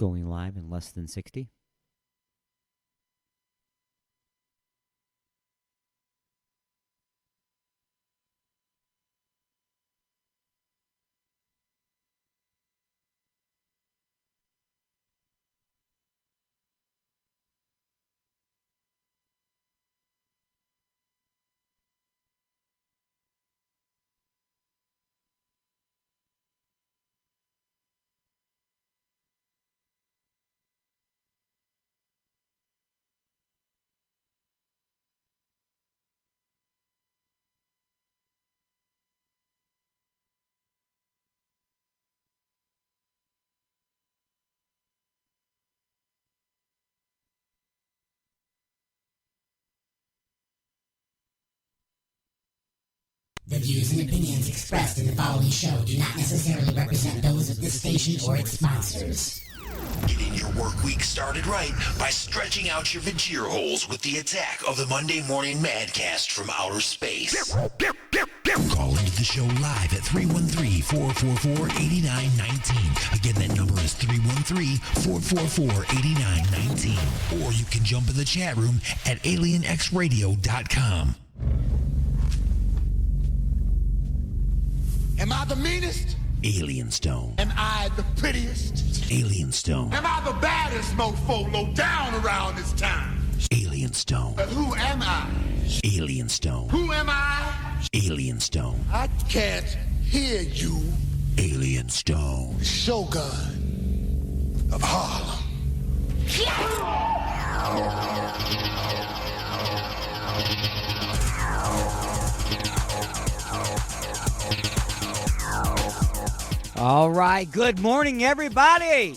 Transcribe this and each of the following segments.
Going live in less than 60. The views and opinions expressed in the following show do not necessarily represent those of this station or its sponsors. Getting your work week started right by stretching out your vajir holes with the attack of the Monday Morning Madcast from outer space. Call into the show live at 313-444-8919. Again, that number is 313-444-8919. Or you can jump in the chat room at alienxradio.com. Am I the meanest? Alien Stone. Am I the prettiest? Alien Stone. Am I the baddest mofo low down around this town? Alien Stone. But who am I? Alien Stone. Who am I? Alien Stone. I can't hear you. Alien Stone. The Shogun of Harlem. All right, good morning, everybody.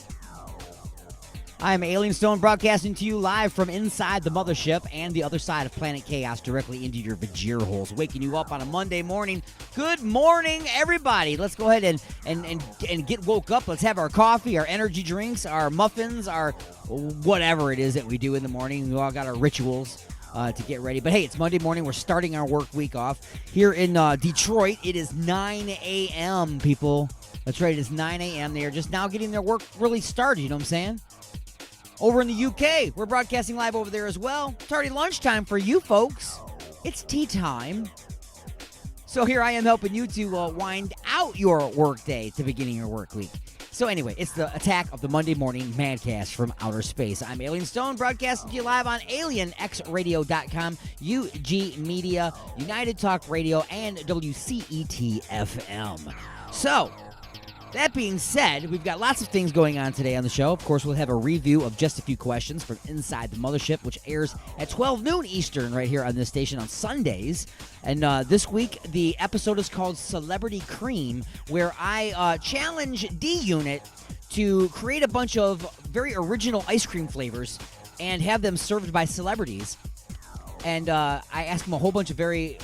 I'm Alien Stone, broadcasting to you live from inside the mothership and the other side of Planet Chaos, directly into your vajir holes, waking you up on a Monday morning. Good morning, everybody. Let's go ahead and get woke up. Let's have our coffee, our energy drinks, our muffins, our whatever it is that we do in the morning. We all got our rituals to get ready. But hey, it's Monday morning. We're starting our work week off here in Detroit. It is 9 a.m., people. That's right, it's 9 a.m. They are just now getting their work really started, you know what I'm saying? Over in the UK, we're broadcasting live over there as well. It's already lunchtime for you folks. It's tea time. So here I am helping you to wind out your work day to beginning your work week. So anyway, it's the attack of the Monday Morning Madcast from outer space. I'm Alien Stone, broadcasting to you live on alienxradio.com, UG Media, United Talk Radio, and WCET-FM. So, that being said, we've got lots of things going on today on the show. Of course, we'll have a review of Just a Few Questions from Inside the Mothership, which airs at 12 noon Eastern right here on this station on Sundays. And this week, the episode is called Celebrity Cream, where I challenge D-Unit to create a bunch of very original ice cream flavors and have them served by celebrities. And I ask them a whole bunch of very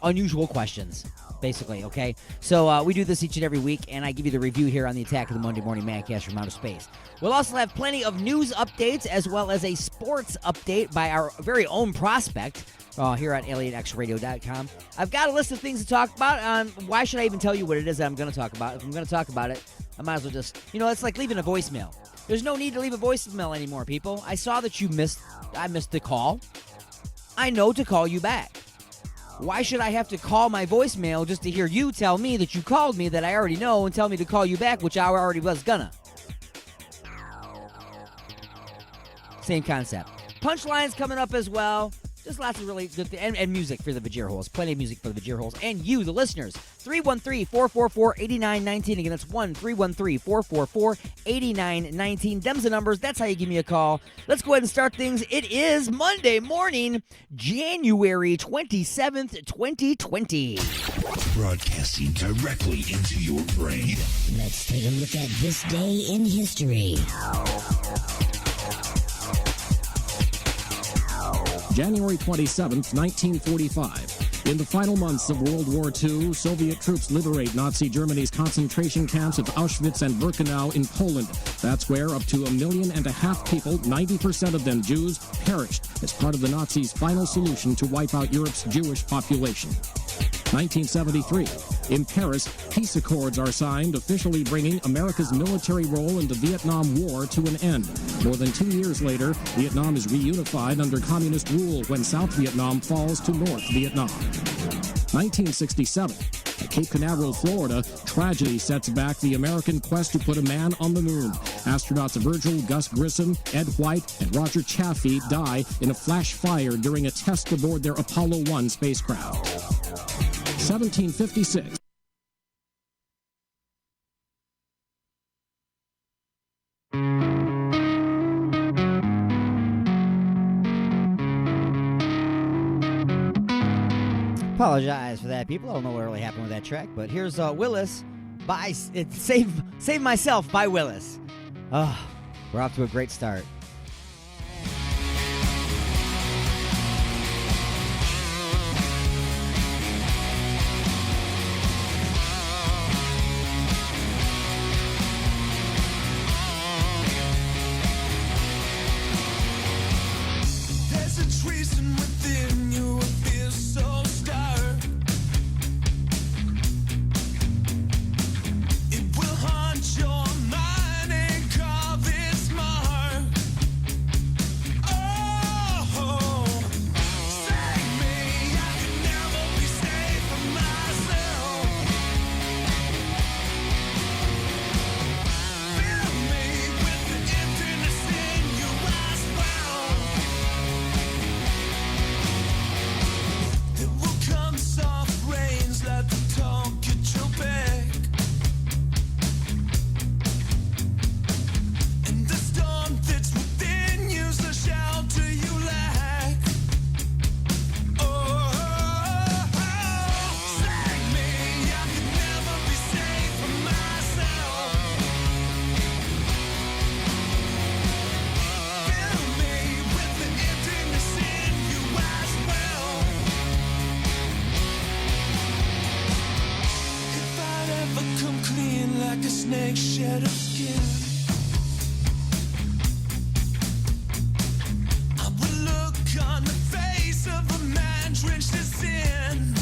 unusual questions. Basically, okay? So we do this each and every week, and I give you the review here on the Attack of the Monday Morning Madcast from outer space. We'll also have plenty of news updates as well as a sports update by our very own prospect here on alienxradio.com. I've got a list of things to talk about. Why should I even tell you what it is that I'm going to talk about? If I'm going to talk about it, I might as well just, it's like leaving a voicemail. There's no need to leave a voicemail anymore, people. I saw that I missed the call. I know to call you back. Why should I have to call my voicemail just to hear you tell me that you called me that I already know and tell me to call you back, which I already was gonna? Same concept. Punchlines coming up as well. Just lots of really good and music for the vajir holes. Plenty of music for the vajir holes. And you, the listeners. 313-444-8919. Again, that's 1-313-444-8919. Them's the numbers. That's how you give me a call. Let's go ahead and start things. It is Monday morning, January 27th, 2020. Broadcasting directly into your brain. Let's take a look at this day in history. January 27th, 1945. In the final months of World War II, Soviet troops liberate Nazi Germany's concentration camps of Auschwitz and Birkenau in Poland. That's where up to 1.5 million people, 90% of them Jews, perished as part of the Nazis' final solution to wipe out Europe's Jewish population. 1973. In Paris, peace accords are signed, officially bringing America's military role in the Vietnam War to an end. More than 2 years later, Vietnam is reunified under communist rule when South Vietnam falls to North Vietnam. 1967. At Cape Canaveral, Florida, tragedy sets back the American quest to put a man on the moon. Astronauts Virgil Gus Grissom, Ed White, and Roger Chaffee die in a flash fire during a test aboard their Apollo 1 spacecraft. 1756. Apologize for that, people. I don't know what really happened with that track, but here's Willis by Save Myself by Willis. Oh, we're off to a great start. There's a treason within you, it feels so stark. It will haunt your mind and carve its mark. Oh, save me, I can never be safe from myself. Fill me with the emptiness in you as well. It will come soft rains, let the talk get you back. And the storm that's within you's the shelter you lack. Oh, save me, I can never be safe from myself. Fill me with the emptiness in you as well. If I'd ever come clean like a snake shed of skin, I would look on the face of a man drenched in sin.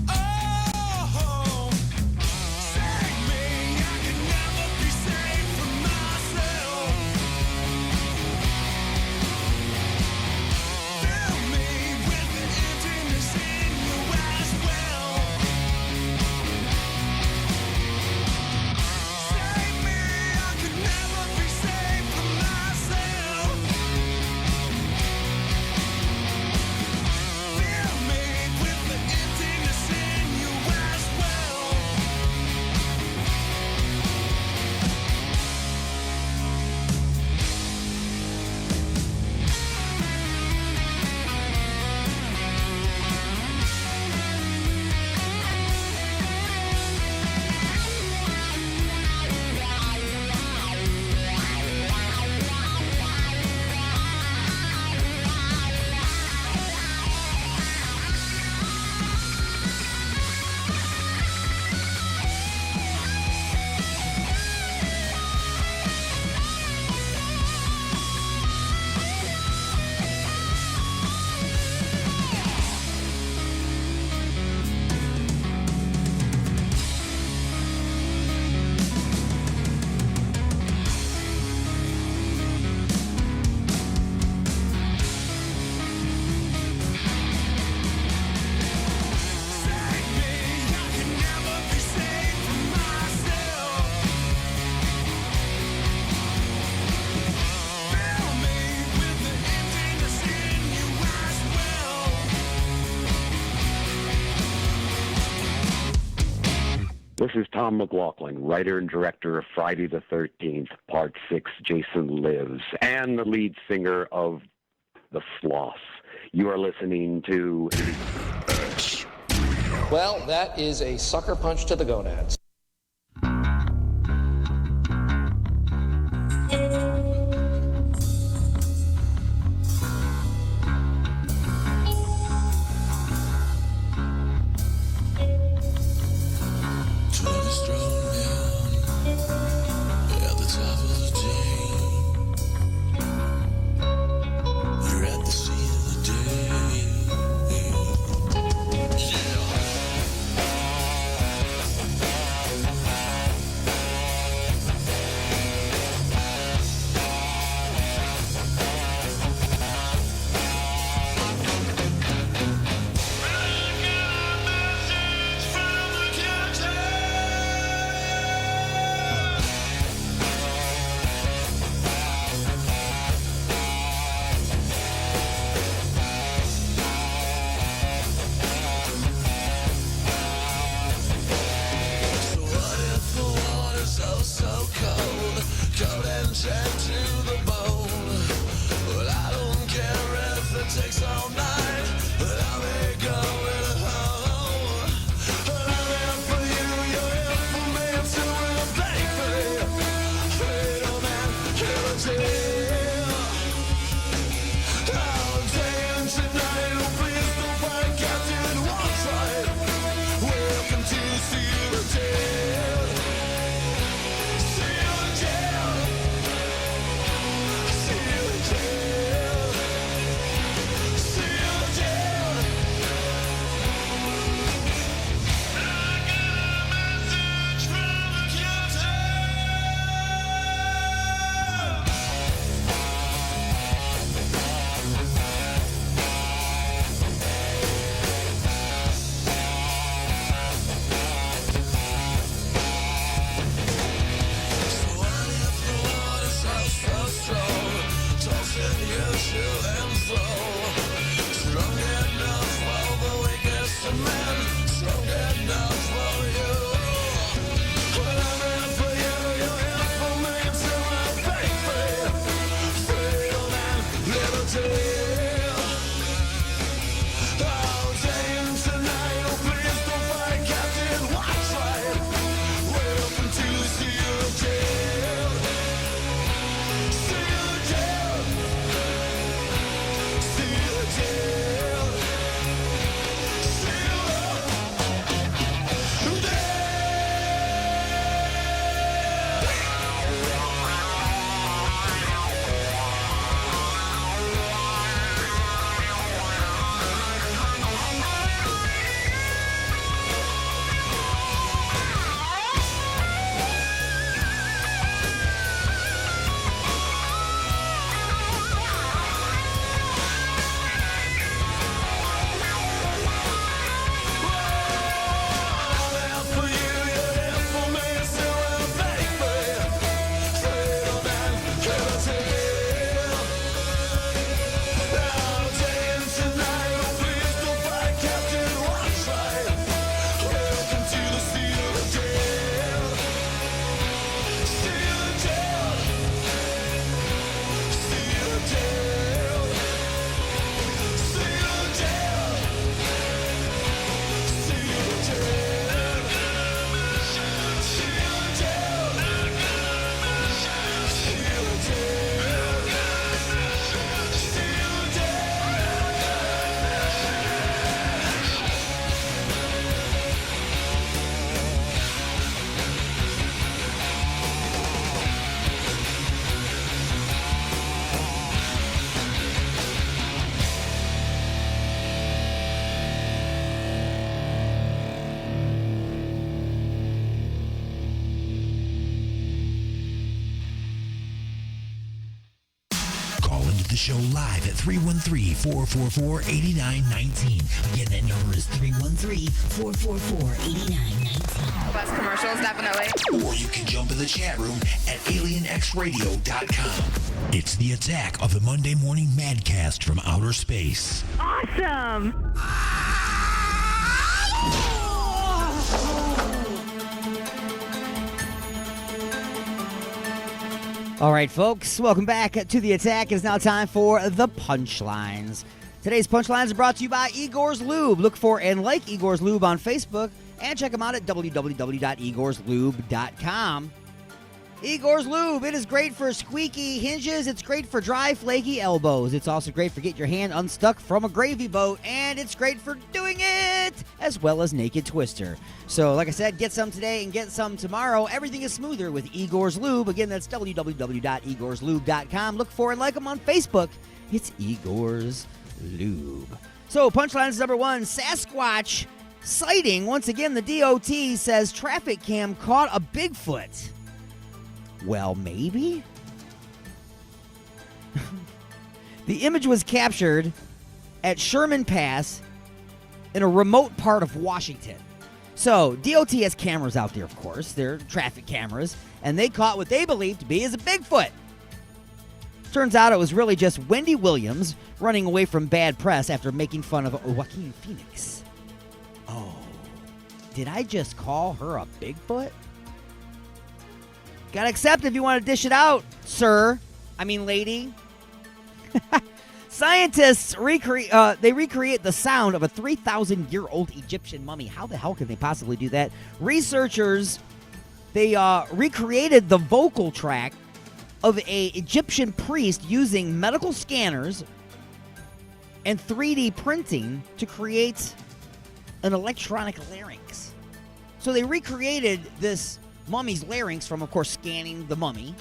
Oh, save me, I can never be safe from myself. Fill me with the emptiness in you as well. Save me, I could never be safe from myself. Fill me with the emptiness in you as well. Save me, I can never be safe from myself. Fill me with the emptiness in you as well. This is Tom McLaughlin, writer and director of Friday the 13th, Part 6, Jason Lives, and the lead singer of The Sloths. You are listening to... Well, that is a sucker punch to the gonads. You're at the scene of the day. unchecked to the bone. But I don't care if it takes all night. But I'll be going home. But I'm here for you, you're here for me too, baby. Freedom and liberty. I'll dance tonight, oh please don't fight, Captain, one side. Welcome to see the jail. See the jail. See the jail. See the jail. I got a message from the captain. Call into the show live at 313-444-8919. Again, that number is 313-444-8919. Best commercials, definitely. Or you can jump in the chat room at alienxradio.com. It's the attack of the Monday Morning Madcast from outer space. Awesome. All right, folks, welcome back to the attack. It's now time for the punchlines. Today's punchlines are brought to you by Igor's Lube. Look for and like Igor's Lube on Facebook and check them out at www.igorslube.com. Igor's Lube, it is great for squeaky hinges. It's great for dry, flaky elbows. It's also great for getting your hand unstuck from a gravy boat. And it's great for doing it as well as naked twister. So, like I said, get some today and get some tomorrow. Everything is smoother with Igor's Lube. Again, that's www.igorslube.com. Look for and like them on Facebook. It's Igor's Lube. So, punchlines number one, Sasquatch sighting. Once again, the DOT says traffic cam caught a Bigfoot. Well, maybe? The image was captured at Sherman Pass in a remote part of Washington. So, DOT has cameras out there, of course. They're traffic cameras, and they caught what they believed to be as a Bigfoot. Turns out it was really just Wendy Williams running away from bad press after making fun of Joaquin Phoenix. Oh, did I just call her a Bigfoot? Gotta accept if you want to dish it out. sir. I mean, lady. Scientists recreate the sound of a 3,000-year-old Egyptian mummy. How the hell can they possibly do that? Researchers, they recreated the vocal tract of a Egyptian priest using medical scanners and 3D printing to create an electronic larynx. So they recreated this mummy's larynx from, of course, scanning the mummy,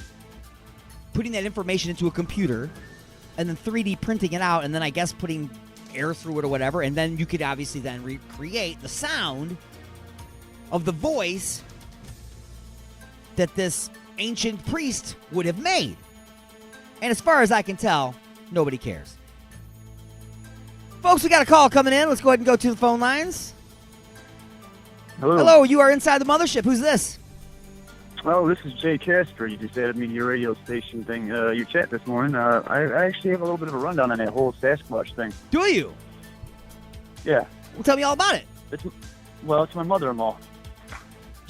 putting that information into a computer, and then 3D printing it out, and then I guess putting air through it or whatever, and then you could obviously then recreate the sound of the voice that this ancient priest would have made. And as far as I can tell, nobody cares. Folks, we got a call coming in. Let's go ahead and go to the phone lines. Hello, you are inside the mothership. Who's this? Oh, this is Jay Casper. You just added me to your radio station thing, your chat this morning. I actually have a little bit of a rundown on that whole Sasquatch thing. Do you? Yeah. Well, tell me all about it. It's my mother-in-law.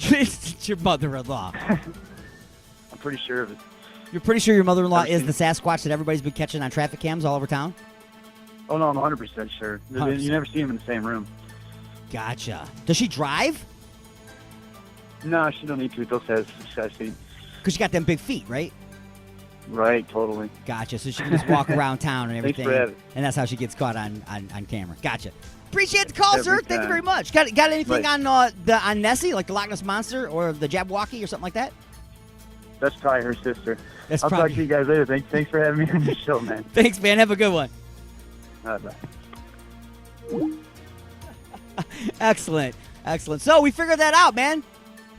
It's your mother-in-law. I'm pretty sure of it. You're pretty sure your mother-in-law is the Sasquatch that everybody's been catching on traffic cams all over town? Oh, no, I'm 100% sure. 100%. You never see him in the same room. Gotcha. Does she drive? No, she don't need to. Those has feet. Because she got them big feet, right? Right, totally. Gotcha. So she can just walk around town and everything. Thanks for having. And that's how she gets caught on camera. Gotcha. Appreciate the call, sir. Thank you very much. Got anything Right. on Nessie, like the Loch Ness Monster or the Jabberwocky or something like that? That's probably her sister. That's I'll probably- talk to you guys later. Thanks for having me on the show, man. Thanks, man. Have a good one. Bye. Excellent. So we figured that out, man.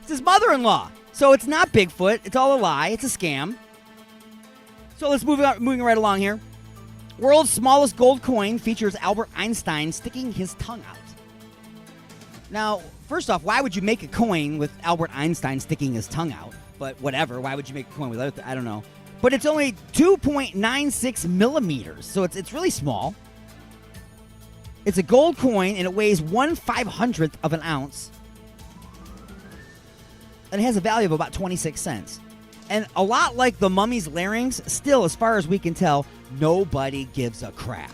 It's his mother-in-law. So it's not Bigfoot. It's all a lie. It's a scam. So let's moving right along here. World's smallest gold coin features Albert Einstein sticking his tongue out. Now, first off, why would you make a coin with Albert Einstein sticking his tongue out? But whatever. Why would you make a coin without I don't know. But it's only 2.96 millimeters. So it's really small. It's a gold coin, and it weighs 1/500th of an ounce. And it has a value of about 26 cents. And a lot like the mummy's larynx, still, as far as we can tell, nobody gives a crap.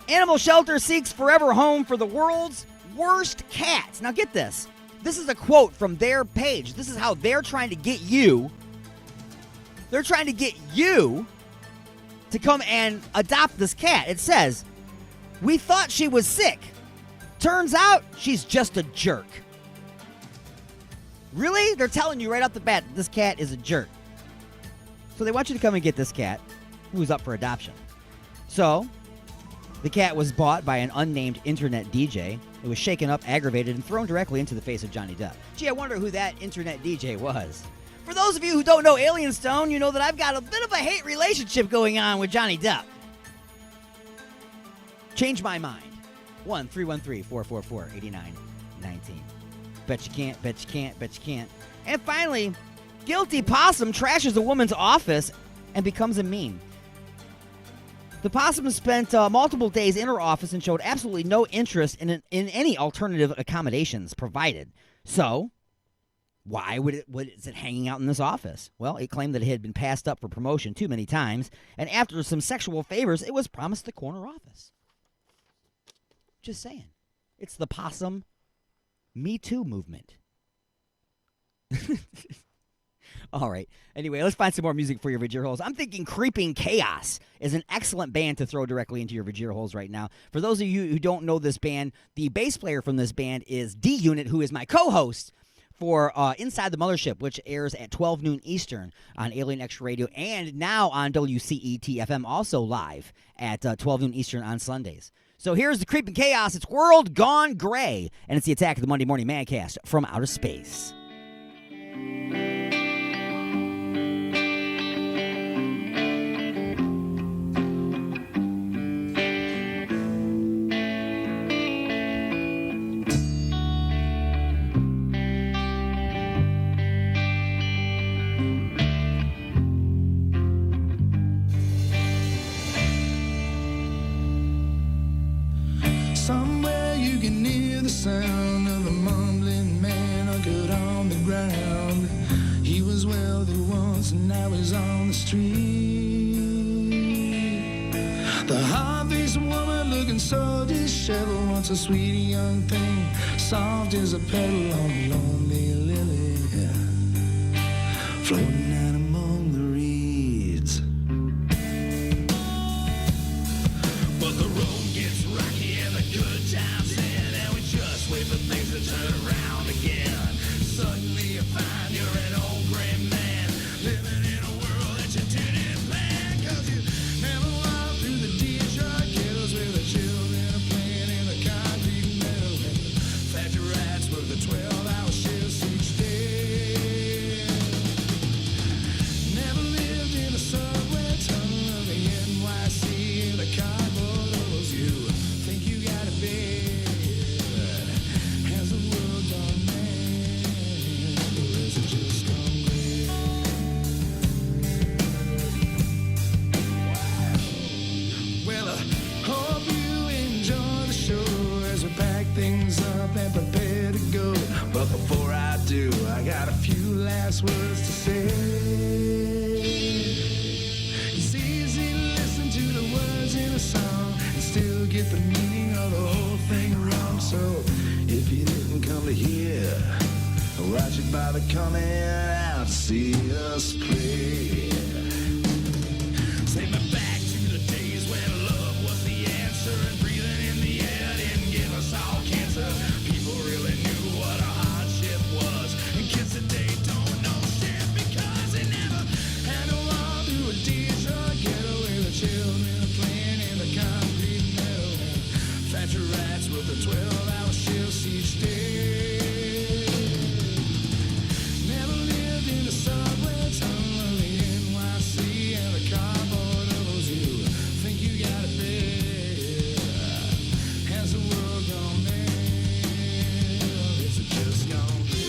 Animal shelter seeks forever home for the world's worst cats. Now get this. This is a quote from their page. This is how they're trying to get you. They're trying to get you to come and adopt this cat. It says, "We thought she was sick. Turns out she's just a jerk." Really? They're telling you right off the bat that this cat is a jerk. So they want you to come and get this cat, who's up for adoption. So, the cat was bought by an unnamed internet DJ. It was shaken up, aggravated, and thrown directly into the face of Johnny Depp. Gee, I wonder who that internet DJ was. For those of you who don't know Alien Stone, you know that I've got a bit of a hate relationship going on with Johnny Depp. Change my mind. 1-313-444-8919. Bet you can't, bet you can't, bet you can't. And finally, guilty possum trashes a woman's office and becomes a meme. The possum spent multiple days in her office and showed absolutely no interest in any alternative accommodations provided. So, why is it hanging out in this office? Well, it claimed that it had been passed up for promotion too many times, and after some sexual favors, it was promised the corner office. Just saying. It's the possum Me Too movement. All right. Anyway, let's find some more music for your Vajir holes. I'm thinking Creeping Chaos is an excellent band to throw directly into your Vajir holes right now. For those of you who don't know this band, the bass player from this band is D-Unit, who is my co-host for Inside the Mothership, which airs at 12 noon Eastern on Alien X Radio, and now on WCET-FM, also live at 12 noon Eastern on Sundays. So here's the Creeping Chaos. It's World Gone Gray, and it's the Attack of the Monday Morning Madcast from Outer Space. Somewhere you can hear the sound of a mumbling man hunkered on the ground. He was wealthy once. once and now he's on the street. The hard-faced woman looking so disheveled, once a sweet young thing, soft as a petal on a lonely lily, floating out among the reeds. But the road gets rocky and the good times end, and we just wait for things to turn around again. Suddenly you find you're an old gray man, living in a world that you didn't plan, 'cause you never walked through the D-truck ghettos where the children are playing in the concrete meadow, and the factory rats work the 12-hour shifts each day. Never lived in a subway tunnel of the NYC in the cardboard ovals. You think you got it bad, has the world gone mad, or has it just gone great? Well, I hope you enjoy the show as we pack things up and prepare to go. But before I do, I got a few last words to say. It's easy to listen to the words in a song and still get the meaning of the whole thing wrong. So if you didn't come to hear, watch it by the coming out, see us play. Take me back to the days when love was the answer, and breathing in the air didn't give us all cancer. People really knew what a hardship was, and kids today don't know shit because they never had to walk through a D-truck ghetto where the children are playing in the concrete meadow, and factory rats with the 12-hour shifts each day. Never lived in a subway tunnel of the NYC and the cardboard ovals. You think you got it bad, has the world gone mad, or is it just gone bad?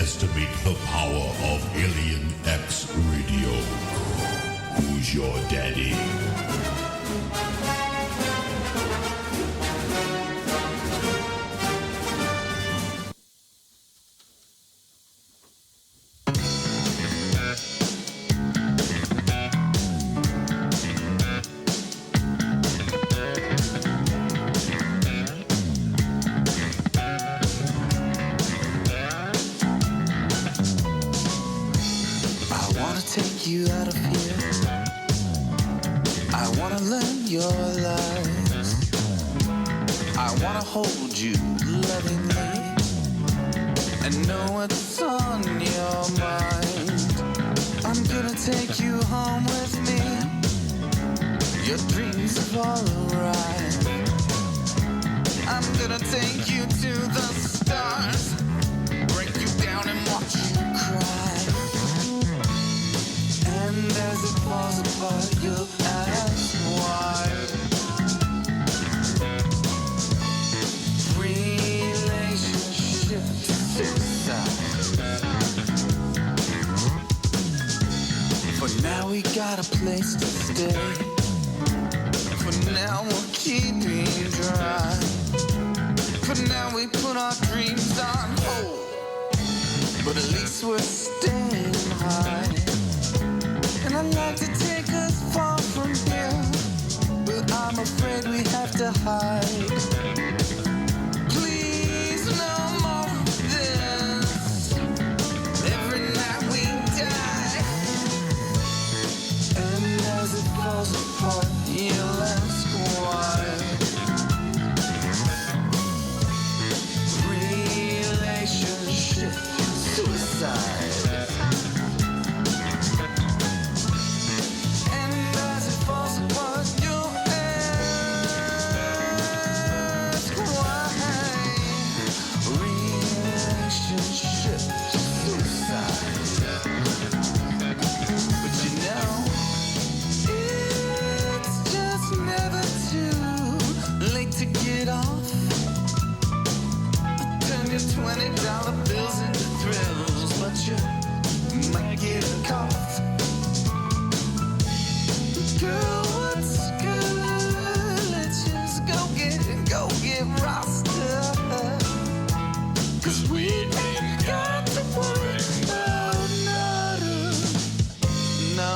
underestimate the power of Alien X Radio. Who's your daddy? Take you out of here. I wanna learn your lies. I wanna hold you lovingly and know what's on your mind. I'm gonna take you home with me. Your dreams have all arrived. I'm gonna take you to the stars, break you down and watch you cry. And as it falls apart, you'll ask why. Relationship suicide. For now we got a place to stay. For now we're keeping dry. For now we put our dreams on hold. But at least we're staying high. And I'd like to take us far from here, but I'm afraid we have to hide. Please, no more of this. Every night we die. And as it falls apart, you'll ask why. Relationship suicide. $20 bills into thrills, but you might get a cough. Girl, what's good? Let's just go get Rasta. 'Cause we ain't got to worry about nothing. No.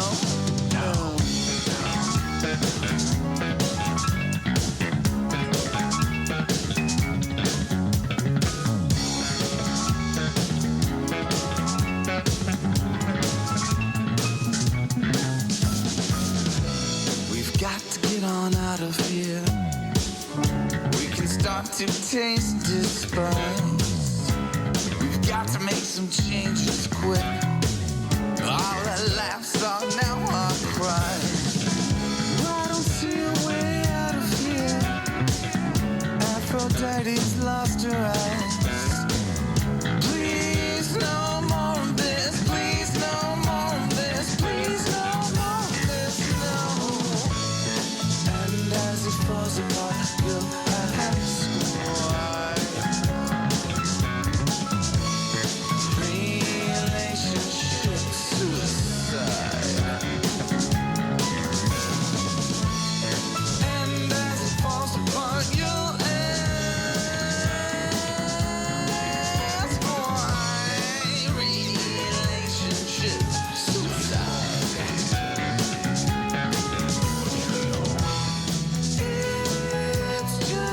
On out of here, we can start to taste this spice. We've got to make some changes quick. All the laughs are now our cries. I don't see a way out of here. Aphrodite's lost her eyes. Please, no more of this. Please, no more of this. Please, no more of this. No. And as it falls apart, you'll ask why. Relationship suicide. And as it falls apart, you'll ask why. Relationship suicide. It's just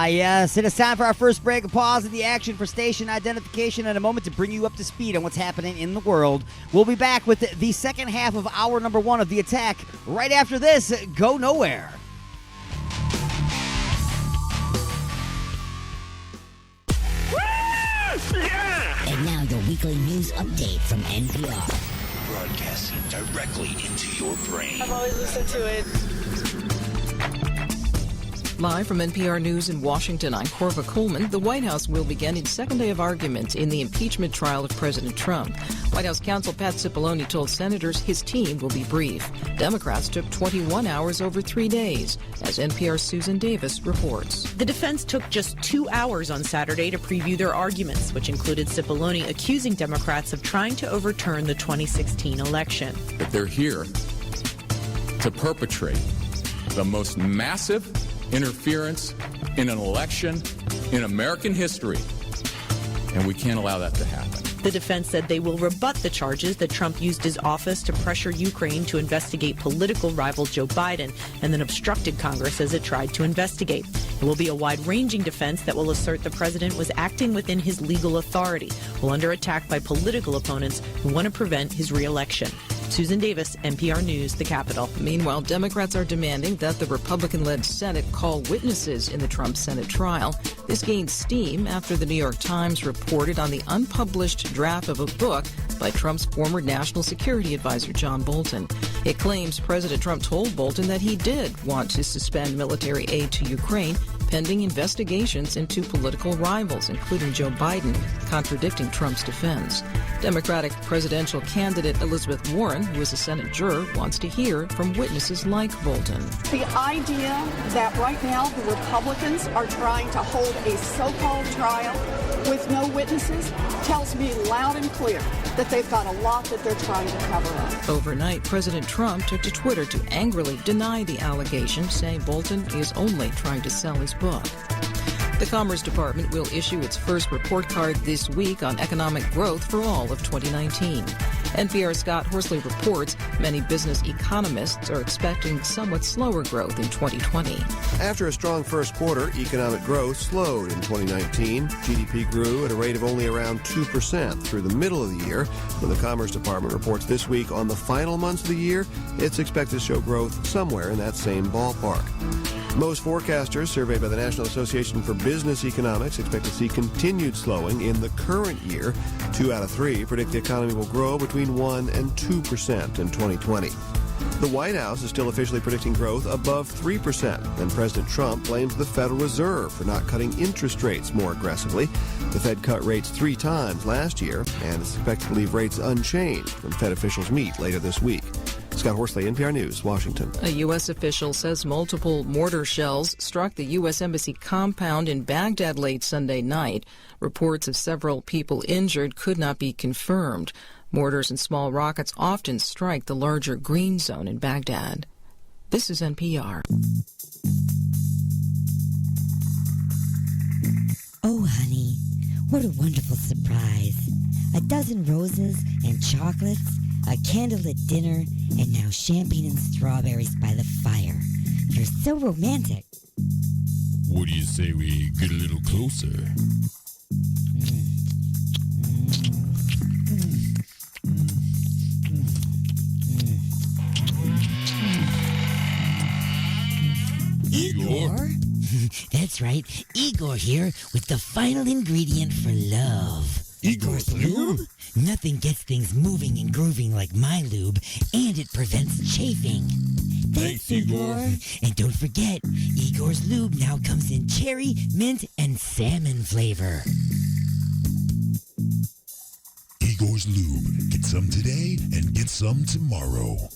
Yes, it is time for our first break. A pause in the action for station identification and a moment to bring you up to speed on what's happening in the world. We'll be back with the second half of hour number 1 of The Attack right after this. Go nowhere. And now your weekly news update from NPR. Broadcasting directly into your brain. I've always listened to it. Live from NPR News in Washington, I'm Corva Coleman. The White House will begin its second day of argument in the impeachment trial of President Trump. White House counsel Pat Cipollone told senators his team will be brief. Democrats took 21 hours over 3 days, as NPR's Susan Davis reports. The defense took just 2 hours on Saturday to preview their arguments, which included Cipollone accusing Democrats of trying to overturn the 2016 election. But they're here to perpetrate the most massive interference in an election in American history, and we can't allow that to happen. The defense said they will rebut the charges that Trump used his office to pressure Ukraine to investigate political rival Joe Biden and then obstructed Congress as it tried to investigate. It will be a wide-ranging defense that will assert the president was acting within his legal authority while under attack by political opponents who want to prevent his re-election. Susan Davis, NPR News, the Capitol. Meanwhile, Democrats are demanding that the Republican-led Senate call witnesses in the Trump Senate trial. This gained steam after the New York Times reported on the unpublished draft of a book by Trump's former national security advisor, John Bolton. It claims President Trump told Bolton that he did want to suspend military aid to Ukraine pending investigations into political rivals, including Joe Biden, contradicting Trump's defense. Democratic presidential candidate Elizabeth Warren, who is a Senate juror, wants to hear from witnesses like Bolton. The idea that right now the Republicans are trying to hold a so-called trial with no witnesses tells me loud and clear that they've got a lot that they're trying to cover up. Overnight, President Trump took to Twitter to angrily deny the allegation, saying Bolton is only trying to sell his book. The Commerce Department will issue its first report card this week on economic growth for all of 2019. NPR's Scott Horsley reports many business economists are expecting somewhat slower growth in 2020. After a strong first quarter, economic growth slowed in 2019. GDP grew at a rate of only around 2% through the middle of the year. When the Commerce Department reports this week on the final months of the year, it's expected to show growth somewhere in that same ballpark. Most forecasters surveyed by the National Association for Business Economics expect to see continued slowing in the current year. 2 out of 3 predict the economy will grow between 1% and 2% in 2020. The White House is still officially predicting growth above 3%, and President Trump blames the Federal Reserve for not cutting interest rates more aggressively. The Fed cut rates 3 times last year and is expected to leave rates unchanged when Fed officials meet later this week. Scott Horsley, NPR News, Washington. A U.S. official says multiple mortar shells struck the U.S. Embassy compound in Baghdad late Sunday night. Reports of several people injured could not be confirmed. Mortars and small rockets often strike the larger green zone in Baghdad. This is NPR. Oh, honey, what a wonderful surprise. A dozen roses and chocolates, a candlelit dinner, and now champagne and strawberries by the fire. You're so romantic. What do you say we get a little closer? Igor? That's right, Igor here with the final ingredient for love. Igor's lube? Nothing gets things moving and grooving like my lube, and it prevents chafing. Thanks, Igor. And don't forget, Igor's lube now comes in cherry, mint, and salmon flavor. Igor's lube. Get some today and get some tomorrow.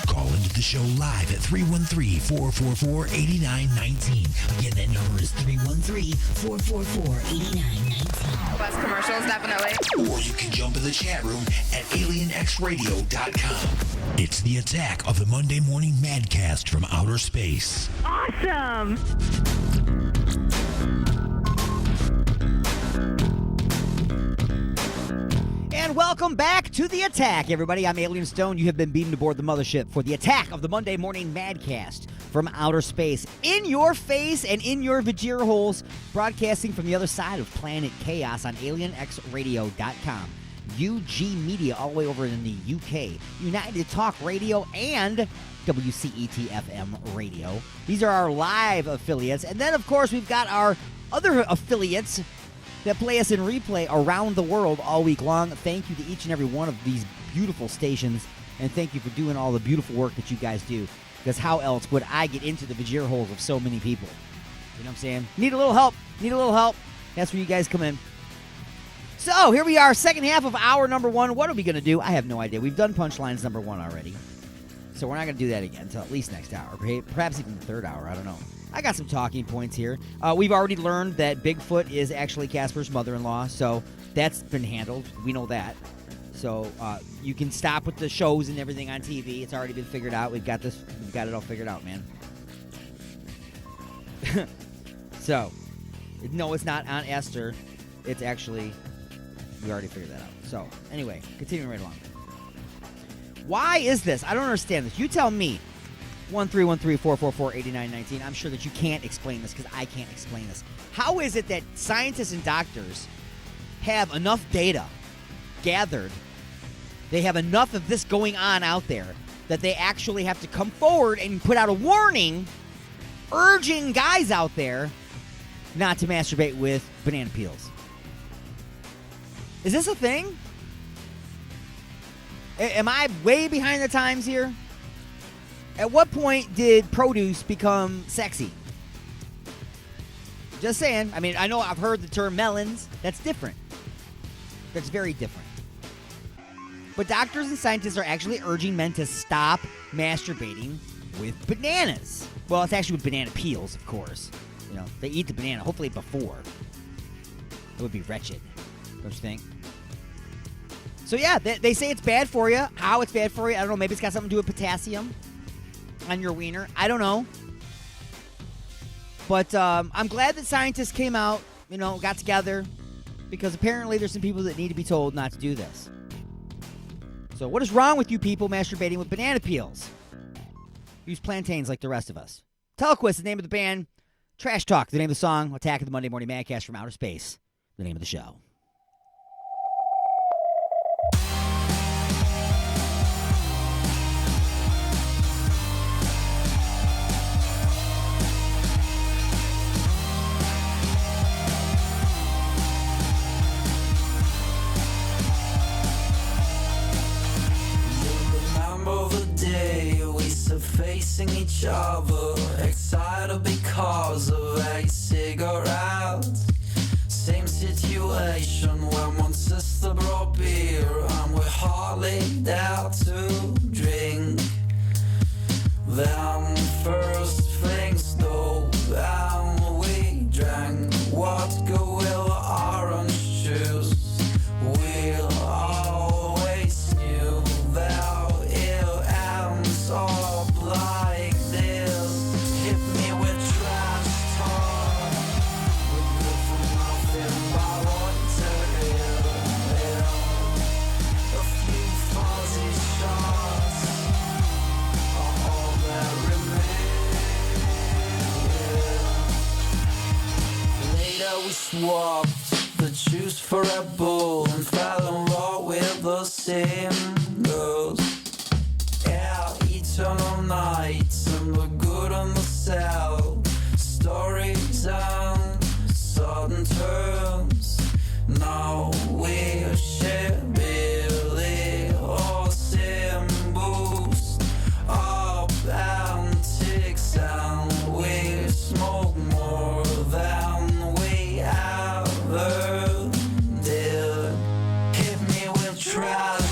Call into the show live at 313-444-8919. Again, that number is 313-444-8919. Less commercials, definitely. Or you can jump in the chat room at alienxradio.com. It's the Attack of the Monday Morning Madcast from Outer Space. Awesome. And welcome back to The Attack, everybody. I'm Alien Stone. You have been beamed aboard the mothership for The Attack of the Monday Morning Madcast. from outer space, in your face and in your vajir holes, broadcasting from the other side of planet chaos on alienxradio.com. UG Media all the way over in the UK, United Talk Radio, and WCET-FM Radio. These are our live affiliates. And then, of course, we've got our other affiliates that play us in replay around the world all week long. Thank you to each and every one of these beautiful stations, and thank you for doing all the beautiful work that you guys do, because how else would I get into the vajir holes of so many people? You know what I'm saying? Need a little help. That's where you guys come in. So, here we are, second half of hour number 1. What are we going to do? I have no idea. We've done punchlines number 1 already. So, we're not going to do that again until at least next hour. Perhaps even the third hour. I don't know. I got some talking points here. We've already learned that Bigfoot is actually Casper's mother-in-law, so that's been handled. We know that. So, you can stop with the shows and everything on TV. It's already been figured out. We've got it all figured out, man. So, no, it's not Aunt Esther. It's actually... We already figured that out. So, anyway, continuing right along. Why is this? I don't understand this. You tell me. 1-313-444-8919. I'm sure that you can't explain this because I can't explain this. How is it that scientists and doctors have enough data gathered, they have enough of this going on out there, that they actually have to come forward and put out a warning urging guys out there not to masturbate with banana peels? Is this a thing? Am I way behind the times here? At what point did produce become sexy? Just saying. I mean, I know I've heard the term melons. That's different. That's very different. But doctors and scientists are actually urging men to stop masturbating with bananas. Well, it's actually with banana peels, of course. You know, they eat the banana, hopefully before. It would be wretched. Don't you think? So, yeah, they say it's bad for you. How it's bad for you, I don't know. Maybe it's got something to do with potassium on your wiener. I don't know. But I'm glad that scientists came out, got together, because apparently there's some people that need to be told not to do this. So what is wrong with you people masturbating with banana peels? Use plantains like the rest of us. Telequist is the name of the band. Trash Talk, the name of the song. Attack of the Monday Morning Madcast from Outer Space, the name of the show. Facing each other, excited because of a cigarette. Same situation when one sister brought beer and we hardly dared to drink. Then first things though, and we drank vodka with orange juice. We always knew that it ends all like this. Hit me with trash talk. We're good for nothing but wanted it. A few fuzzy shots are all that remain. Later we swapped the juice for a bull and fell in love with the same girls. Yeah, eternal nights and the good and the sad. Stories and sudden turns. Now we share Billy or symbols up antiques, and we smoke more than we ever did. Hit me with trash.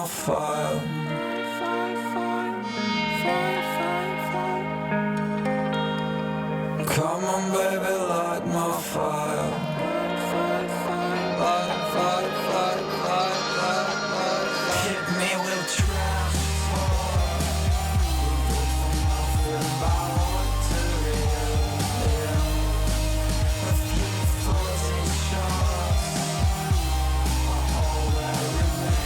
my fire. Come on, baby, light my fire. Hit me with trash talk. Nothing about what to hear. A few fuzzy shots are all that remains.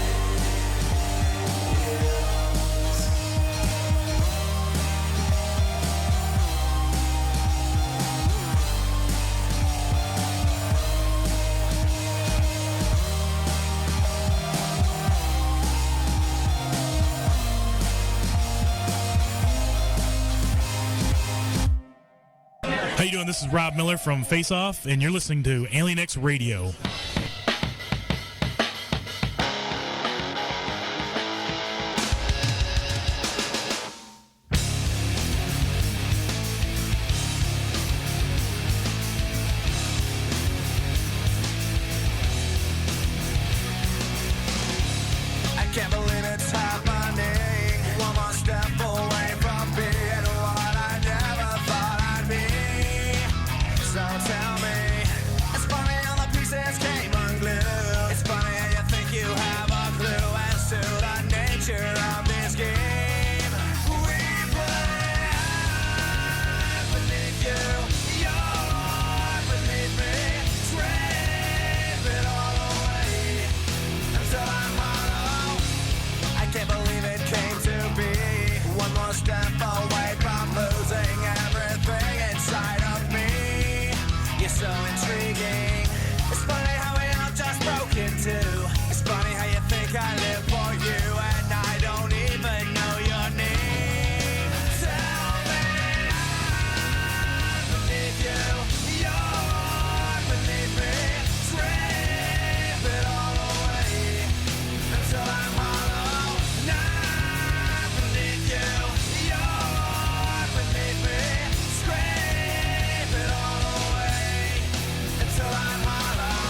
How you doing? This is Rob Miller from Face Off, and you're listening to Alien X Radio. I can't believe it's happening. One more step away from being what I never thought I'd be. So tell me, it's funny how the pieces came unglued. It's funny how you think you have a clue as to the nature of this game. We play beneath you, you're beneath me. Scrape it all away until I'm hollow. I can't believe it came to be. One more step away from losing everything inside of me. You're so intriguing. It's funny how we all just broke into. It's funny how you think I live for you and I don't even know your name. Tell me I'm beneath you, you're beneath me. Scrape it all away until I'm hollow. Not beneath you, you're beneath me. Scrape it all away until I'm hollow.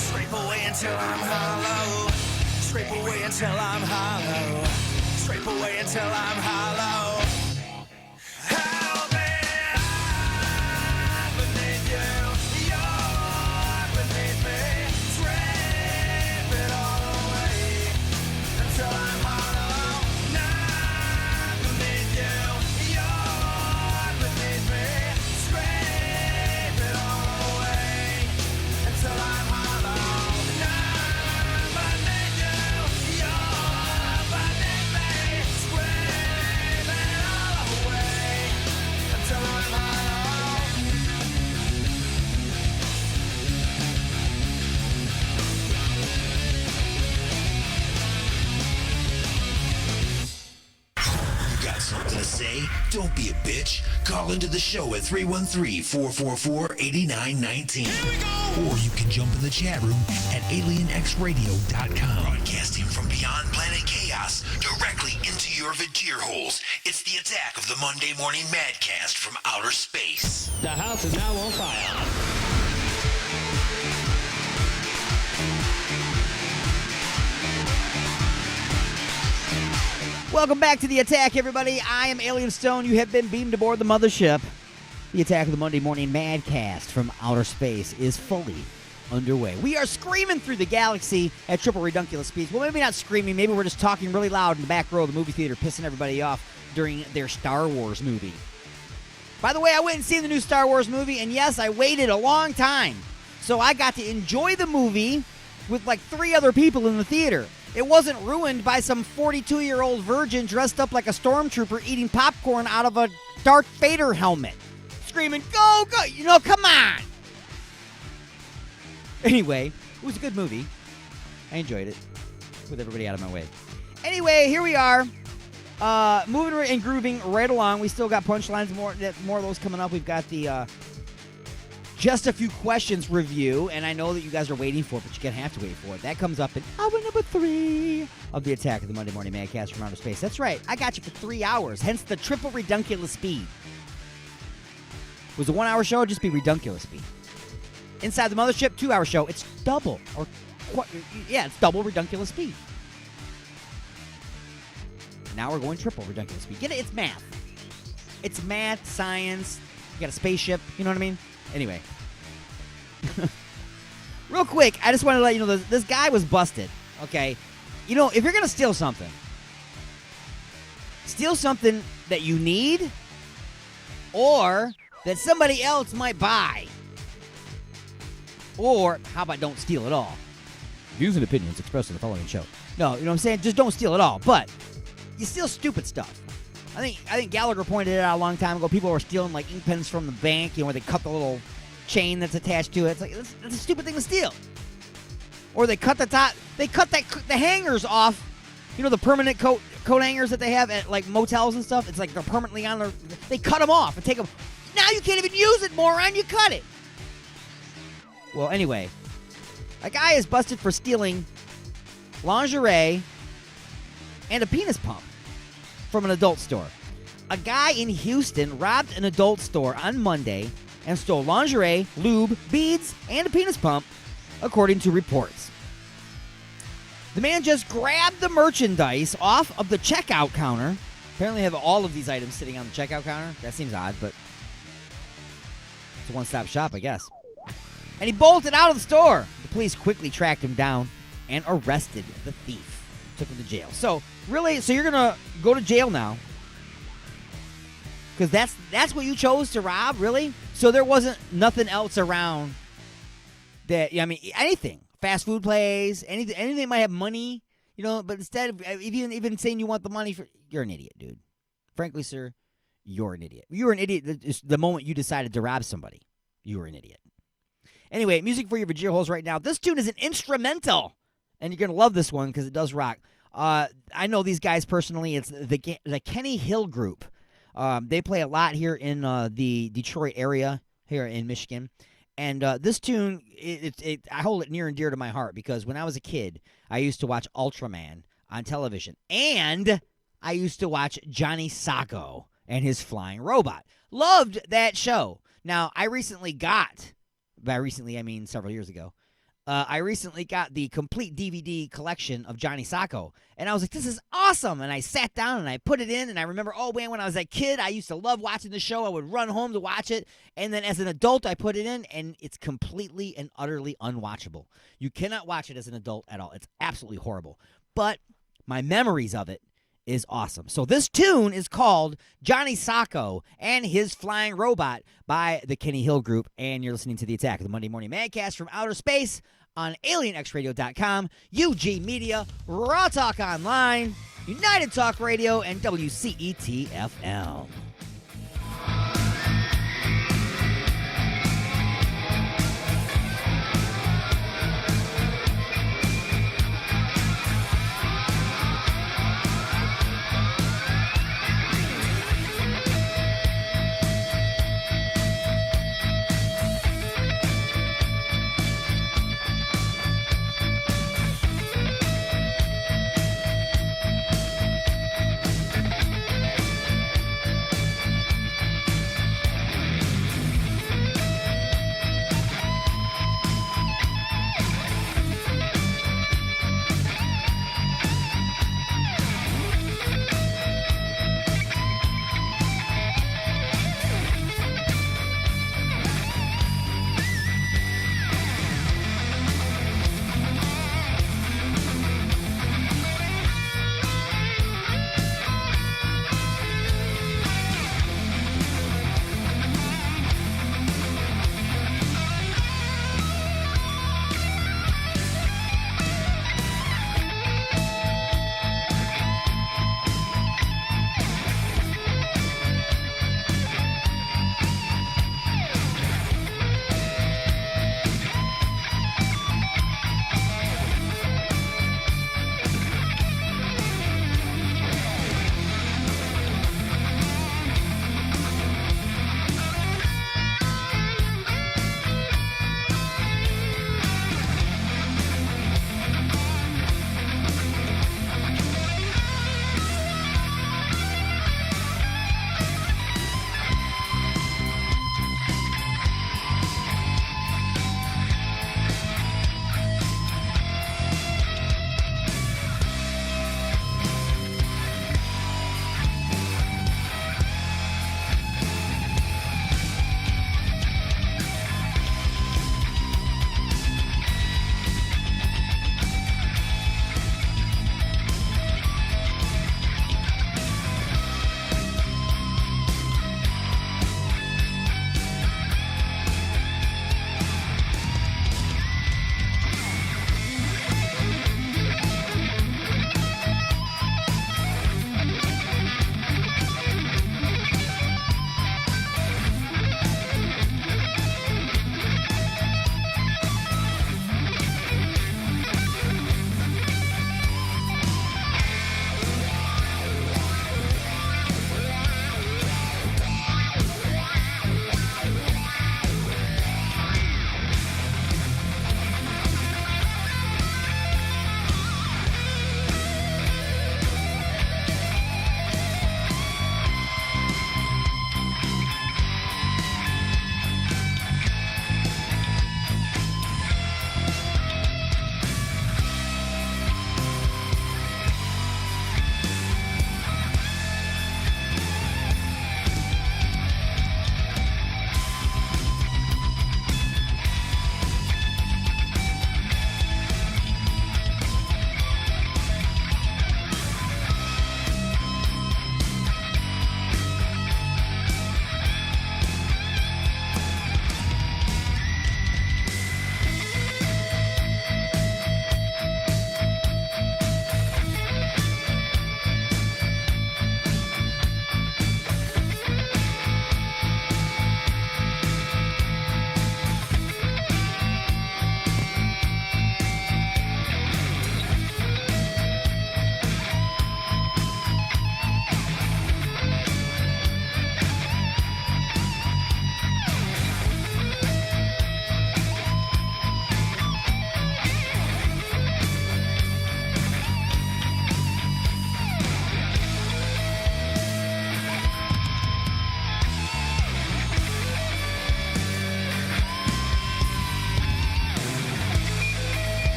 Scrape away until I'm hollow. Scrape away until I'm hollow. Scrape away until I'm hollow. Help me, I'm beneath you, you're beneath me. Scrape it all away until I'm hollow. Not beneath you, you're beneath me. Scrape it all away until I'm hollow. Not beneath you, you're beneath me. Scrape it all away until I'm hollow. You got something to say? Don't be a bitch. Call into the show at 313-444-8919. Or you can jump in the chat room at alienxradio.com. Broadcasting from beyond planet chaos directly into your vagir holes. It's the attack of the Monday Morning Madcast from outer space. The house is now on fire. Welcome back to The Attack, everybody. I am Alien Stone. You have been beamed aboard the mothership. The Attack of the Monday Morning Madcast from outer space is fully underway. We are screaming through the galaxy at triple redunculous speeds. Well, maybe not screaming. Maybe we're just talking really loud in the back row of the movie theater, pissing everybody off during their Star Wars movie. By the way, I went and seen the new Star Wars movie, and yes, I waited a long time. So I got to enjoy the movie with like 3 other people in the theater. It wasn't ruined by some 42-year-old virgin dressed up like a stormtrooper eating popcorn out of a Darth Vader helmet. Screaming, go, go, come on. Anyway, it was a good movie. I enjoyed it with everybody out of my way. Anyway, here we are. Moving and grooving right along. We still got punchlines, more of those coming up. We've got the Just a Few Questions review, and I know that you guys are waiting for it, but you're going to have to wait for it. That comes up in hour number 3 of the Attack of the Monday Morning Madcast from Outer Space. That's right. I got you for 3 hours, hence the triple redunculous speed. Was a 1-hour show, it'd just be redunculous speed. Inside the Mothership, 2-hour show, it's double. It's double redunculous speed. Now we're going triple redunculous speed. Get it? It's math. It's math, science. You got a spaceship. You know what I mean? Anyway. Real quick, I just wanted to let you know this guy was busted. Okay? You know, if you're going to steal something that you need or that somebody else might buy. Or, how about don't steal at all? Views and opinions expressed in the following show. No, you know what I'm saying? Just don't steal at all. But you steal stupid stuff. I think Gallagher pointed it out a long time ago. People were stealing like ink pens from the bank, you know, where they cut the little chain that's attached to it. It's like that's a stupid thing to steal. Or they cut the hangers off. You know, the permanent coat hangers that they have at like motels and stuff. It's like they're permanently on there. They cut them off and take them. Now you can't even use it, moron. You cut it. Well, anyway, a guy is busted for stealing lingerie and a penis pump from an adult store. A guy in Houston robbed an adult store on Monday and stole lingerie, lube, beads, and a penis pump, according to reports. The man just grabbed the merchandise off of the checkout counter. Apparently they have all of these items sitting on the checkout counter. That seems odd, but it's a one-stop shop, I guess. And he bolted out of the store. The police quickly tracked him down and arrested the thief. Took him to jail. So, really, you're going to go to jail now? Because that's what you chose to rob, really? So there wasn't nothing else around that, I mean, anything. Fast food place, anything that might have money, you know, but instead of even saying you want the money, you're an idiot, dude. Frankly, sir, you're an idiot. You were an idiot the moment you decided to rob somebody. You were an idiot. Anyway, music for your Vajir holes right now. This tune is an instrumental, and you're going to love this one because it does rock. I know these guys personally. It's the Kenny Hill Group. They play a lot here in the Detroit area, here in Michigan. And this tune, I hold it near and dear to my heart because when I was a kid, I used to watch Ultraman on television. And I used to watch Johnny Sacco and his flying robot. Loved that show. Now, I recently got, by recently I mean several years ago, I recently got the complete DVD collection of Johnny Sacco. And I was like, this is awesome. And I sat down and I put it in. And I remember, oh, man, when I was a kid, I used to love watching the show. I would run home to watch it. And then as an adult, I put it in. And it's completely and utterly unwatchable. You cannot watch it as an adult at all. It's absolutely horrible. But my memories of it is awesome. So this tune is called Johnny Sacco and His Flying Robot by the Kenny Hill Group. And you're listening to the Attack of the Monday Morning Madcast from Outer Space on AlienXRadio.com, UG Media, Raw Talk Online, United Talk Radio, and WCET-FM.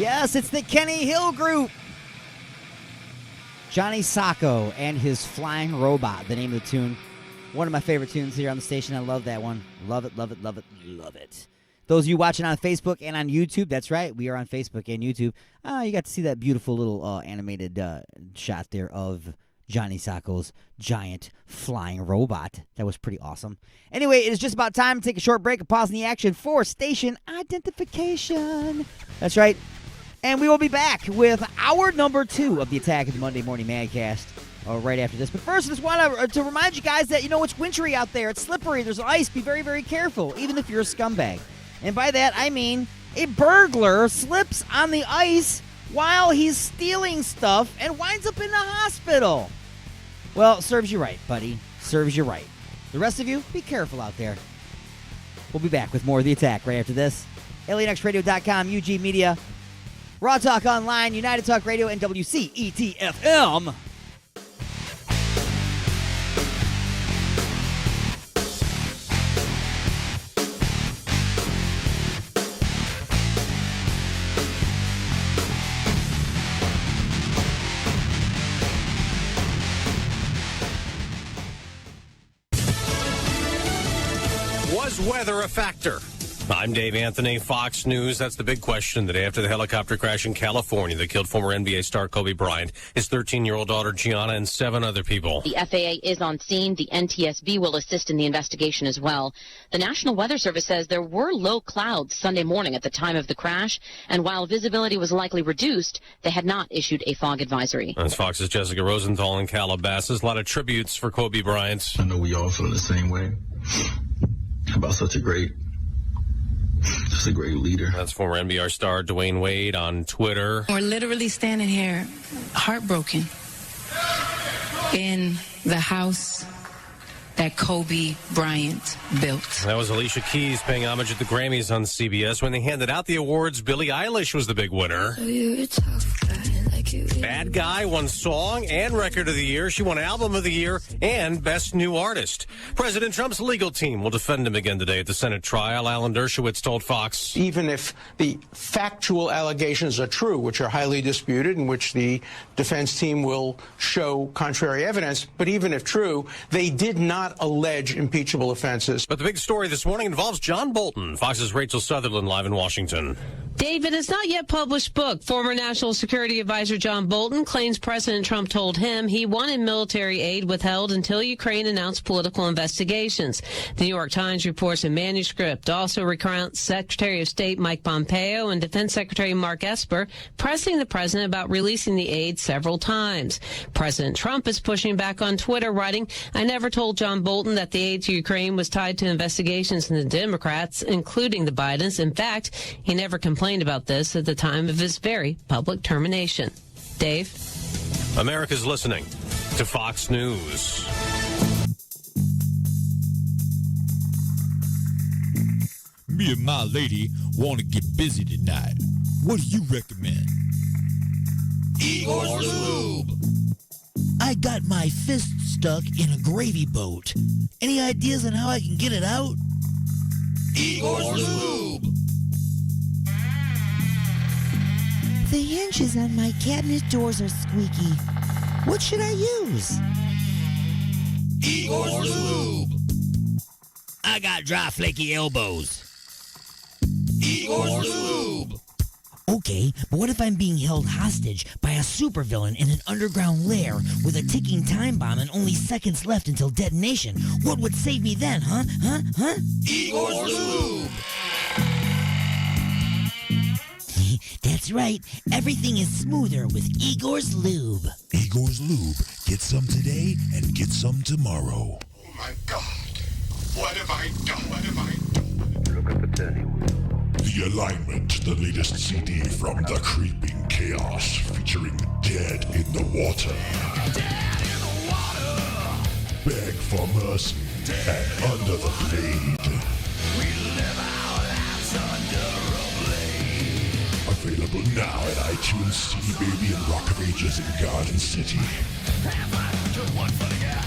Yes, it's the Kenny Hill Group. Johnny Sacco and his Flying Robot, the name of the tune. One of my favorite tunes here on the station. I love that one. Love it, love it, love it, love it. Those of you watching on Facebook and on YouTube, that's right, we are on Facebook and YouTube. You got to see that beautiful little animated shot there of Johnny Sacco's giant flying robot. That was pretty awesome. Anyway, it is just about time to take a short break and pause in the action for station identification. That's right. And we will be back with hour number 2 of the Attack of the Monday Morning Madcast right after this. But first, I just want to remind you guys that, it's wintry out there. It's slippery. There's ice. Be very, very careful, even if you're a scumbag. And by that, I mean a burglar slips on the ice while he's stealing stuff and winds up in the hospital. Well, serves you right, buddy. Serves you right. The rest of you, be careful out there. We'll be back with more of The Attack right after this. AlienXRadio.com, UG Media, Raw Talk Online, United Talk Radio, and WCET-FM. Was weather a factor? I'm Dave Anthony, Fox News. That's the big question the day after the helicopter crash in California that killed former NBA star Kobe Bryant, his 13-year-old daughter Gianna, and 7 other people. The FAA is on scene. The NTSB will assist in the investigation as well. The National Weather Service says there were low clouds Sunday morning at the time of the crash, and while visibility was likely reduced, they had not issued a fog advisory. That's Fox's Jessica Rosenthal in Calabasas. A lot of tributes for Kobe Bryant. I know we all feel the same way about just a great leader. That's former NBR star Dwayne Wade on Twitter. We're literally standing here heartbroken in the house that Kobe Bryant built. That was Alicia Keys paying homage at the Grammys on CBS. When they handed out the awards, Billie Eilish was the big winner. Bad Guy won Song and Record of the Year. She won Album of the Year and Best New Artist. President Trump's legal team will defend him again today at the Senate trial. Alan Dershowitz told Fox. Even if the factual allegations are true, which are highly disputed, in which the defense team will show contrary evidence, but even if true, they did not allege impeachable offenses. But the big story this morning involves John Bolton. Fox's Rachel Sutherland live in Washington. David, it's not yet published book. Former National Security Advisor John Bolton claims President Trump told him he wanted military aid withheld until Ukraine announced political investigations. The New York Times reports a manuscript also recounts Secretary of State Mike Pompeo and Defense Secretary Mark Esper pressing the president about releasing the aid several times. President Trump is pushing back on Twitter, writing, "I never told John Bolton that the aid to Ukraine was tied to investigations in the Democrats, including the Bidens. In fact, he never complained about this at the time of his very public termination." Dave? America's listening to Fox News. Me and my lady want to get busy tonight. What do you recommend? Igor's Lube. I got my fist stuck in a gravy boat. Any ideas on how I can get it out? Igor's Lube. The hinges on my cabinet doors are squeaky. What should I use? Igor's Lube. I got dry, flaky elbows. Igor's Lube. Okay, but what if I'm being held hostage by a supervillain in an underground lair with a ticking time bomb and only seconds left until detonation? What would save me then, huh? Igor's Lube. That's right. Everything is smoother with Igor's Lube. Igor's Lube. Get some today and get some tomorrow. Oh my God. What have I done? What have I done? Look at the turning wheel. The Alignment, the latest CD from The Creeping Chaos, featuring Dead in the Water. Dead in the water. Beg for mercy and Under the Blade. We live our lives under a blade. Available now at iTunes, CD Baby, and Rock of Ages in Garden City. Good one for the guy.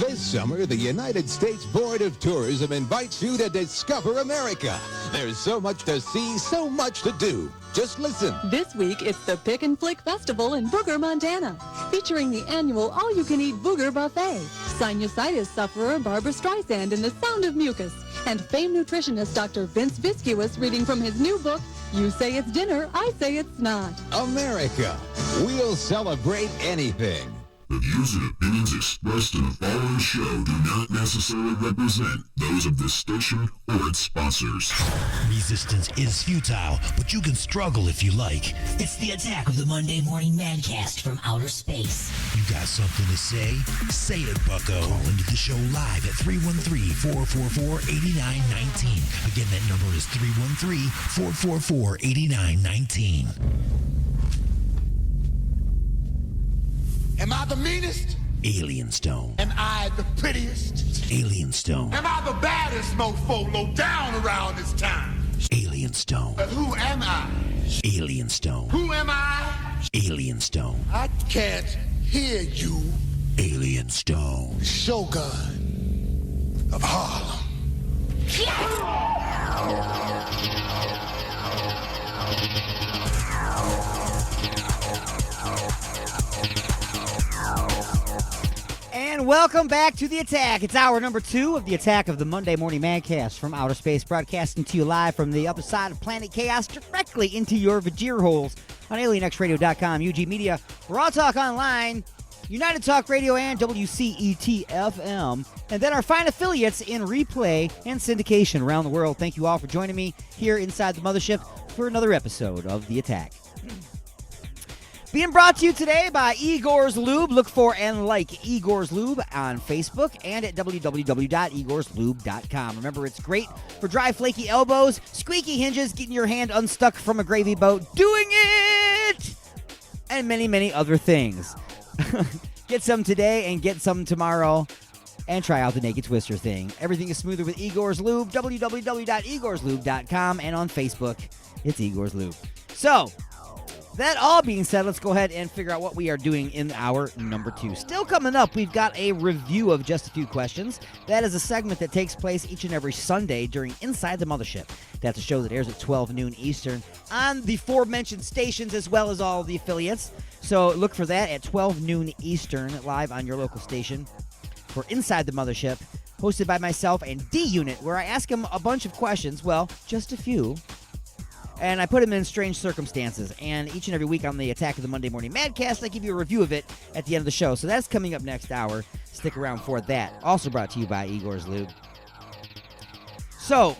This summer, the United States Board of Tourism invites you to discover America. There's so much to see, so much to do. Just listen. This week, it's the Pick and Flick Festival in Booger, Montana, featuring the annual all-you-can-eat Booger Buffet, sinusitis sufferer Barbara Streisand in The Sound of Mucus, and famed nutritionist Dr. Vince Viscuous reading from his new book, You Say It's Dinner, I Say It's Not. America. We'll celebrate anything. The views and opinions expressed in the following show do not necessarily represent those of this station or its sponsors. Resistance is futile, but you can struggle if you like. It's the attack of the Monday Morning Madcast from outer space. You got something to say? Say it, bucko. Call into the show live at 313-444-8919. Again, that number is 313-444-8919. Am I the meanest? Alien Stone. Am I the prettiest? Alien Stone. Am I the baddest mofo low down around this time? Alien Stone. But who am I? Alien Stone. Who am I? Alien Stone. I can't hear you. Alien Stone. Shogun of Harlem. And welcome back to The Attack. It's hour number 2 of The Attack of the Monday Morning Madcast from outer space, broadcasting to you live from the other side of planet chaos, directly into your Vajir holes on alienxradio.com, UG Media, Raw Talk Online, United Talk Radio, and WCET-FM, and then our fine affiliates in replay and syndication around the world. Thank you all for joining me here inside the mothership for another episode of The Attack. Being brought to you today by Igor's Lube. Look for and like Igor's Lube on Facebook and at www.igorslube.com. Remember, it's great for dry, flaky elbows, squeaky hinges, getting your hand unstuck from a gravy boat, doing it, and many, many other things. Get some today and get some tomorrow, and try out the Naked Twister thing. Everything is smoother with Igor's Lube, www.igorslube.com, and on Facebook, it's Igor's Lube. So, that all being said, let's go ahead and figure out what we are doing in hour number 2. Still coming up, we've got a review of Just a Few Questions. That is a segment that takes place each and every Sunday during Inside the Mothership. That's a show that airs at 12 noon Eastern on the aforementioned stations as well as all the affiliates. So look for that at 12 noon Eastern live on your local station for Inside the Mothership, hosted by myself and D-Unit, where I ask him a bunch of questions, well, just a few, and I put him in strange circumstances. And each and every week on the Attack of the Monday Morning Madcast, I give you a review of it at the end of the show. So that's coming up next hour. Stick around for that. Also brought to you by Igor's Lube. So,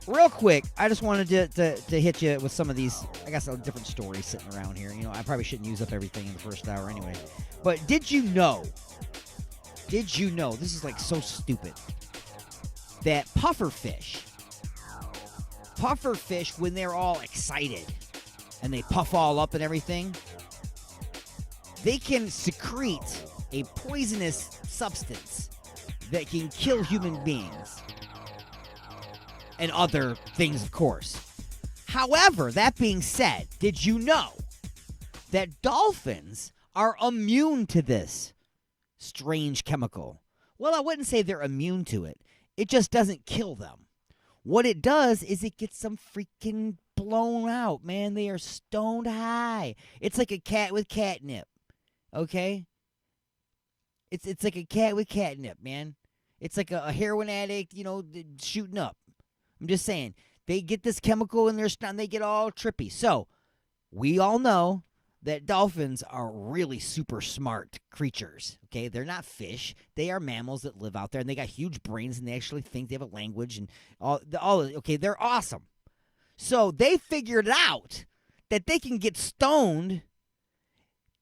real quick, I just wanted to hit you with some of these, I guess, different stories sitting around here. You know, I probably shouldn't use up everything in the first hour anyway. But did you know, this is like so stupid, that pufferfish, when they're all excited and they puff all up and everything, they can secrete a poisonous substance that can kill human beings and other things, of course. However, that being said, did you know that dolphins are immune to this strange chemical? Well, I wouldn't say they're immune to it. It just doesn't kill them. What it does is it gets them freaking blown out, man. They are stoned high. It's like a cat with catnip, okay? It's like a cat with catnip, man. It's like a heroin addict, shooting up. I'm just saying. They get this chemical in their stomach, they get all trippy. So, we all know that dolphins are really super smart creatures, okay? They're not fish. They are mammals that live out there, and they got huge brains, and they actually think they have a language, and all okay, they're awesome. So they figured out that they can get stoned.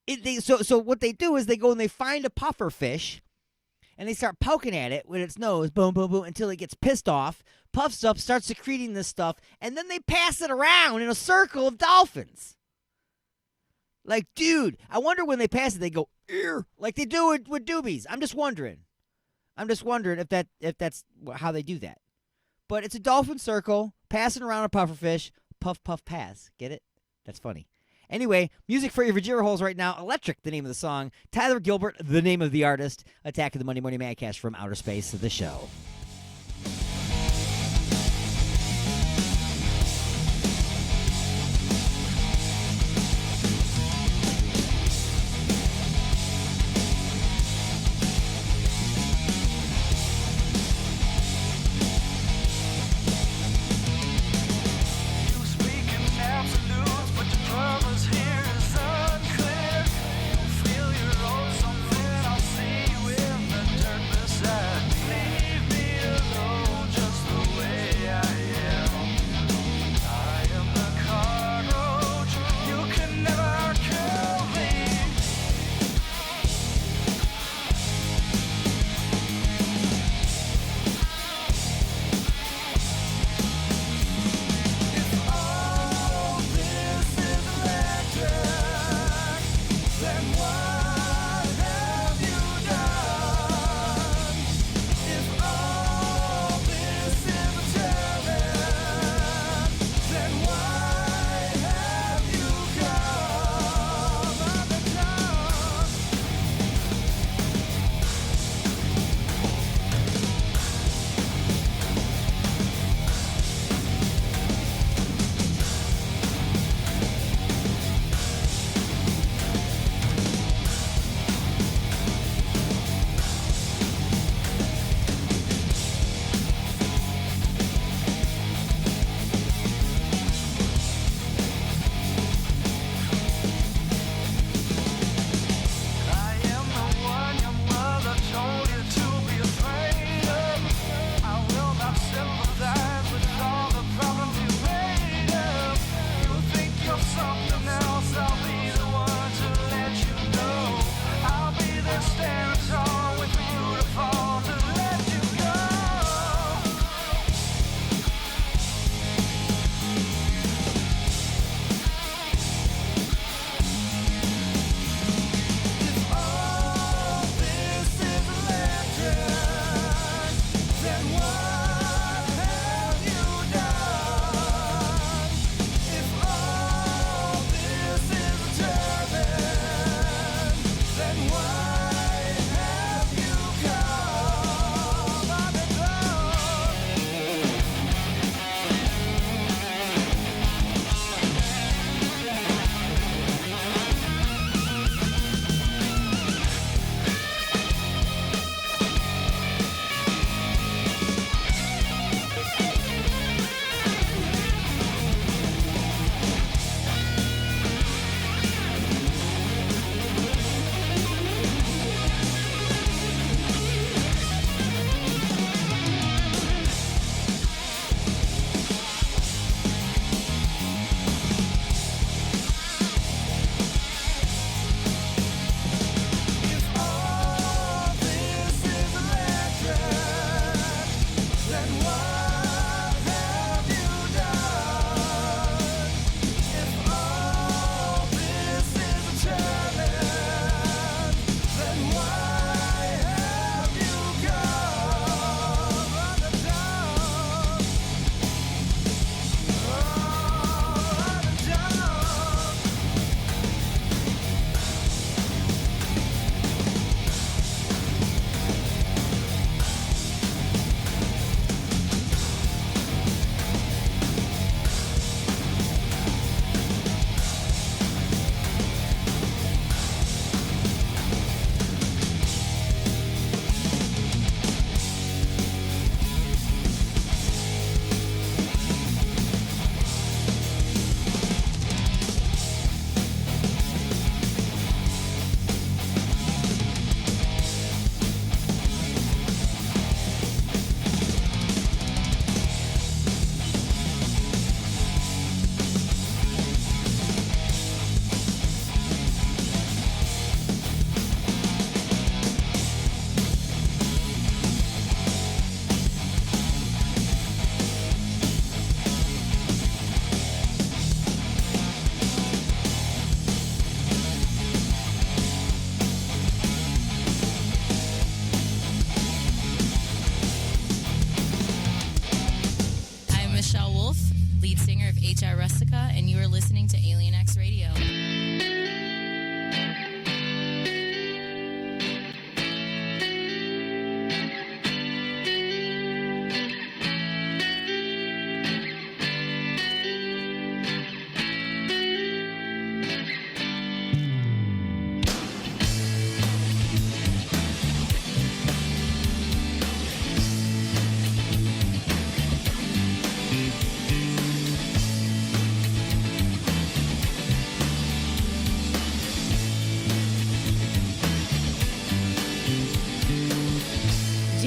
So what they do is they go and they find a puffer fish, and they start poking at it with its nose, boom, boom, boom, until it gets pissed off, puffs up, starts secreting this stuff, and then they pass it around in a circle of dolphins. Like, dude, I wonder when they pass it, they go, ear, like they do it with doobies. I'm just wondering if that's how they do that. But it's a dolphin circle, passing around a pufferfish, puff, puff, pass. Get it? That's funny. Anyway, music for your Vajira holes right now. Electric, the name of the song. Tyler Gilbert, the name of the artist. Attack of the Monday Morning Madcast from Outer Space, the show. Lead singer of H.I. Rustica, and you are listening to Alien X Radio.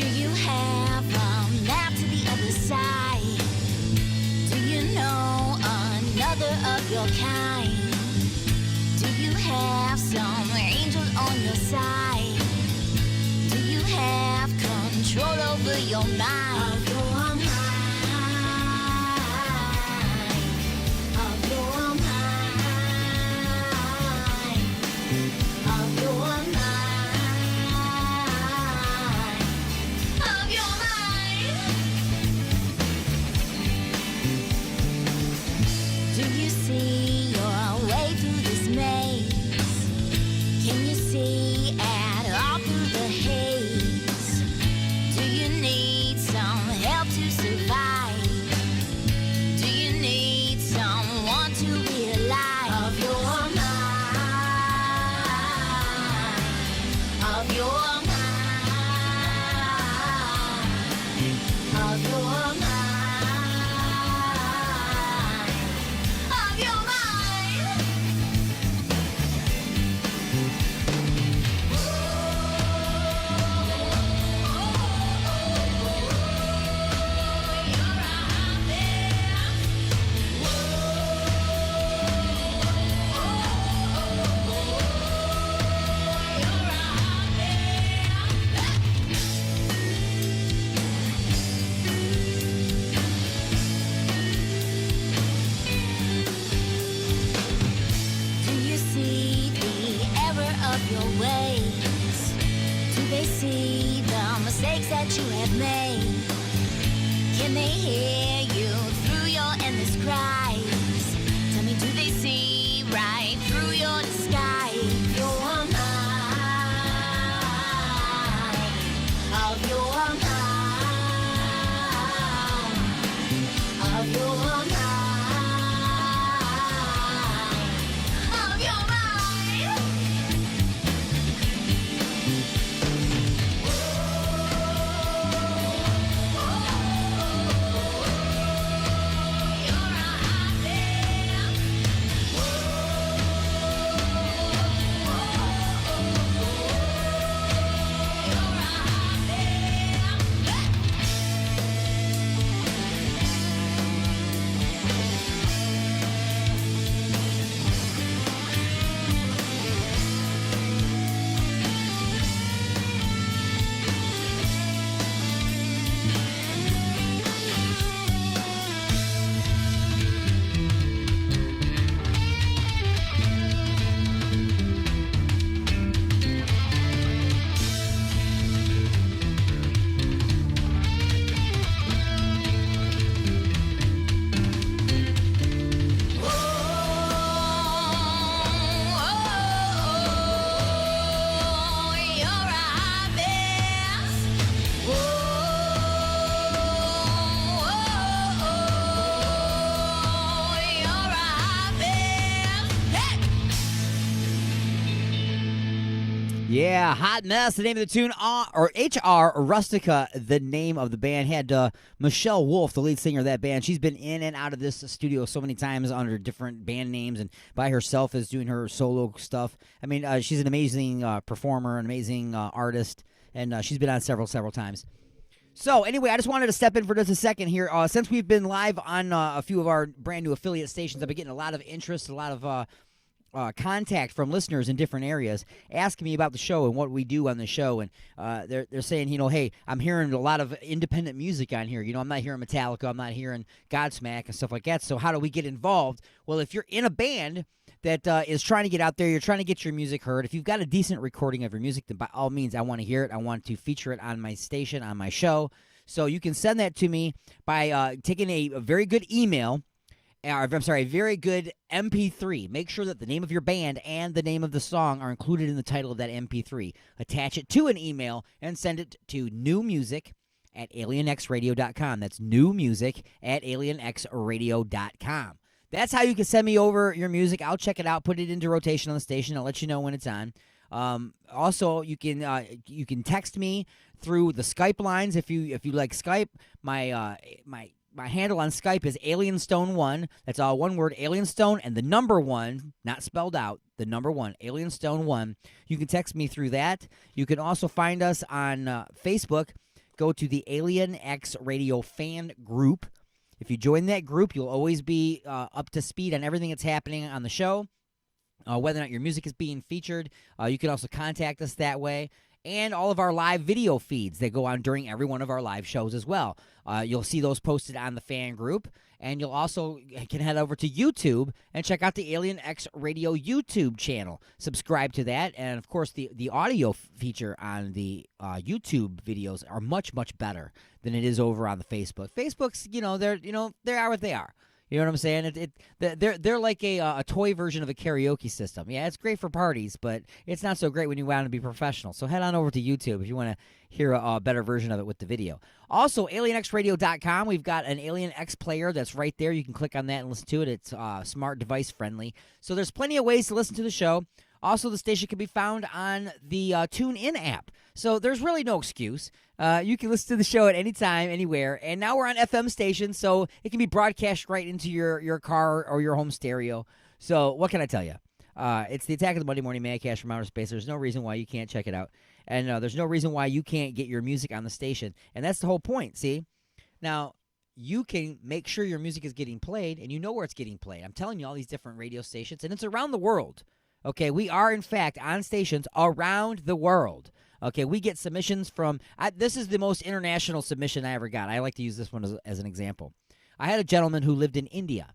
you have a map to the other side? Do you know another of your kind? Do you have some angels on your side? Do you have control over your mind? Of your mind. Of your mind. Of your mind. Of your mind. Do you see your way through this maze? Can you see at all through the haze? Do you need some help to survive? Do you need someone to realize? Of your mind. Of your mind. Of your mind. Of your mind. Do you see the error of your ways? Do they see the mistakes that you have made? Can they hear you through your endless cries? Tell me, do they see right through your disguise? Your mind. Of your mind. Of your mind. Of your mind. Yeah, Hot Mess, the name of the tune, or HR Rustica, the name of the band. Had Michelle Wolf, the lead singer of that band. She's been in and out of this studio so many times under different band names and by herself as doing her solo stuff. I mean, she's an amazing performer, an amazing artist, and she's been on several times. So anyway, I just wanted to step in for just a second here. Since we've been live on a few of our brand new affiliate stations, I've been getting a lot of interest, a lot of contact from listeners in different areas asking me about the show and what we do on the show. And they're saying, hey, I'm hearing a lot of independent music on here. I'm not hearing Metallica. I'm not hearing Godsmack and stuff like that. So how do we get involved? Well, if you're in a band that is trying to get out there, you're trying to get your music heard, if you've got a decent recording of your music, then by all means, I want to hear it. I want to feature it on my station, on my show. So you can send that to me by taking a very good email. A very good MP3. Make sure that the name of your band and the name of the song are included in the title of that MP3. Attach it to an email and send it to newmusic@alienxradio.com. That's newmusic@alienxradio.com. That's how you can send me over your music. I'll check it out, put it into rotation on the station. I'll let you know when it's on. Also, you can text me through the Skype lines if you like Skype. My handle on Skype is AlienStone1. That's all one word, AlienStone, and the number 1, not spelled out, the number 1, AlienStone1. You can text me through that. You can also find us on Facebook. go to the Alien X Radio fan group. If you join that group, you'll always be up to speed on everything that's happening on the show, whether or not your music is being featured. You can also contact us that way. And all of our live video feeds that go on during every one of our live shows as well. You'll see those posted on the fan group. And you'll also can head over to YouTube and check out the Alien X Radio YouTube channel. Subscribe to that. And, of course, the audio feature on the YouTube videos are much, much better than it is over on the Facebook. Facebook's, they are what they are. You know what I'm saying? They're like a toy version of a karaoke system. Yeah, it's great for parties, but it's not so great when you want to be professional. So head on over to YouTube if you want to hear a better version of it with the video. Also, alienxradio.com. We've got an Alien X player that's right there. You can click on that and listen to it. It's smart device friendly. So there's plenty of ways to listen to the show. Also, the station can be found on the TuneIn app. So there's really no excuse. You can listen to the show at any time, anywhere. And now we're on FM stations, so it can be broadcast right into your car or your home stereo. So what can I tell you? It's the Attack of the Monday Morning Madcast from Outer Space. There's no reason why you can't check it out. And there's no reason why you can't get your music on the station. And that's the whole point, see? Now, you can make sure your music is getting played, and you know where it's getting played. I'm telling you all these different radio stations, and it's around the world. Okay, we are, in fact, on stations around the world. Okay, we get submissions from this is the most international submission I ever got. I like to use this one as an example. I had a gentleman who lived in India,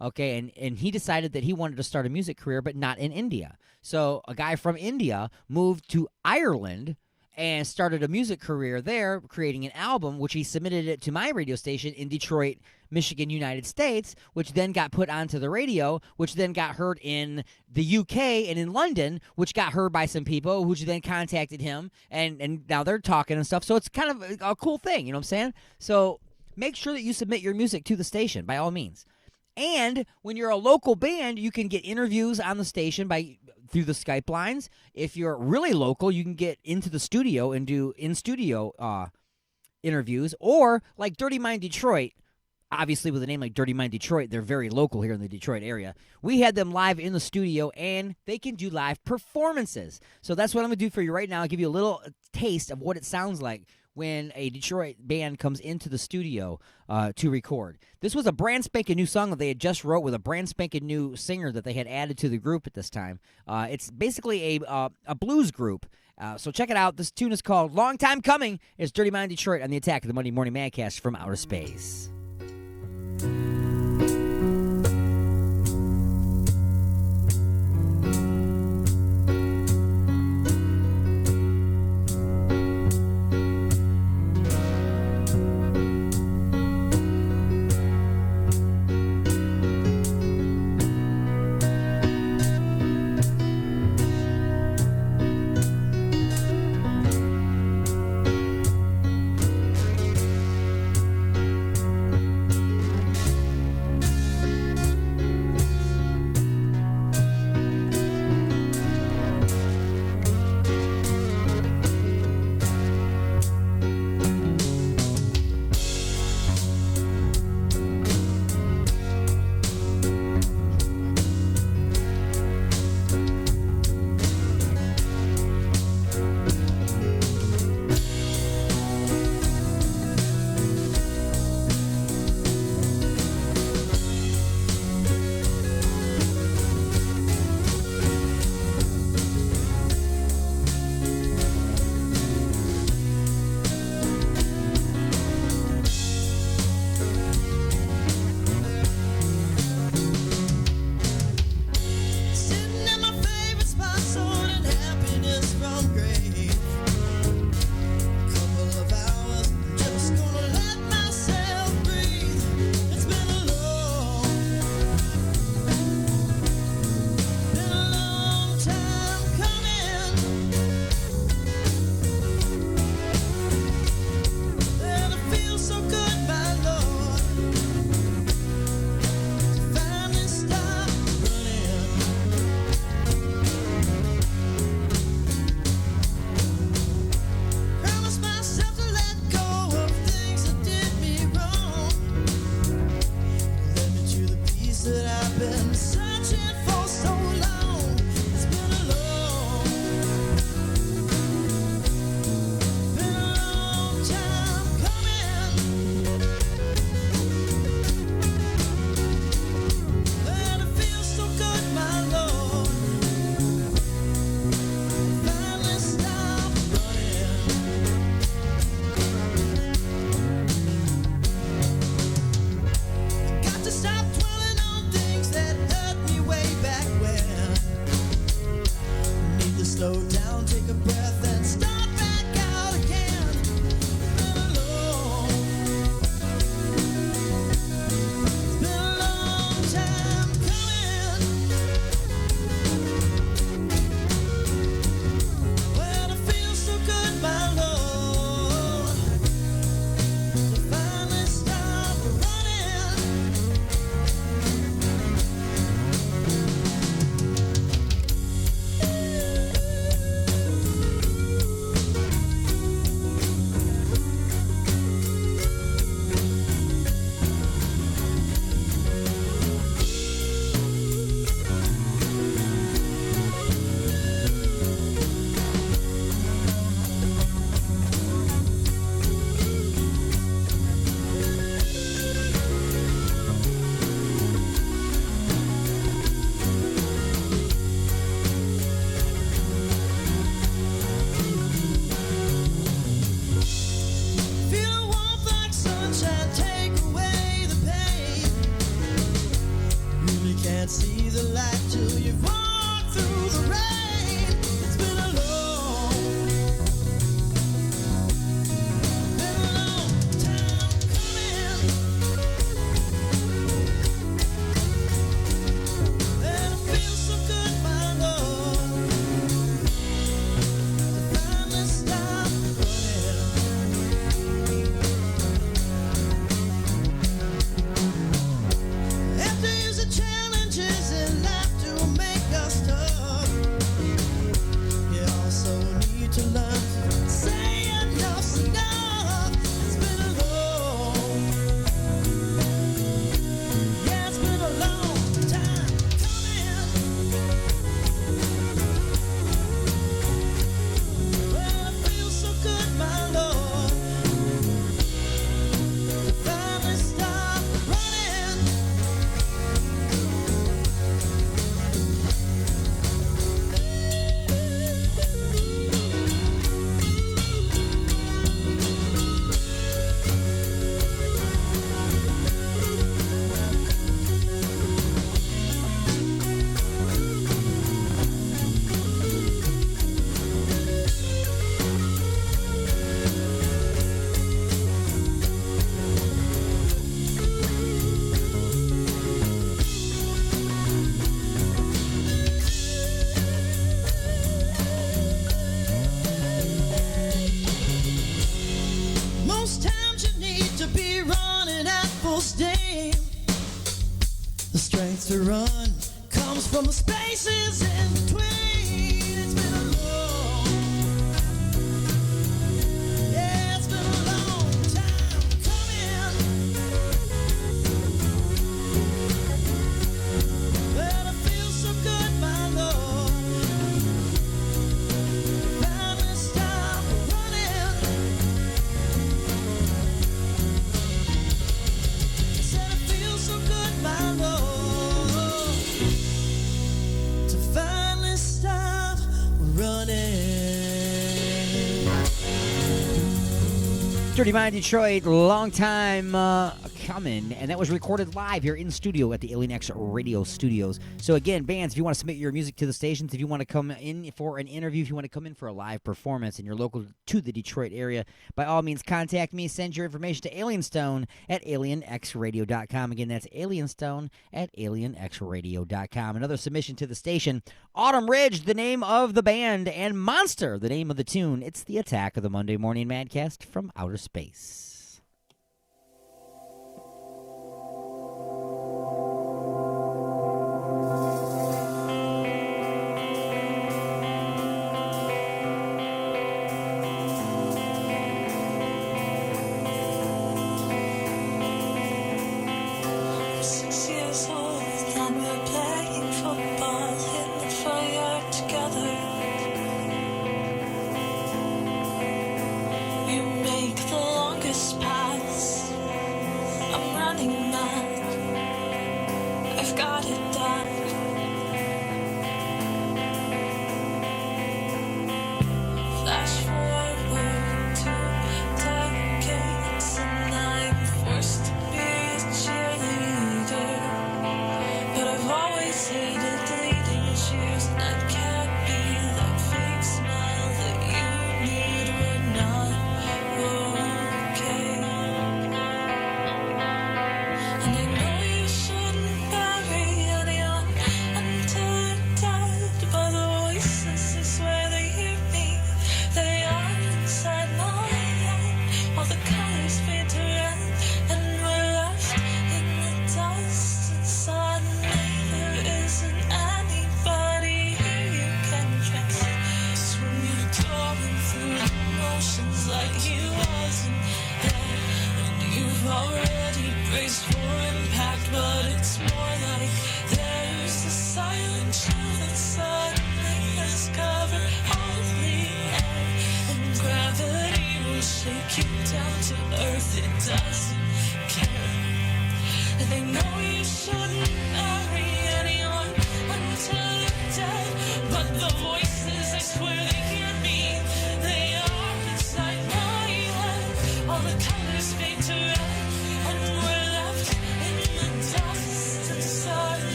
okay, and he decided that he wanted to start a music career, but not in India. So a guy from India moved to Ireland and started a music career there, creating an album, which he submitted it to my radio station in Detroit, Michigan, United States, which then got put onto the radio, which then got heard in the UK and in London, which got heard by some people, which then contacted him, and now they're talking and stuff. So it's kind of a cool thing, you know what I'm saying? So make sure that you submit your music to the station, by all means. And when you're a local band, you can get interviews on the station through the Skype lines. If you're really local, you can get into the studio and do in-studio interviews. Or, like Dirty Mind Detroit, obviously with a name like Dirty Mind Detroit, they're very local here in the Detroit area. We had them live in the studio, and they can do live performances. So that's what I'm going to do for you right now. I'll give you a little taste of what it sounds like when a Detroit band comes into the studio to record. This was a brand spanking new song that they had just wrote with a brand spanking new singer that they had added to the group at this time. It's basically a blues group. So check it out. This tune is called Long Time Coming. It's Dirty Mind Detroit on the Attack of the Monday Morning Madcast from Outer Space. Most times you need to be running at full steam. The strength to run comes from the spaces in between. It's been a long, yeah, it's been a long time coming. But I feel so good, my Lord. Finally stop running. Said I feel so good, my Lord, to finally stop running. Dirty Mind Detroit, long time coming, and that was recorded live here in studio at the Alien X Radio Studios. So again, bands, if you want to submit your music to the stations, if you want to come in for an interview, if you want to come in for a live performance and you're local to the Detroit area, by all means, contact me. Send your information to Alienstone at alienxradio.com. Again, that's Alienstone at alienxradio.com. Another submission to the station, Autumn Ridge, the name of the band, and Monster, the name of the tune. It's the Attack of the Monday Morning Madcast from Outer Space.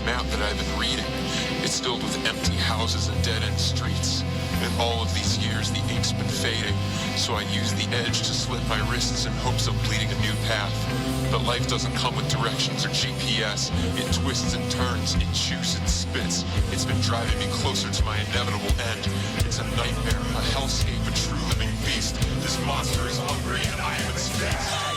Map that I've been reading. It's filled with empty houses and dead-end streets. In all of these years, the ink's been fading, so I use the edge to slit my wrists in hopes of bleeding a new path. But life doesn't come with directions or GPS. It twists and turns, it chews and spits. It's been driving me closer to my inevitable end. It's a nightmare, a hellscape, a true living beast. This monster is hungry and I am its feast.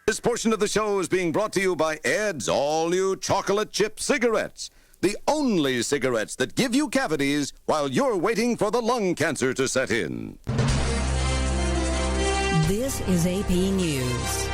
This portion of the show is being brought to you by Ed's all-new chocolate chip cigarettes. The only cigarettes that give you cavities while you're waiting for the lung cancer to set in. This is AP News.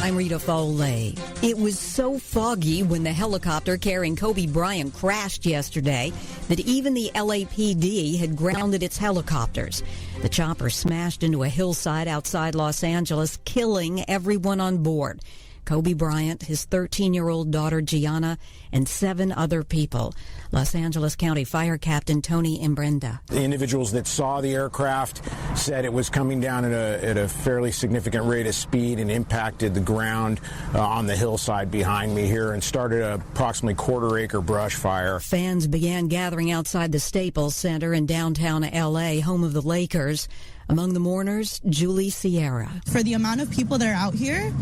I'm Rita Foley. It was so foggy when the helicopter carrying Kobe Bryant crashed yesterday that even the LAPD had grounded its helicopters. The chopper smashed into a hillside outside Los Angeles, killing everyone on board. Kobe Bryant, his 13-year-old daughter Gianna, and 7 other people. Los Angeles County Fire Captain Tony Imbrenda. The individuals that saw the aircraft said it was coming down at a fairly significant rate of speed and impacted the ground on the hillside behind me here and started a approximately quarter-acre brush fire. Fans began gathering outside the Staples Center in downtown L.A., home of the Lakers. Among the mourners, Julie Sierra. For the amount of people that are out here,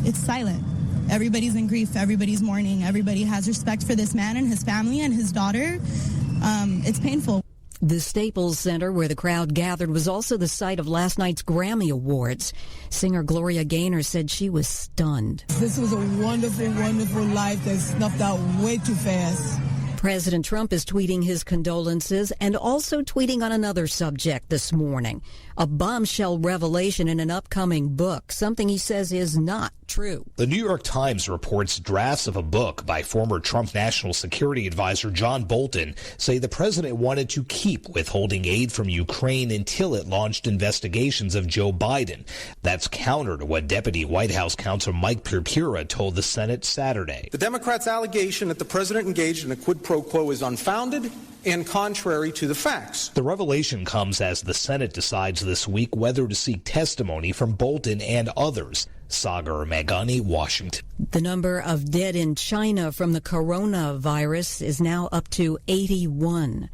it's silent. Everybody's in grief. Everybody's mourning. Everybody has respect for this man and his family and his daughter. It's painful. The Staples Center, where the crowd gathered, was also the site of last night's Grammy Awards. Singer Gloria Gaynor said she was stunned. This was a wonderful, wonderful life that snuffed out way too fast. President Trump is tweeting his condolences and also tweeting on another subject this morning. A bombshell revelation in an upcoming book, something he says is not true. The New York Times reports drafts of a book by former Trump National Security Advisor John Bolton say the president wanted to keep withholding aid from Ukraine until it launched investigations of Joe Biden. That's counter to what Deputy White House counsel Mike Purpura told the Senate Saturday. The Democrats' allegation that the president engaged in a quid pro quo is unfounded and contrary to the facts. The revelation comes as the Senate decides this week whether to seek testimony from Bolton and others. Sagar Magani, Washington. The number of dead in China from the coronavirus is now up to 81.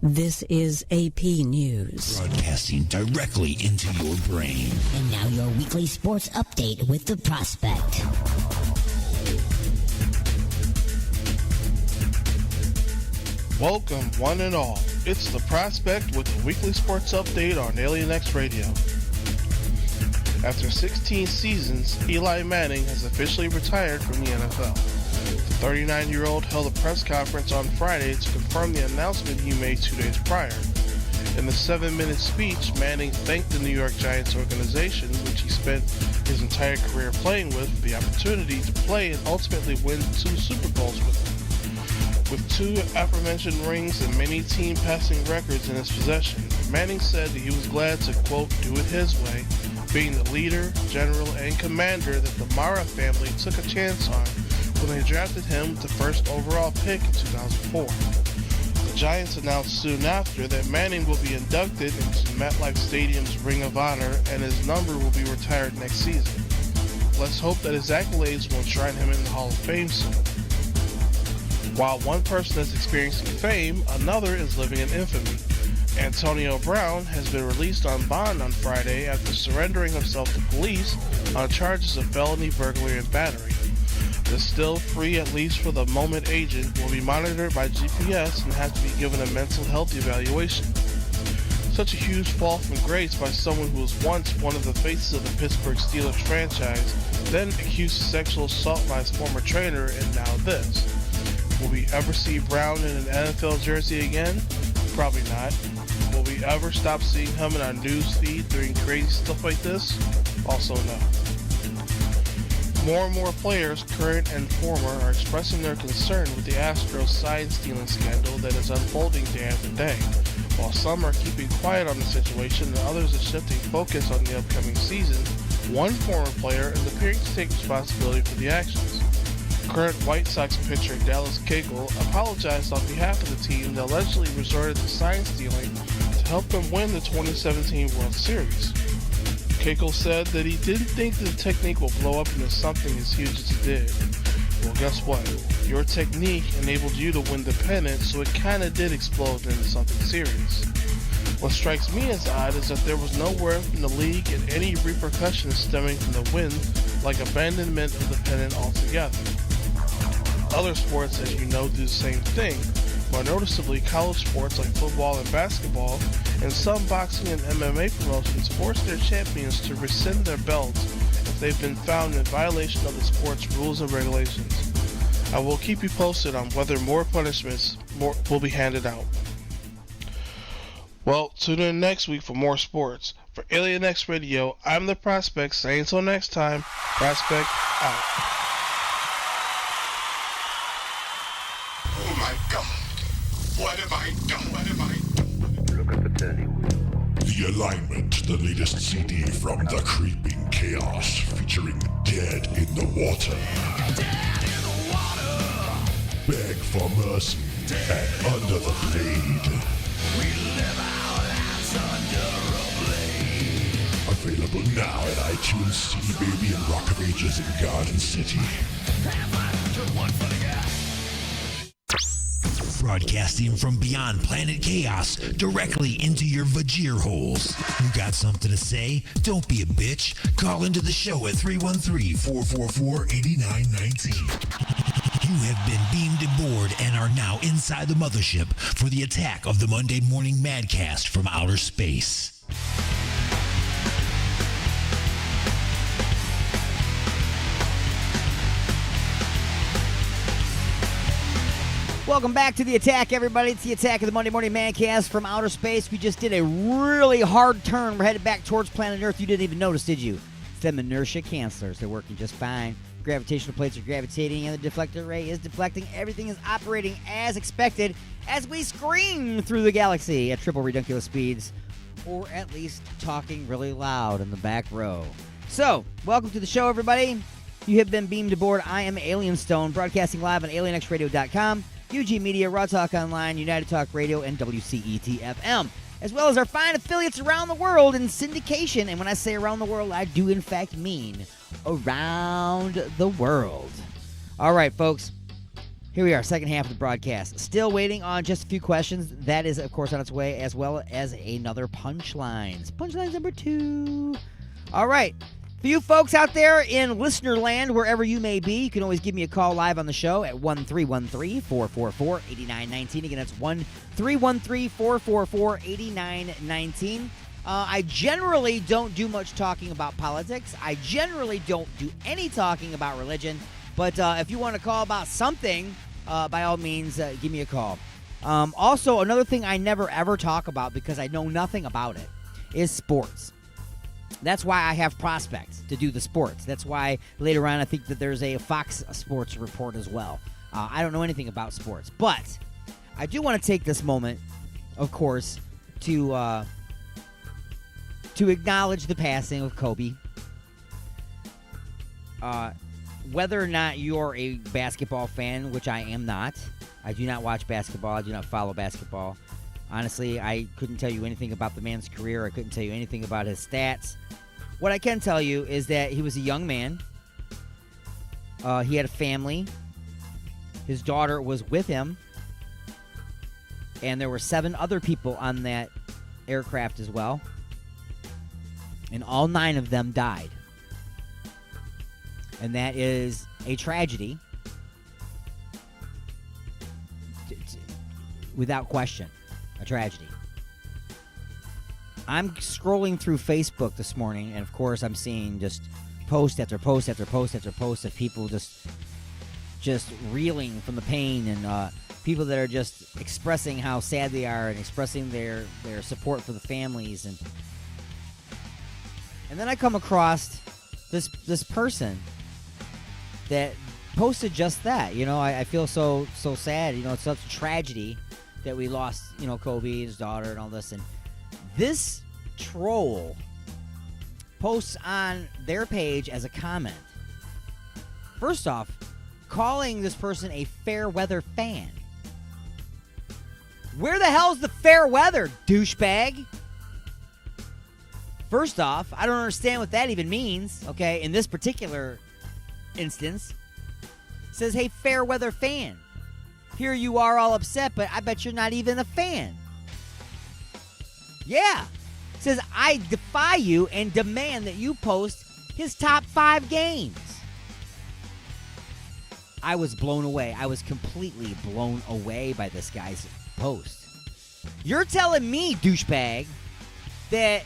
This is AP News. Broadcasting directly into your brain. And now your weekly sports update with The Prospect. Welcome, one and all. It's The Prospect with the weekly sports update on Alien X Radio. After 16 seasons, Eli Manning has officially retired from the NFL. The 39-year-old held a press conference on Friday to confirm the announcement he made 2 days prior. In the 7-minute speech, Manning thanked the New York Giants organization, which he spent his entire career playing with, for the opportunity to play and ultimately win 2 Super Bowls with them. With 2 aforementioned rings and many team passing records in his possession, Manning said that he was glad to, quote, do it his way, being the leader, general, and commander that the Mara family took a chance on when they drafted him with the first overall pick in 2004. The Giants announced soon after that Manning will be inducted into MetLife Stadium's Ring of Honor and his number will be retired next season. Let's hope that his accolades will enshrine him in the Hall of Fame soon. While one person is experiencing fame, another is living in infamy. Antonio Brown has been released on bond on Friday after surrendering himself to police on charges of felony burglary and battery. The still free, at least for the moment, agent will be monitored by GPS and has to be given a mental health evaluation. Such a huge fall from grace by someone who was once one of the faces of the Pittsburgh Steelers franchise, then accused of sexual assault by his former trainer, and now this. Will we ever see Brown in an NFL jersey again? Probably not. Will we ever stop seeing him in our news feed doing crazy stuff like this? Also no. More and more players, current and former, are expressing their concern with the Astros sign-stealing scandal that is unfolding day after day. While some are keeping quiet on the situation and others are shifting focus on the upcoming season, one former player is appearing to take responsibility for the actions. Current White Sox pitcher Dallas Keuchel apologized on behalf of the team that allegedly resorted to sign stealing to help them win the 2017 World Series. Keuchel said that he didn't think the technique will blow up into something as huge as it did. Well, guess what? Your technique enabled you to win the pennant, so it kinda did explode into something serious. What strikes me as odd is that there was no word from the league and any repercussions stemming from the win, like abandonment of the pennant altogether. Other sports, as you know, do the same thing. More noticeably, college sports like football and basketball, and some boxing and MMA promotions force their champions to rescind their belts if they've been found in violation of the sport's rules and regulations. I will keep you posted on whether more punishments will be handed out. Well, tune in next week for more sports. For Alien X Radio, I'm the Prospect, saying until next time, Prospect out. Oh my God! What have I done? What have I done? Look at the turning wheel. The Alignment, the latest CD from The Creeping Chaos, featuring Dead in the Water. Dead in the water! Beg for mercy and Under the Blade. We live our lives under a blade. Available now at iTunes, CD Baby, and Rock of Ages in Garden City. Broadcasting from beyond planet chaos directly into your vajir holes. You got something to say? Don't be a bitch. Call into the show at 313-444-8919. You have been beamed aboard and are now inside the mothership for the attack of the Monday Morning Madcast from outer space. Welcome back to The Attack, everybody. It's The Attack of the Monday Morning Mancast from outer space. We just did a really hard turn. We're headed back towards planet Earth. You didn't even notice, did you? It's them inertia cancelers. They're working just fine. Gravitational plates are gravitating, and the deflector array is deflecting. Everything is operating as expected as we scream through the galaxy at triple ridiculous speeds, or at least talking really loud in the back row. So, welcome to the show, everybody. You have been beamed aboard. I am Alien Stone, broadcasting live on alienxradio.com. UG Media, Raw Talk Online, United Talk Radio, and WCET-FM, as well as our fine affiliates around the world in syndication. And when I say around the world, I do in fact mean around the world. All right, folks, here we are, second half of the broadcast. Still waiting on just a few questions. That is, of course, on its way, as well as another Punchlines. Punchlines number 2. All right. For you folks out there in listener land, wherever you may be, you can always give me a call live on the show at 1-313-444-8919. Again, that's 1-313-444-8919. I generally don't do much talking about politics. I generally don't do any talking about religion. But if you want to call about something, by all means, give me a call. Also, another thing I never ever talk about because I know nothing about it is sports. That's why I have prospects to do the sports. That's why later on I think that there's a Fox Sports report as well. I don't know anything about sports, but I do want to take this moment, of course, to acknowledge the passing of Kobe. Whether or not you're a basketball fan, which I am not. I do not watch basketball. I do not follow basketball. Honestly, I couldn't tell you anything about the man's career. I couldn't tell you anything about his stats. What I can tell you is that he was a young man. He had a family. His daughter was with him. And there were 7 other people on that aircraft as well. And all 9 of them died. And that is a tragedy. Without question, a tragedy. I'm scrolling through Facebook this morning, and of course I'm seeing just post after post after post after post of people just reeling from the pain, and people that are just expressing how sad they are and expressing their support for the families. And then I come across this person that posted just that. I feel so sad. It's such a tragedy that we lost, Kobe, his daughter, and all this. And this troll posts on their page as a comment. First off, calling this person a fair weather fan. Where the hell's the fair weather, douchebag? First off, I don't understand what that even means, okay, in this particular instance. It says, hey, fair weather fan. Here you are all upset, but I bet you're not even a fan. Yeah. It says, I defy you and demand that you post his top 5 games. I was blown away. I was completely blown away by this guy's post. You're telling me, douchebag, that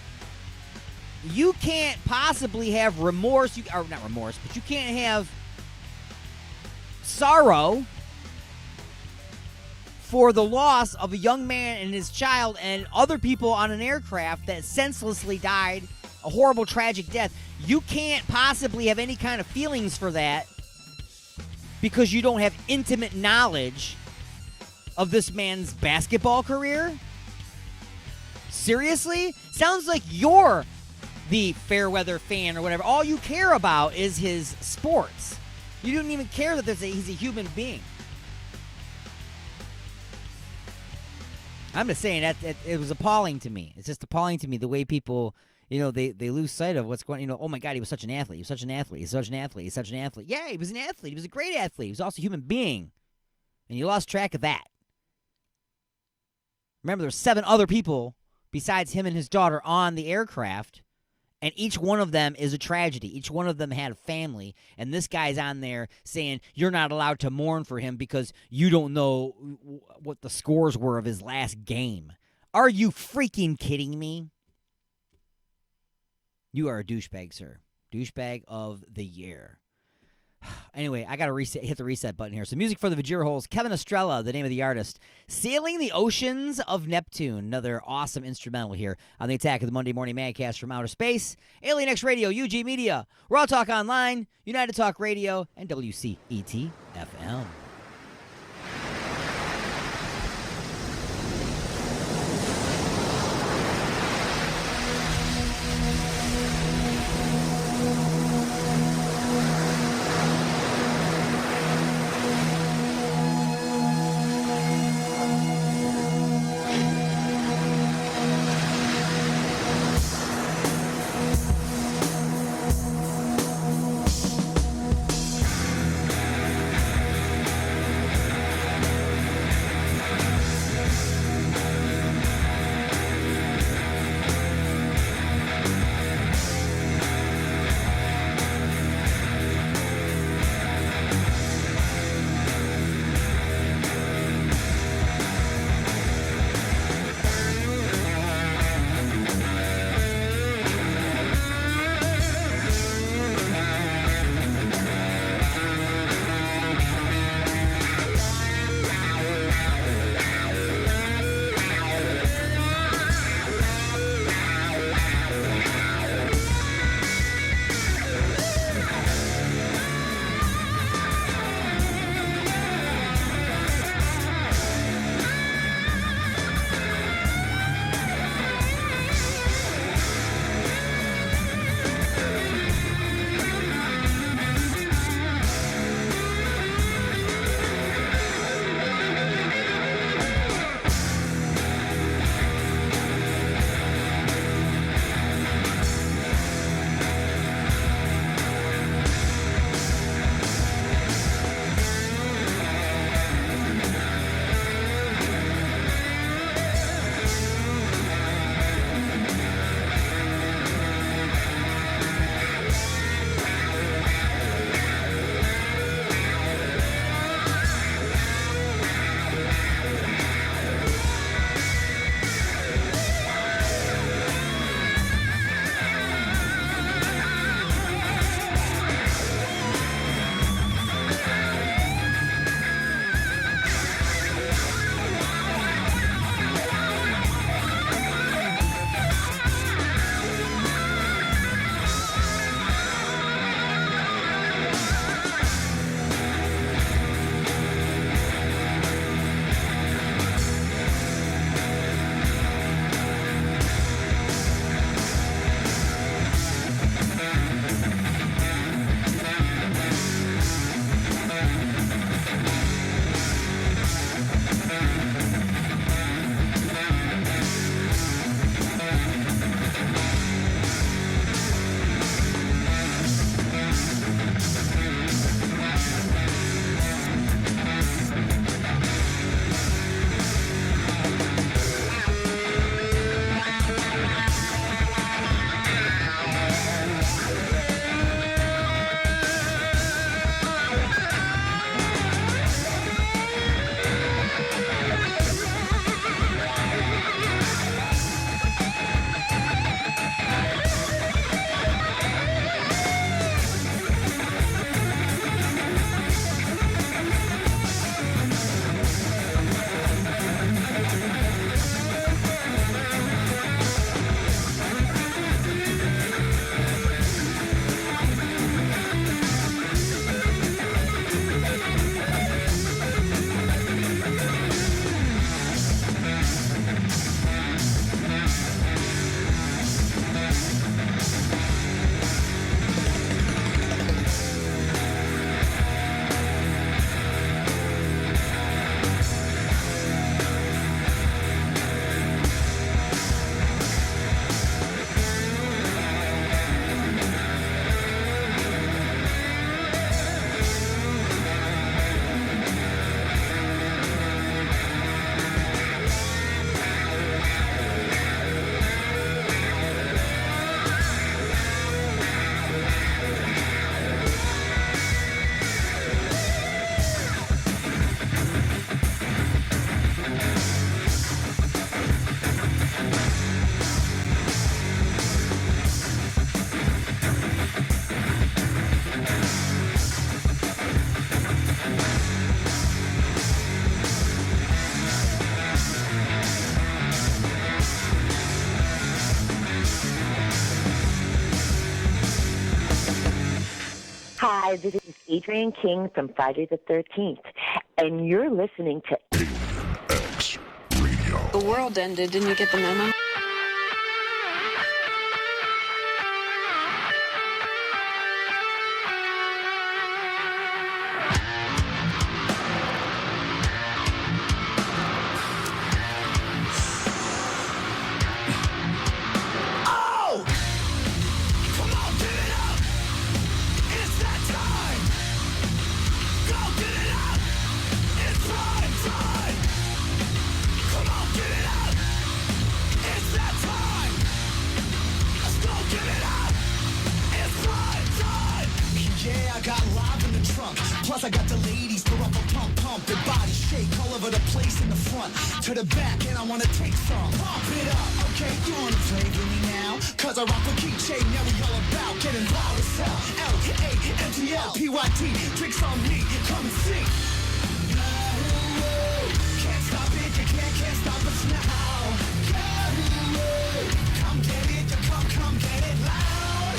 you can't possibly have remorse, or not remorse, but you can't have sorrow for the loss of a young man and his child and other people on an aircraft that senselessly died a horrible, tragic death. You can't possibly have any kind of feelings for that because you don't have intimate knowledge of this man's basketball career? Seriously? Sounds like you're the fair weather fan or whatever. All you care about is his sports. You don't even care that he's a human being. I'm just saying that it was appalling to me. It's just appalling to me the way people, they lose sight of what's going. Oh my God, he was such an athlete. He was such an athlete. He's such an athlete. He's such an athlete. Yeah, he was an athlete. He was a great athlete. He was also a human being, and you lost track of that. Remember, there's 7 other people besides him and his daughter on the aircraft, and each one of them is a tragedy. Each one of them had a family, and this guy's on there saying you're not allowed to mourn for him because you don't know what the scores were of his last game. Are you freaking kidding me? You are a douchebag, sir. Douchebag of the year. Anyway, I got to hit the reset button here. So music for the Vajir Holes. Kevin Estrella, the name of the artist. Sailing the Oceans of Neptune. Another awesome instrumental here on the Attack of the Monday Morning Madcast from Outer Space. Alien X Radio, UG Media, Raw Talk Online, United Talk Radio, and WCET FM. Hi, this is Adrienne King from Friday the 13th, and you're listening to X Radio. The world ended. Didn't you get the memo? Plus I got the ladies for up a pump, pump, their body shake all over the place in the front to the back, and I wanna take some. Pump it up, okay, you wanna play with me now? Cause I rock with keychain, now we all about getting loud as hell. L-A-N-T-L-P-Y-T, tricks on me, come and see. Can't stop it, you can't stop us now. Come get it, you come get it loud.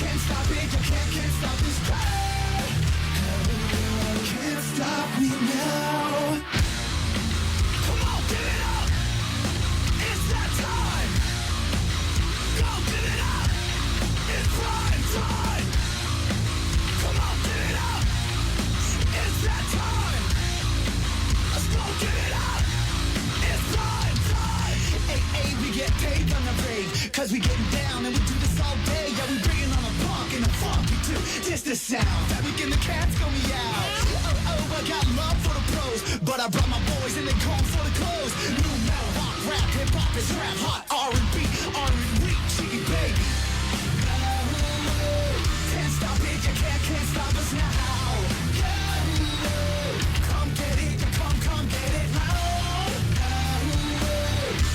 Can't stop it, you can't stop this crowd. Can't stop me now. Come on, give it up. It's that time. Go give it up. It's prime time. Come on, give it up. It's that time. Let's go give it up. It's prime time. Hey, we get paid on the rave, cause we getting down and we do this all day. Yeah, we bringing on the punk and the funky too. Just the sound that we get the cats go meow. Oh, I got love for the pros, but I brought my boys and they come for the clothes. New metal, rock, rap, hip hop is rap, hot R&B, cheeky baby. Can't stop it, you can't stop us now. Come get it, you come get it now.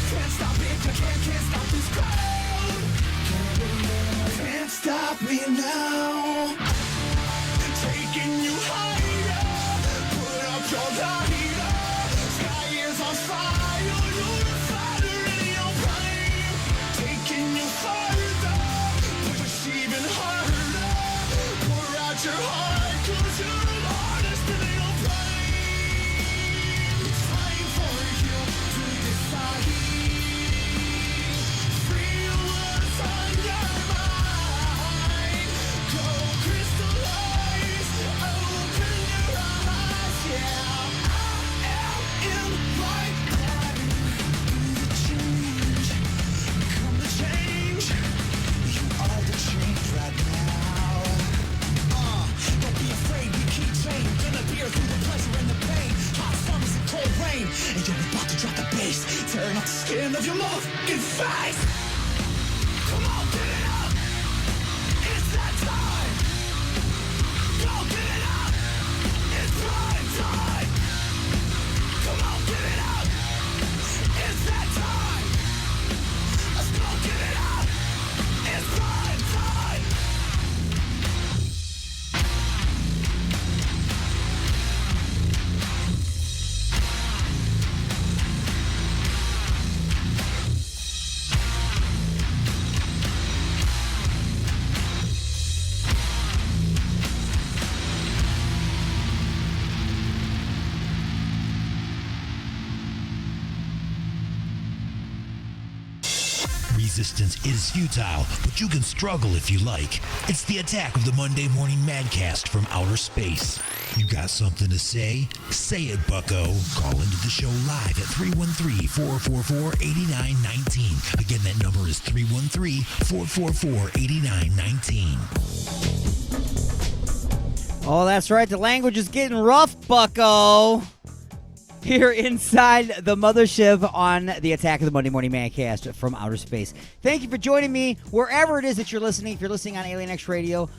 Can't stop it, you can't stop this crowd. Can't stop me now. Taking you higher, put up your lighter. Sky is on fire, you're a fighter in your prime. Taking you further, push even harder. Pour out your heart, cause you're an artist in your prime. It's time for you to decide. Feel what's on your mind. Go crystallize, open your eyes, yeah. I am right now. Be the change, become the change. You are the change right now. Don't be afraid, we keep train. Gonna beer through the pleasure and the pain. Hot summers and cold rain, and you're about to drop the bass. Tearing off the skin of your motherfucking face. Come on, get it up. It's that time. Go get it up. It's prime time. Come on, get it up. It's that time. Let's go get it up. It's prime time. Resistance is futile, but you can struggle if you like. It's the attack of the Monday Morning Madcast from outer space. You got something to say? Say it, bucko. Call into the show live at 313-444-8919. Again, that number is 313-444-8919. Oh, that's right. The language is getting rough, bucko. Here inside the mothership on the Attack of the Monday Morning Mancast from outer space. Thank you for joining me wherever it is that you're listening. If you're listening on Alien X Radio,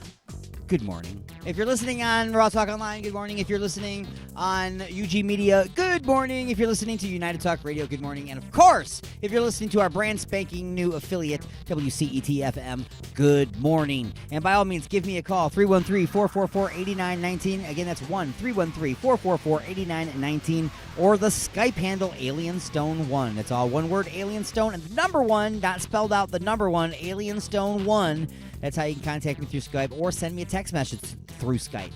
good morning. If you're listening on Raw Talk Online, good morning. If you're listening on UG Media, good morning. If you're listening to United Talk Radio, good morning. And of course, if you're listening to our brand spanking new affiliate, WCET-FM, good morning. And by all means, give me a call, 313-444-8919. Again, that's 1-313-444-8919. Or the Skype handle, AlienStone1. That's all one word, AlienStone, and the number one, not spelled out, the number one, AlienStone1. That's how you can contact me through Skype or send me a text message through Skype.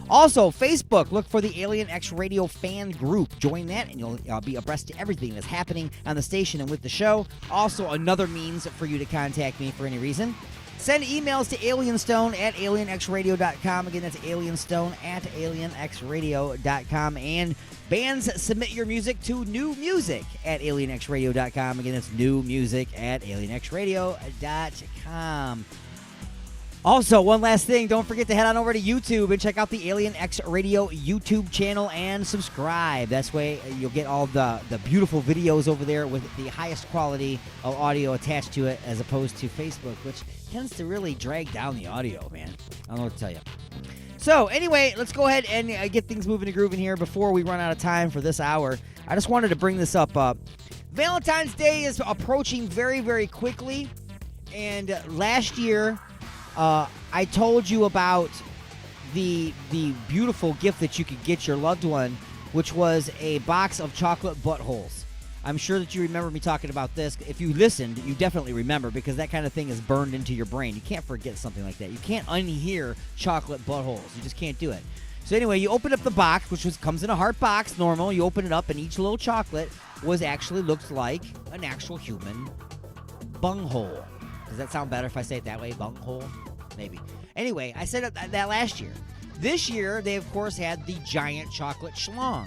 Also, Facebook, look for the Alien X Radio fan group. Join that, and you'll be abreast to everything that's happening on the station and with the show. Also, another means for you to contact me for any reason. Send emails to alienstone at alienxradio.com. Again, that's alienstone at alienxradio.com. And bands, submit your music to newmusic at alienxradio.com. Again, that's newmusic at alienxradio.com. Also, one last thing, don't forget to head on over to YouTube and check out the Alien X Radio YouTube channel and subscribe. That's way you'll get all the beautiful videos over there with the highest quality of audio attached to it, as opposed to Facebook, which tends to really drag down the audio, man. I don't know what to tell you. So, anyway, let's go ahead and get things moving and grooving here before we run out of time for this hour. I just wanted to bring this up. Valentine's Day is approaching very, very quickly, and last year I told you about the beautiful gift that you could get your loved one, which was a box of chocolate buttholes. I'm sure that you remember me talking about this. If you listened, you definitely remember, because that kind of thing is burned into your brain. You can't forget something like that. You can't unhear chocolate buttholes. You just can't do it. So anyway, you open up the box, which comes in a heart box, normal. You open it up, and each little chocolate looks like an actual human bunghole. Does that sound better if I say it that way? Bunghole? Maybe. Anyway, I said that last year. This year, they, of course, had the giant chocolate schlong.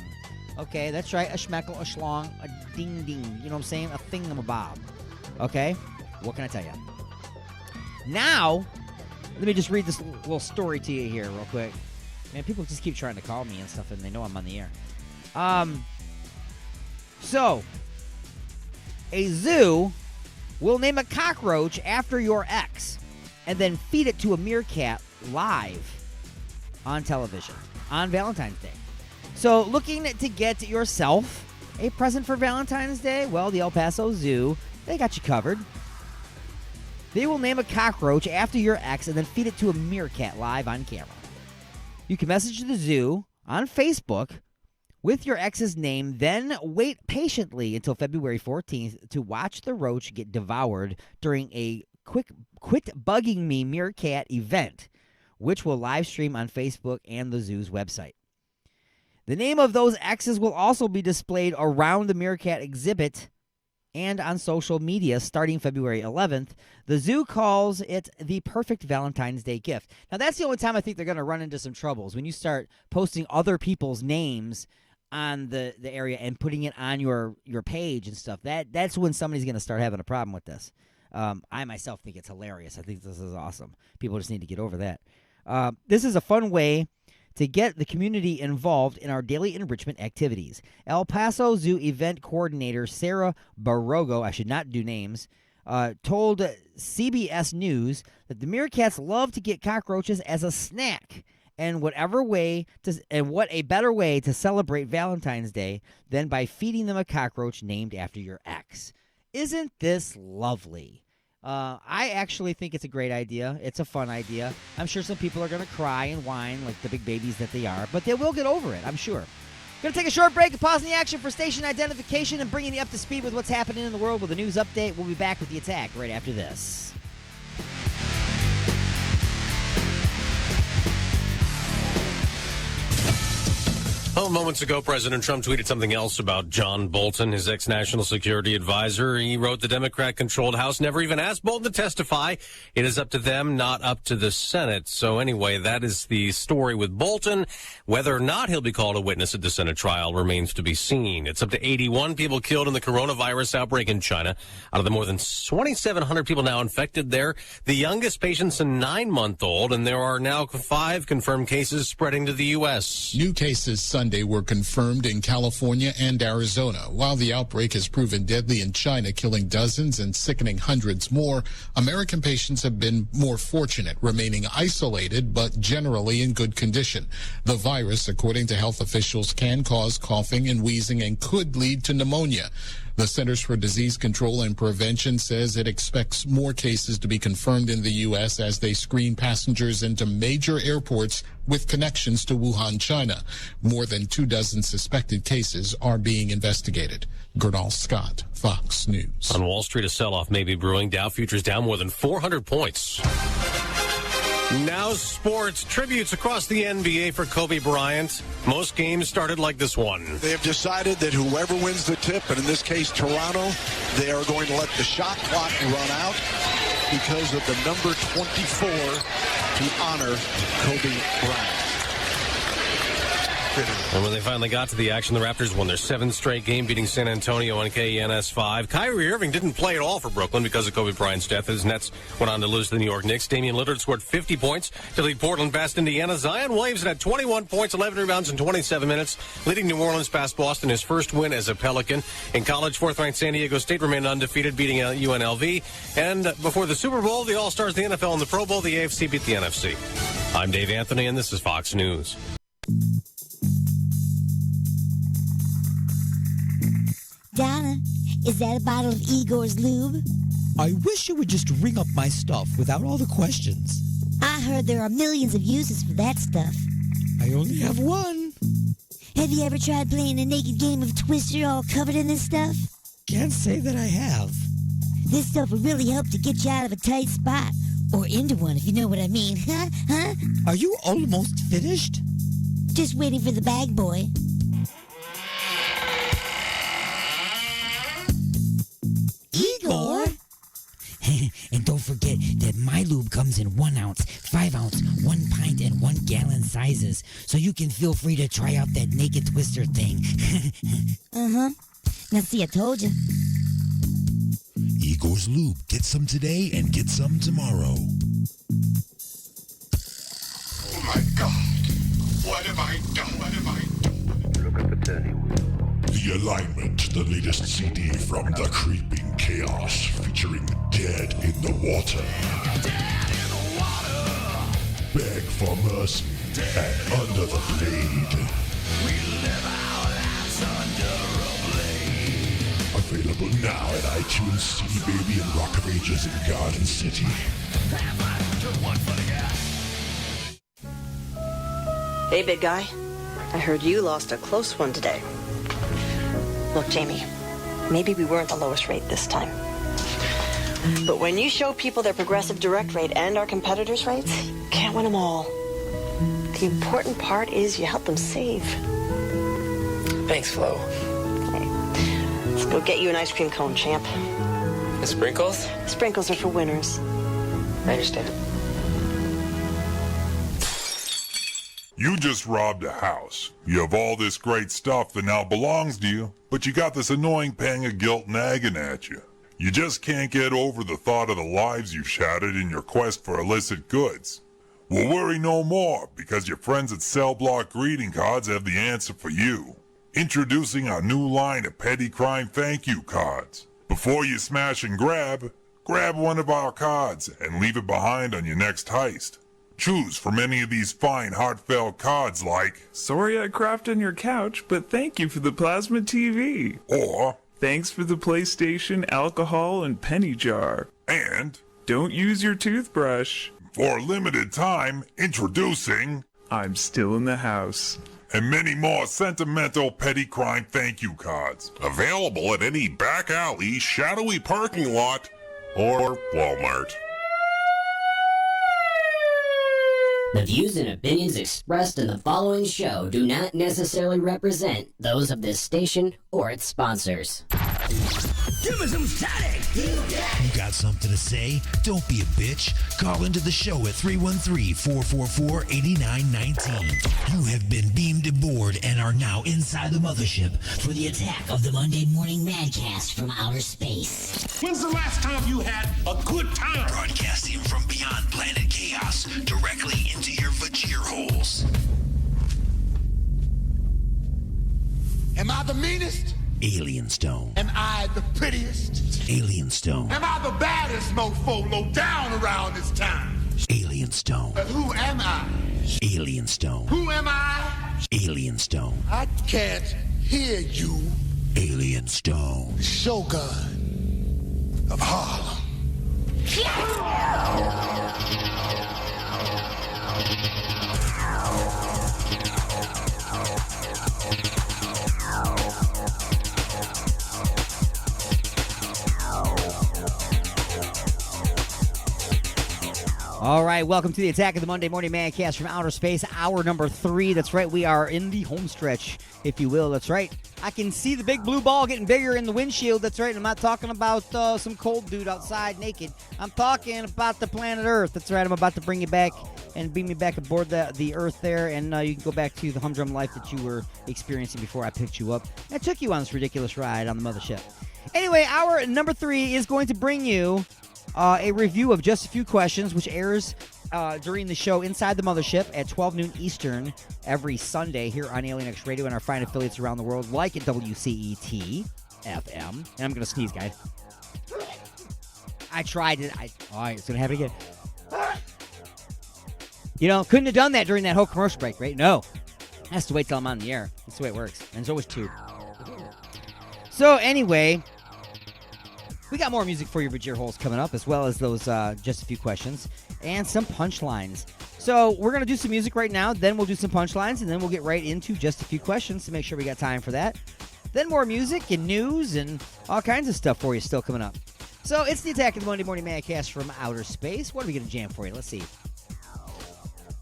Okay, that's right. A schmeckle, a schlong, a ding-ding. You know what I'm saying? A thingamabob. Okay? What can I tell you? Now, let me just read this little story to you here real quick. Man, people just keep trying to call me and stuff, and they know I'm on the air. So, a zoo will name a cockroach after your ex and then feed it to a meerkat live on television on Valentine's Day. So, looking to get yourself a present for Valentine's Day? Well, the El Paso Zoo, they got you covered. They will name a cockroach after your ex and then feed it to a meerkat live on camera. You can message the zoo on Facebook with your ex's name, then wait patiently until February 14th to watch the roach get devoured during a Quit Bugging Me Meerkat event, which will live stream on Facebook and the zoo's website. The name of those exes will also be displayed around the meerkat exhibit and on social media starting February 11th. The zoo calls it the perfect Valentine's Day gift. Now, that's the only time I think they're going to run into some troubles, when you start posting other people's names on the area and putting it on your page and stuff. That's when somebody's going to start having a problem with this. I myself think it's hilarious. I think this is awesome. People just need to get over that. This is a fun way to get the community involved in our daily enrichment activities. El Paso Zoo event coordinator Sarah Barogo, I should not do names, told CBS News that the meerkats love to get cockroaches as a snack, and what a better way to celebrate Valentine's Day than by feeding them a cockroach named after your ex. Isn't this lovely? I actually think it's a great idea. It's a fun idea. I'm sure some people are going to cry and whine like the big babies that they are, but they will get over it, I'm sure. Going to take a short break and pause in the action for station identification and bringing you up to speed with what's happening in the world with a news update. We'll be back with the attack right after this. Well, moments ago, President Trump tweeted something else about John Bolton, his ex-national security advisor. He wrote the Democrat-controlled House never even asked Bolton to testify. It is up to them, not up to the Senate. So anyway, that is the story with Bolton. Whether or not he'll be called a witness at the Senate trial remains to be seen. It's up to 81 people killed in the coronavirus outbreak in China. Out of the more than 2,700 people now infected there, the youngest patient's a 9-month-old, and there are now 5 confirmed cases spreading to the U.S. New cases Sunday Sunday were confirmed in California and Arizona. While the outbreak has proven deadly in China, killing dozens and sickening hundreds more, American patients have been more fortunate, remaining isolated but generally in good condition. The virus, according to health officials, can cause coughing and wheezing and could lead to pneumonia. The Centers for Disease Control and Prevention says it expects more cases to be confirmed in the U.S. as they screen passengers into major airports with connections to Wuhan, China. More than 24 suspected cases are being investigated. Gernal Scott, Fox News. On Wall Street, a sell-off may be brewing. Dow futures down more than 400 points. Now sports. Tributes across the NBA for Kobe Bryant. Most games started like this one. They have decided that whoever wins the tip, and in this case Toronto, they are going to let the shot clock run out because of the number 24 to honor Kobe Bryant. And when they finally got to the action, the Raptors won their 7th straight game, beating San Antonio on KNS5. Kyrie Irving didn't play at all for Brooklyn because of Kobe Bryant's death. His Nets went on to lose to the New York Knicks. Damian Lillard scored 50 points to lead Portland past Indiana. Zion Williamson had 21 points, 11 rebounds in 27 minutes, leading New Orleans past Boston, his first win as a Pelican. In college, 4th-ranked San Diego State remained undefeated, beating UNLV. And before the Super Bowl, the All-Stars, the NFL, and the Pro Bowl, the AFC beat the NFC. I'm Dave Anthony, and this is Fox News. Donna, is that a bottle of Igor's lube? I wish you would just ring up my stuff without all the questions. I heard there are millions of uses for that stuff. I only have one. Have you ever tried playing a naked game of Twister all covered in this stuff? Can't say that I have. This stuff will really help to get you out of a tight spot. Or into one, if you know what I mean. Huh? Are you almost finished? Just waiting for the bag boy. Igor? And don't forget that my lube comes in 1 ounce, 5 ounce, 1 pint, and 1 gallon sizes, so you can feel free to try out that naked twister thing. Uh-huh. Now see, I told you. Igor's Lube. Get some today and get some tomorrow. Oh my God. What have I done? What have I done? Look at the turning wheel. The Alignment, the latest CD from the Creeping Chaos, featuring Dead in the Water. Dead in the water. Beg for mercy and Under the Blade. We live our lives under a blade. Available now at iTunes, CD Baby, and Rock of Ages in Garden City. Hey, big guy. I heard you lost a close one today. Look, Jamie, maybe we weren't the lowest rate this time. But when you show people their progressive direct rate and our competitors' rates, you can't win them all. The important part is you help them save. Thanks, Flo. Hey, let's go get you an ice cream cone, champ. The sprinkles? Sprinkles are for winners. I understand. You just robbed a house. You have all this great stuff that now belongs to you, but you got this annoying pang of guilt nagging at you. You just can't get over the thought of the lives you've shattered in your quest for illicit goods. Well, worry no more, because your friends at Cell Block Greeting Cards have the answer for you. Introducing our new line of petty crime thank you cards. Before you smash and grab one of our cards and leave it behind on your next heist. Choose from any of these fine, heartfelt cards like, "Sorry I crapped on your couch, but thank you for the plasma TV." Or, "Thanks for the PlayStation, alcohol, and penny jar." And, "Don't use your toothbrush." For a limited time, introducing, "I'm still in the house." And many more sentimental petty crime thank you cards. Available at any back alley, shadowy parking lot, or Walmart. The views and opinions expressed in the following show do not necessarily represent those of this station or its sponsors. Give me some static! You got something to say? Don't be a bitch. Call into the show at 313-444-8919. You have been beamed aboard and are now inside the mothership for the attack of the Monday Morning Madcast from outer space. When's the last time you had a good time? Broadcasting from beyond planet chaos directly into your vajir holes. Am I the meanest? Alien Stone. Am I the prettiest? Alien Stone. Am I the baddest mofo low down around this town? Alien Stone. But who am I? Alien Stone. Who am I? Alien Stone. I can't hear you. Alien Stone. The Shogun of Harlem. All right, welcome to the Attack of the Monday Morning Mancast from Outer Space, hour number 3. That's right, we are in the home stretch, if you will. That's right. I can see the big blue ball getting bigger in the windshield. That's right. I'm not talking about some cold dude outside naked. I'm talking about the planet Earth. That's right. I'm about to bring you back and beam me back aboard the Earth there, and you can go back to the humdrum life that you were experiencing before I picked you up. I took you on this ridiculous ride on the mothership. Anyway, hour number 3 is going to bring you a review of Just a Few Questions, which airs during the show Inside the Mothership at 12 noon Eastern every Sunday here on Alien X Radio and our fine affiliates around the world, like at WCET FM. And I'm going to sneeze, guys. I tried it. All right, it's going to happen again. You know, couldn't have done that during that whole commercial break, right? No. Has to wait till I'm on the air. That's the way it works. And there's always 2. So anyway, we got more music for your Vajir holes coming up, as well as those Just a Few Questions and some punchlines. So we're going to do some music right now, then we'll do some punchlines, and then we'll get right into Just a Few Questions to make sure we got time for that. Then more music and news and all kinds of stuff for you still coming up. So it's the Attack of the Monday Morning Mancast from Outer Space. What are we going to jam for you? Let's see.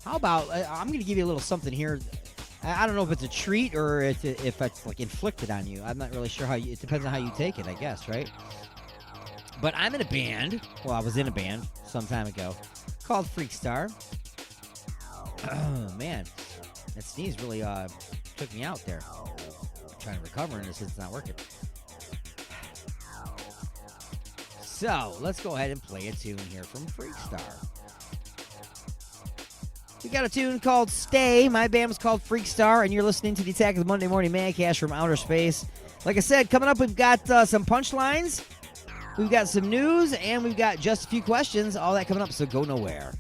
How about, I'm going to give you a little something here. I don't know if it's a treat or if it's like inflicted on you. I'm not really sure it depends on how you take it, I guess, right? But I'm in a band. Well, I was in a band some time ago called Freakstar. Oh, man. That sneeze really took me out there. I'm trying to recover, and it's not working. So, let's go ahead and play a tune here from Freakstar. We got a tune called Stay. My band was called Freakstar, and you're listening to the Attack of the Monday Morning Mancast from Outer Space. Like I said, coming up, we've got some punchlines. We've got some news, and we've got Just a Few Questions. All that coming up, so go nowhere.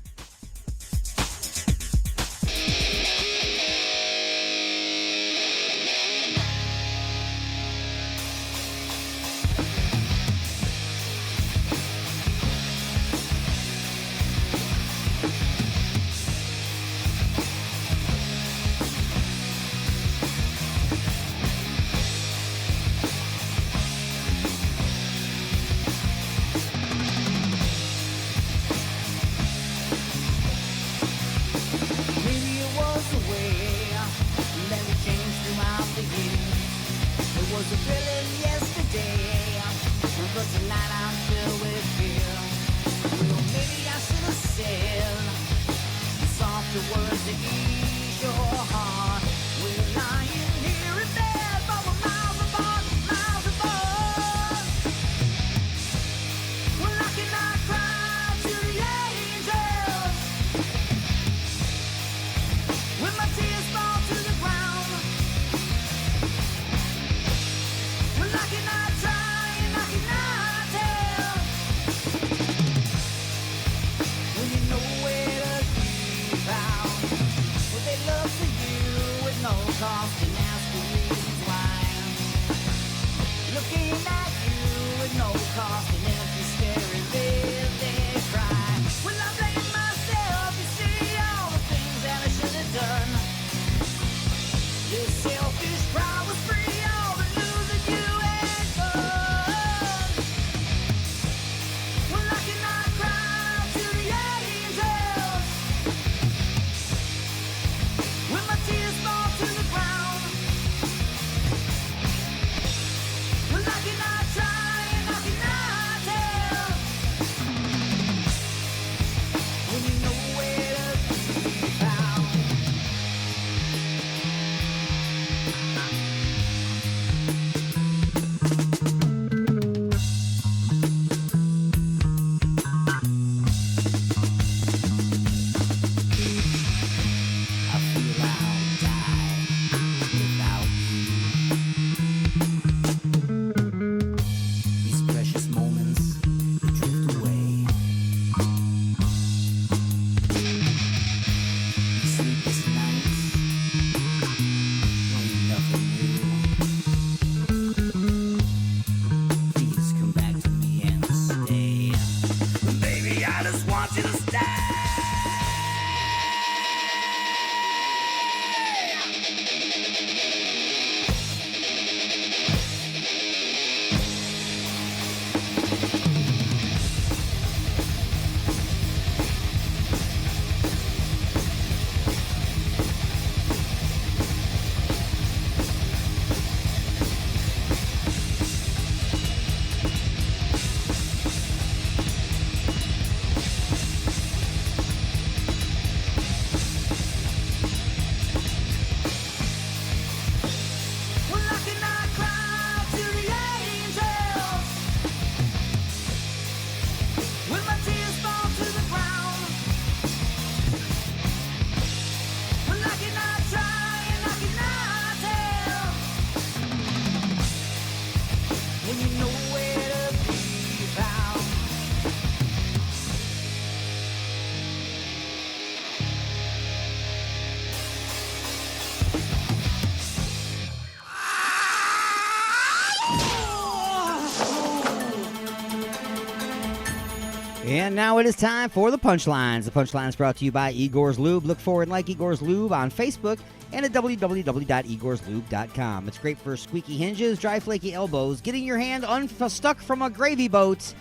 And now it is time for the punchlines. The punchlines brought to you by Igor's Lube. Look for and like Igor's Lube on Facebook and at www.igorslube.com. It's great for squeaky hinges, dry flaky elbows, getting your hand unstuck from a gravy boat,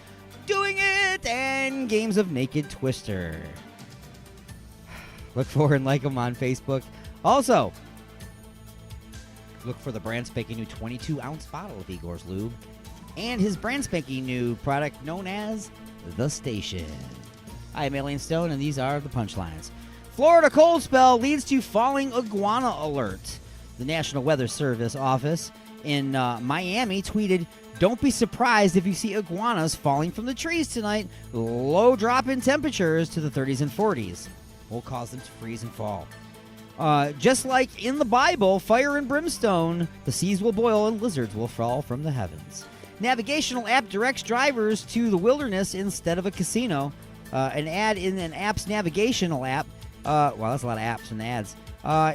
doing it, and games of Naked Twister. Look for and like them on Facebook. Also, look for the brand spanking new 22-ounce bottle of Igor's Lube and his brand spanking new product known as The Station. I am Alien Stone, and these are the punchlines. Florida cold spell leads to falling iguana alert. The National Weather Service office in Miami tweeted, "Don't be surprised if you see iguanas falling from the trees tonight. Low drop in temperatures to the 30s and 40s will cause them to freeze and fall. Just like in the Bible, fire and brimstone, the seas will boil and lizards will fall from the heavens." Navigational app directs drivers to the wilderness instead of a casino. An ad in an app's navigational app, well, that's a lot of apps and ads,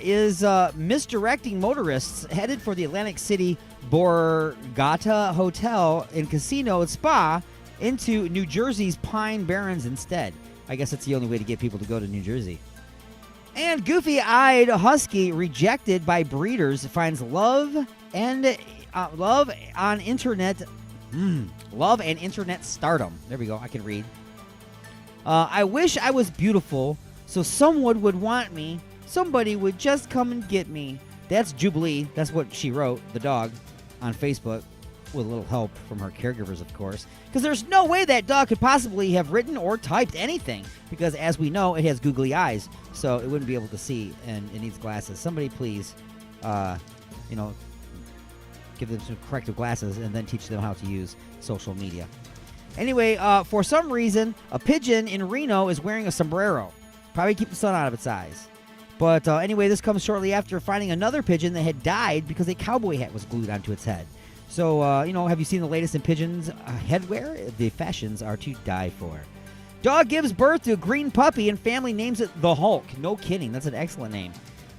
is misdirecting motorists headed for the Atlantic City Borgata Hotel and Casino and Spa into New Jersey's Pine Barrens instead. I guess that's the only way to get people to go to New Jersey. And goofy-eyed husky rejected by breeders finds love and internet stardom. There we go. I can read. I wish I was beautiful, so someone would want me. Somebody would just come and get me. That's Jubilee. That's what she wrote, the dog, on Facebook, with a little help from her caregivers, of course. Because there's no way that dog could possibly have written or typed anything. Because, as we know, it has googly eyes, so it wouldn't be able to see, and it needs glasses. Somebody please, give them some corrective glasses and then teach them how to use social media. Anyway, for some reason, a pigeon in Reno is wearing a sombrero. Probably keep the sun out of its eyes. But anyway, this comes shortly after finding another pigeon that had died because a cowboy hat was glued onto its head. So, have you seen the latest in pigeons' headwear? The fashions are to die for. Dog gives birth to a green puppy and family names it the Hulk. No kidding. That's an excellent name.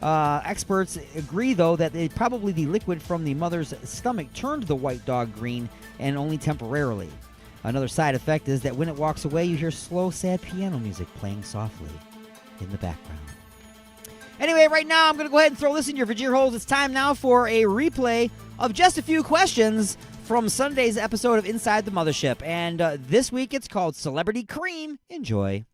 Experts agree, though, that probably the liquid from the mother's stomach turned the white dog green, and only temporarily. Another side effect is that when it walks away, you hear slow, sad piano music playing softly in the background. Anyway, right now, I'm going to go ahead and throw this in your Vajir holes. It's time now for a replay of just a few questions from Sunday's episode of Inside the Mothership. And this week, it's called Celebrity Cream. Enjoy.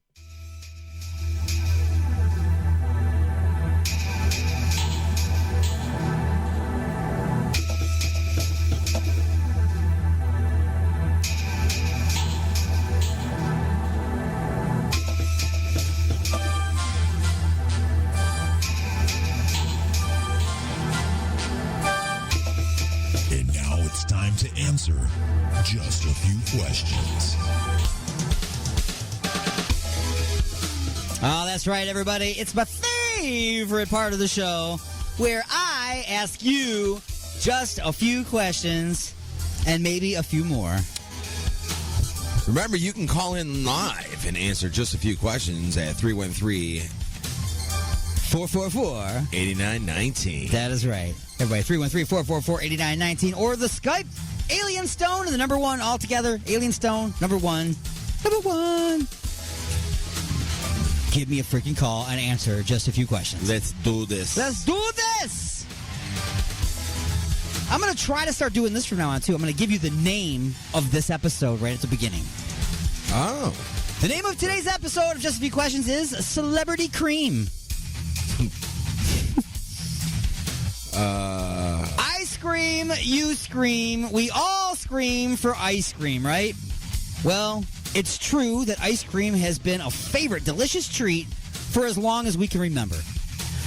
It's time to answer just a few questions. Oh, that's right, everybody. It's my favorite part of the show where I ask you just a few questions and maybe a few more. Remember, you can call in live and answer just a few questions at 313-444-8919. That is right. Everybody, 313-444-8919, or the Skype, Alien Stone, the number one altogether, Alien Stone, number one. Give me a freaking call and answer just a few questions. Let's do this. Let's do this! I'm going to try to start doing this from now on, too. I'm going to give you the name of this episode right at the beginning. Oh. The name of today's episode of Just a Few Questions is Celebrity Cream. I scream, you scream, we all scream for ice cream, right? Well, it's true that ice cream has been a favorite delicious treat for as long as we can remember.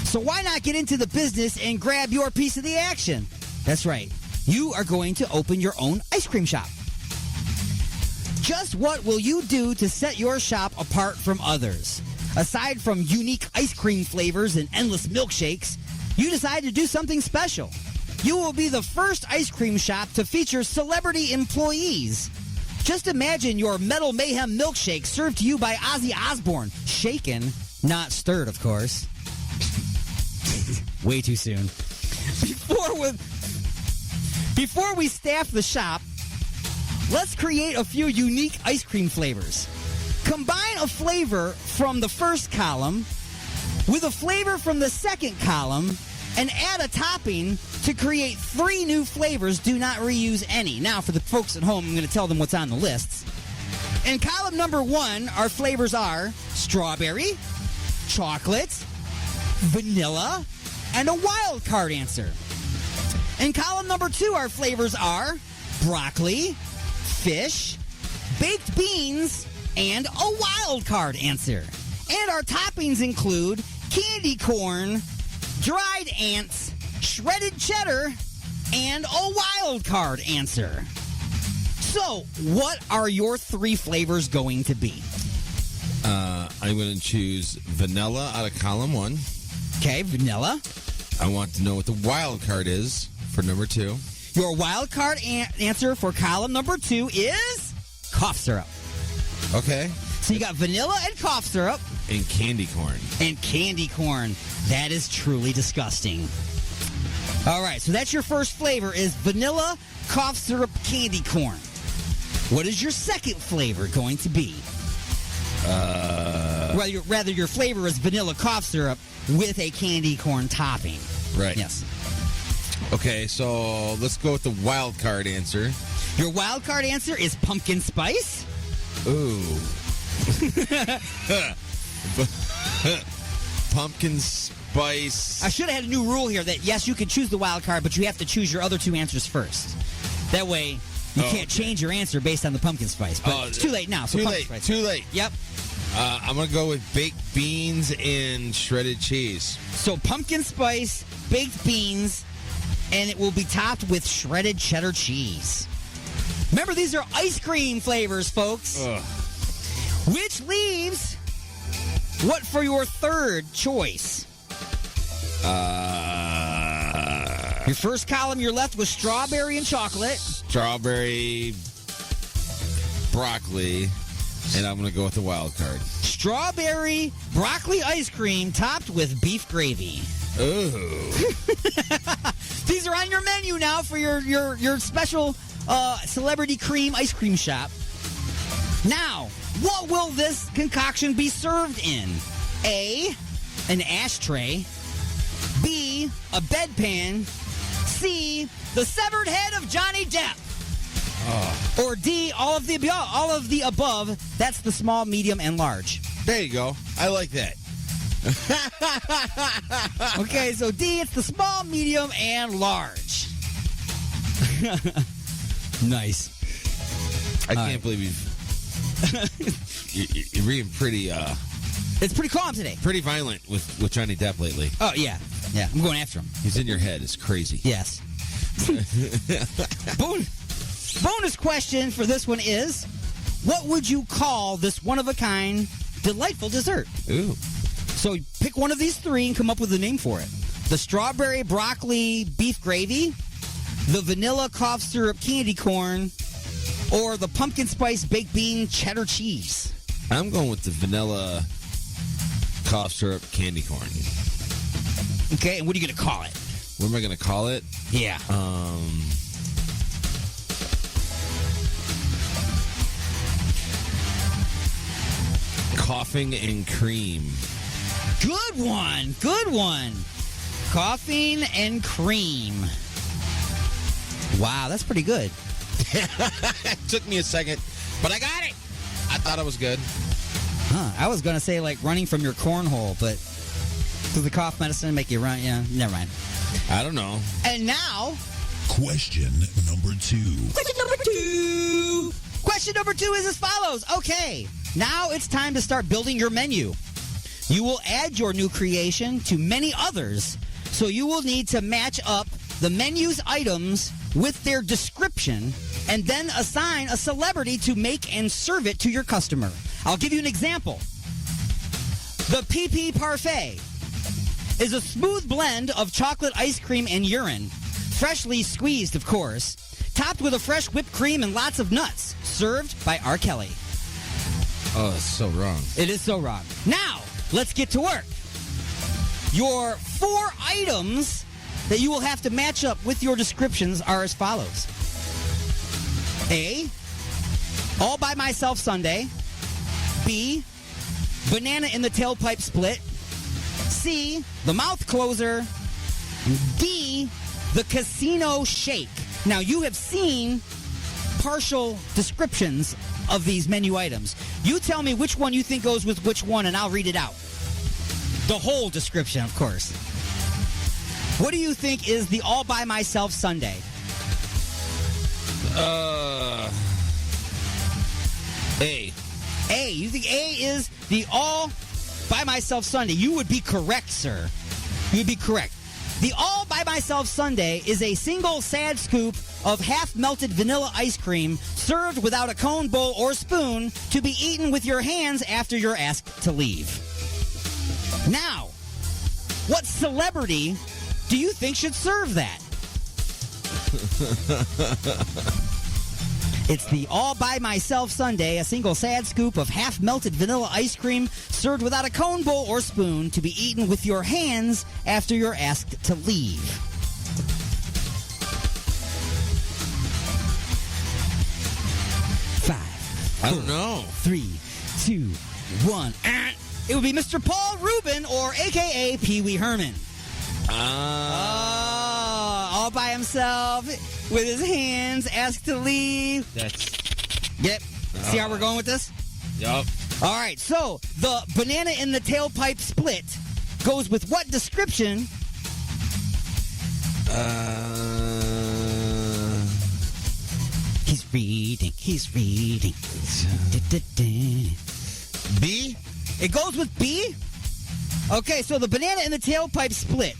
So why not get into the business and grab your piece of the action? That's right. You are going to open your own ice cream shop. Just what will you do to set your shop apart from others? Aside from unique ice cream flavors and endless milkshakes, you decide to do something special. You will be the first ice cream shop to feature celebrity employees. Just imagine your Metal Mayhem milkshake served to you by Ozzy Osbourne. Shaken, not stirred, of course. Way too soon. Before we staff the shop, let's create a few unique ice cream flavors. Combine a flavor from the first column with a flavor from the second column and add a topping to create 3 new flavors. Do not reuse any. Now, for the folks at home, I'm going to tell them what's on the lists. In column number 1, our flavors are strawberry, chocolate, vanilla, and a wild card answer. In column number 2, our flavors are broccoli, fish, baked beans, and a wild card answer. And our toppings include candy corn, dried ants, shredded cheddar, and a wild card answer. So, what are your 3 flavors going to be? I'm going to choose vanilla out of column 1. Okay, vanilla. I want to know what the wild card is for number 2. Your wild card answer for column number 2 is cough syrup. Okay. So you got vanilla and cough syrup. And candy corn. And candy corn. That is truly disgusting. All right, so that's your first flavor is vanilla, cough syrup, candy corn. What is your second flavor going to be? Rather, your flavor is vanilla cough syrup with a candy corn topping. Right. Yes. Okay, so let's go with the wild card answer. Your wild card answer is pumpkin spice. Ooh. Pumpkin spice. I should have had a new rule here that, yes, you can choose the wild card, but you have to choose your other 2 answers first. That way, you can't change your answer based on the pumpkin spice. But it's too late now. So Too late. Yep. I'm going to go with baked beans and shredded cheese. So pumpkin spice, baked beans, and it will be topped with shredded cheddar cheese. Remember, these are ice cream flavors, folks. Ugh. Which leaves what for your third choice? Your first column, you're left with strawberry and chocolate. Strawberry, broccoli, and I'm going to go with the wild card. Strawberry broccoli ice cream topped with beef gravy. Ooh. These are on your menu now for your special celebrity cream ice cream shop. Now, what will this concoction be served in? A, an ashtray. B, a bedpan. C, the severed head of Johnny Depp. Or D, all of the above. That's the small, medium, and large. There you go. I like that. Okay, so D, it's the small, medium, and large. Nice. I can't believe you're being pretty... It's pretty calm today. Pretty violent with Johnny Depp lately. Oh, yeah. Yeah, I'm going after him. He's in your head. It's crazy. Yes. Bonus question for this one is, what would you call this one-of-a-kind, delightful dessert? Ooh. So pick one of these 3 and come up with a name for it. The strawberry broccoli beef gravy, the vanilla cough syrup candy corn, or the pumpkin spice baked bean cheddar cheese. I'm going with the vanilla cough syrup candy corn. Okay, and what are you going to call it? What am I going to call it? Yeah. Coughing and cream. Good one. Good one. Coughing and cream. Wow, that's pretty good. It took me a second, but I got it. I thought it was good. Huh, I was going to say like running from your cornhole, but does the cough medicine make you run? Yeah, never mind. I don't know. And now... Question number 2. Question number 2. Question number 2 is as follows. Okay, now it's time to start building your menu. You will add your new creation to many others, so you will need to match up the menu's items with their description and then assign a celebrity to make and serve it to your customer. I'll give you an example. The PP Parfait is a smooth blend of chocolate ice cream and urine, freshly squeezed, of course, topped with a fresh whipped cream and lots of nuts, served by R. Kelly. Oh, it's so wrong. It is so wrong. Now, let's get to work. Your 4 items that you will have to match up with your descriptions are as follows. A, all by myself Sunday. B, banana in the tailpipe split. C, the mouth closer. D, the casino shake. Now, you have seen partial descriptions of these menu items. You tell me which one you think goes with which one, and I'll read it out. The whole description, of course. What do you think is the all by myself sundae? A. A. You think A is the all by myself sundae? You would be correct, sir. You would be correct. The all by myself sundae is a single sad scoop of half-melted vanilla ice cream served without a cone, bowl, or spoon to be eaten with your hands after you're asked to leave. Now, what celebrity do you think should serve that? It's the all by myself sundae, a single sad scoop of half-melted vanilla ice cream served without a cone, bowl, or spoon to be eaten with your hands after you're asked to leave. Five. I don't know. 3, 2, 1. It would be Mr. Paul Rubin, or a.k.a. Pee Wee Herman. All by himself, with his hands, asked to leave. Yep. See how we're going with this? Yup. All right, so the banana in the tailpipe split goes with what description? He's reading. B? It goes with B? Okay, so the banana in the tailpipe split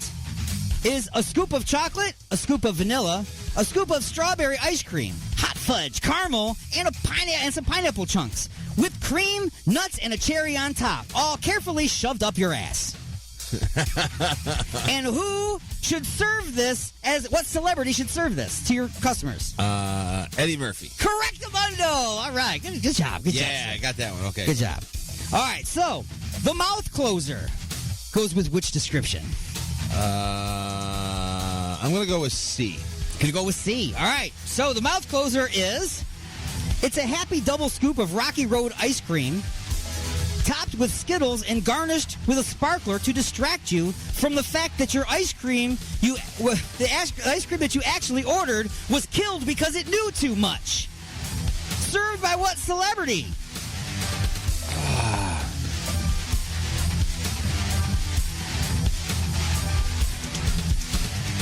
is a scoop of chocolate, a scoop of vanilla, a scoop of strawberry ice cream, hot fudge, caramel, and some pineapple chunks, with cream, nuts, and a cherry on top, all carefully shoved up your ass. And who should serve this? What celebrity should serve this to your customers? Eddie Murphy. Correctamundo. All right, good job. Good job. Yeah, I got that one. Okay. Good job. All right, so the mouth closer goes with which description? I'm going to go with C. Gonna go with C. All right. So the mouth closer is, it's a happy double scoop of Rocky Road ice cream, topped with Skittles and garnished with a sparkler to distract you from the fact that your ice cream, the ice cream that you actually ordered, was killed because it knew too much. Served by what celebrity?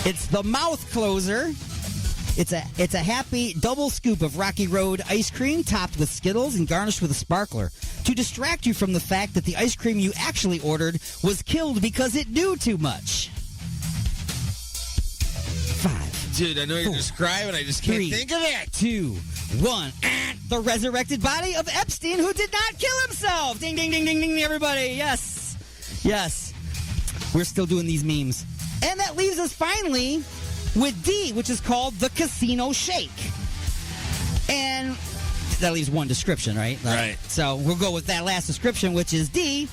It's the mouth closer. It's a happy double scoop of Rocky Road ice cream topped with Skittles and garnished with a sparkler to distract you from the fact that the ice cream you actually ordered was killed because it knew too much. 5. Dude, I know you're describing, I just can't think of it. 2, 1. The resurrected body of Epstein, who did not kill himself. Ding, ding, ding, ding, ding, everybody. Yes. Yes. We're still doing these memes. And that leaves us finally with D, which is called the casino shake. And that leaves one description, right? Right. So we'll go with that last description, which is D.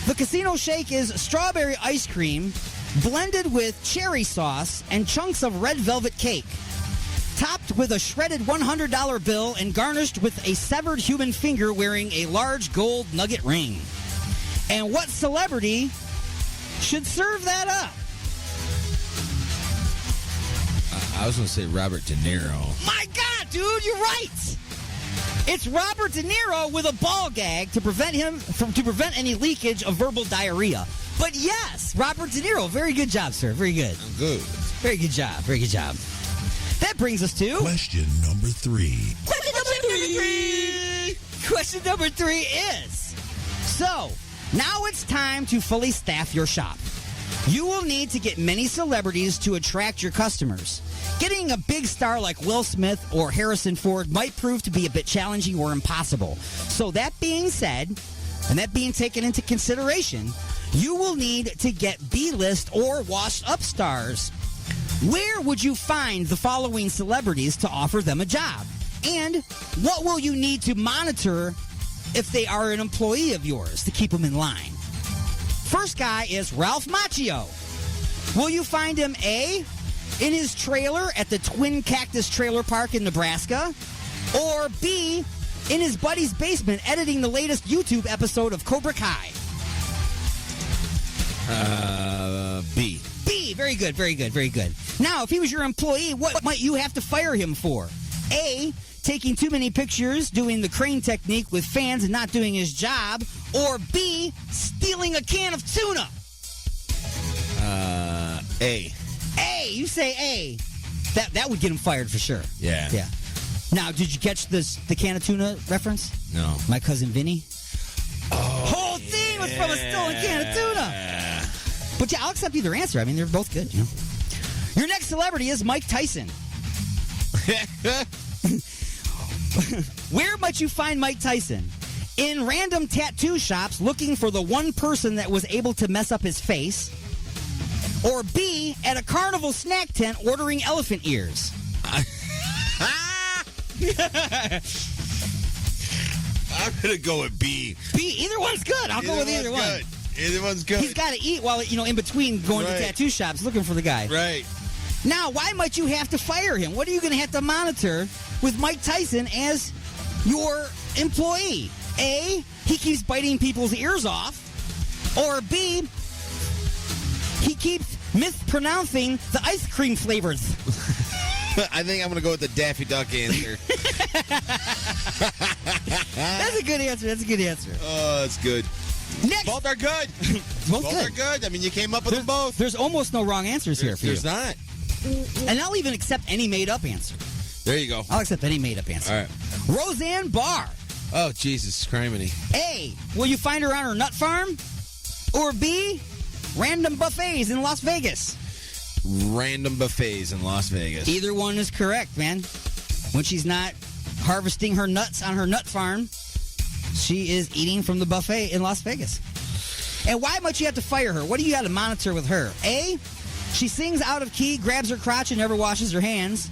The casino shake is strawberry ice cream blended with cherry sauce and chunks of red velvet cake, topped with a shredded $100 bill and garnished with a severed human finger wearing a large gold nugget ring. And what celebrity should serve that up? I was going to say Robert De Niro. My God, dude, you're right. It's Robert De Niro with a ball gag to prevent any leakage of verbal diarrhea. But yes, Robert De Niro. Very good job, sir. Very good. I'm good. Very good job. Very good job. That brings us to question number 3. Question number 3 is, so now it's time to fully staff your shop. You will need to get many celebrities to attract your customers. Getting a big star like Will Smith or Harrison Ford might prove to be a bit challenging or impossible. So that being said, and that being taken into consideration, you will need to get B-list or washed-up stars. Where would you find the following celebrities to offer them a job? And what will you need to monitor if they are an employee of yours to keep them in line? First guy is Ralph Macchio. Will you find him A, in his trailer at the Twin Cactus Trailer Park in Nebraska, or B, in his buddy's basement editing the latest YouTube episode of Cobra Kai? B. B. Very good, very good, very good. Now, if he was your employee, what might you have to fire him for? A, taking too many pictures, doing the crane technique with fans and not doing his job. Or B, stealing a can of tuna. A. A. You say A. That would get him fired for sure. Yeah. Yeah. Now, did you catch the can of tuna reference? No. My cousin Vinny? Whole thing was from a stolen can of tuna. But yeah, I'll accept either answer. I mean, they're both good, you know. Your next celebrity is Mike Tyson. Where might you find Mike Tyson? In random tattoo shops looking for the one person that was able to mess up his face. Or B, at a carnival snack tent ordering elephant ears. I'm going to go with B. B, either one's good. I'll go with either one. Good. Either one's good. He's got to eat while, in between going to tattoo shops looking for the guy. Right. Now, why might you have to fire him? What are you going to have to monitor with Mike Tyson as your employee? A, he keeps biting people's ears off. Or B, he keeps mispronouncing the ice cream flavors. I think I'm going to go with the Daffy Duck answer. That's a good answer. That's a good answer. Oh, that's good. Next. Both are good. Both are good. I mean, you came up with them both. There's almost no wrong answers here for you. There's not. And I'll even accept any made-up answer. There you go. I'll accept any made-up answer. All right. Roseanne Barr. Oh, Jesus, criminy. A, will you find her on her nut farm? Or B, random buffets in Las Vegas? Random buffets in Las Vegas. Either one is correct, man. When she's not harvesting her nuts on her nut farm, she is eating from the buffet in Las Vegas. And why might you have to fire her? What do you have to monitor with her? A, she sings out of key, grabs her crotch, and never washes her hands.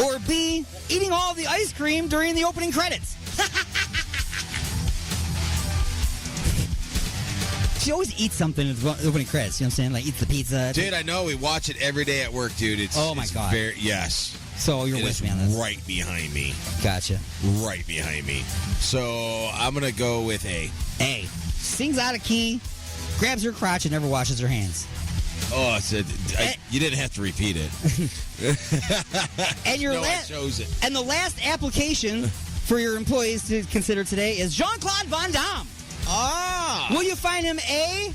Or B, eating all the ice cream during the opening credits. She always eats something in the opening credits. You know what I'm saying? Like eats the pizza. Dude, I know. We watch it every day at work, dude. It's oh my God. Yes. So you're with me on this. Right behind me. Gotcha. Right behind me. So I'm going to go with A. A. Sings out of key, grabs her crotch, and never washes her hands. Oh, you didn't have to repeat it. And your I chose it. And the last application for your employees to consider today is Jean-Claude Van Damme. Ah! Will you find him A,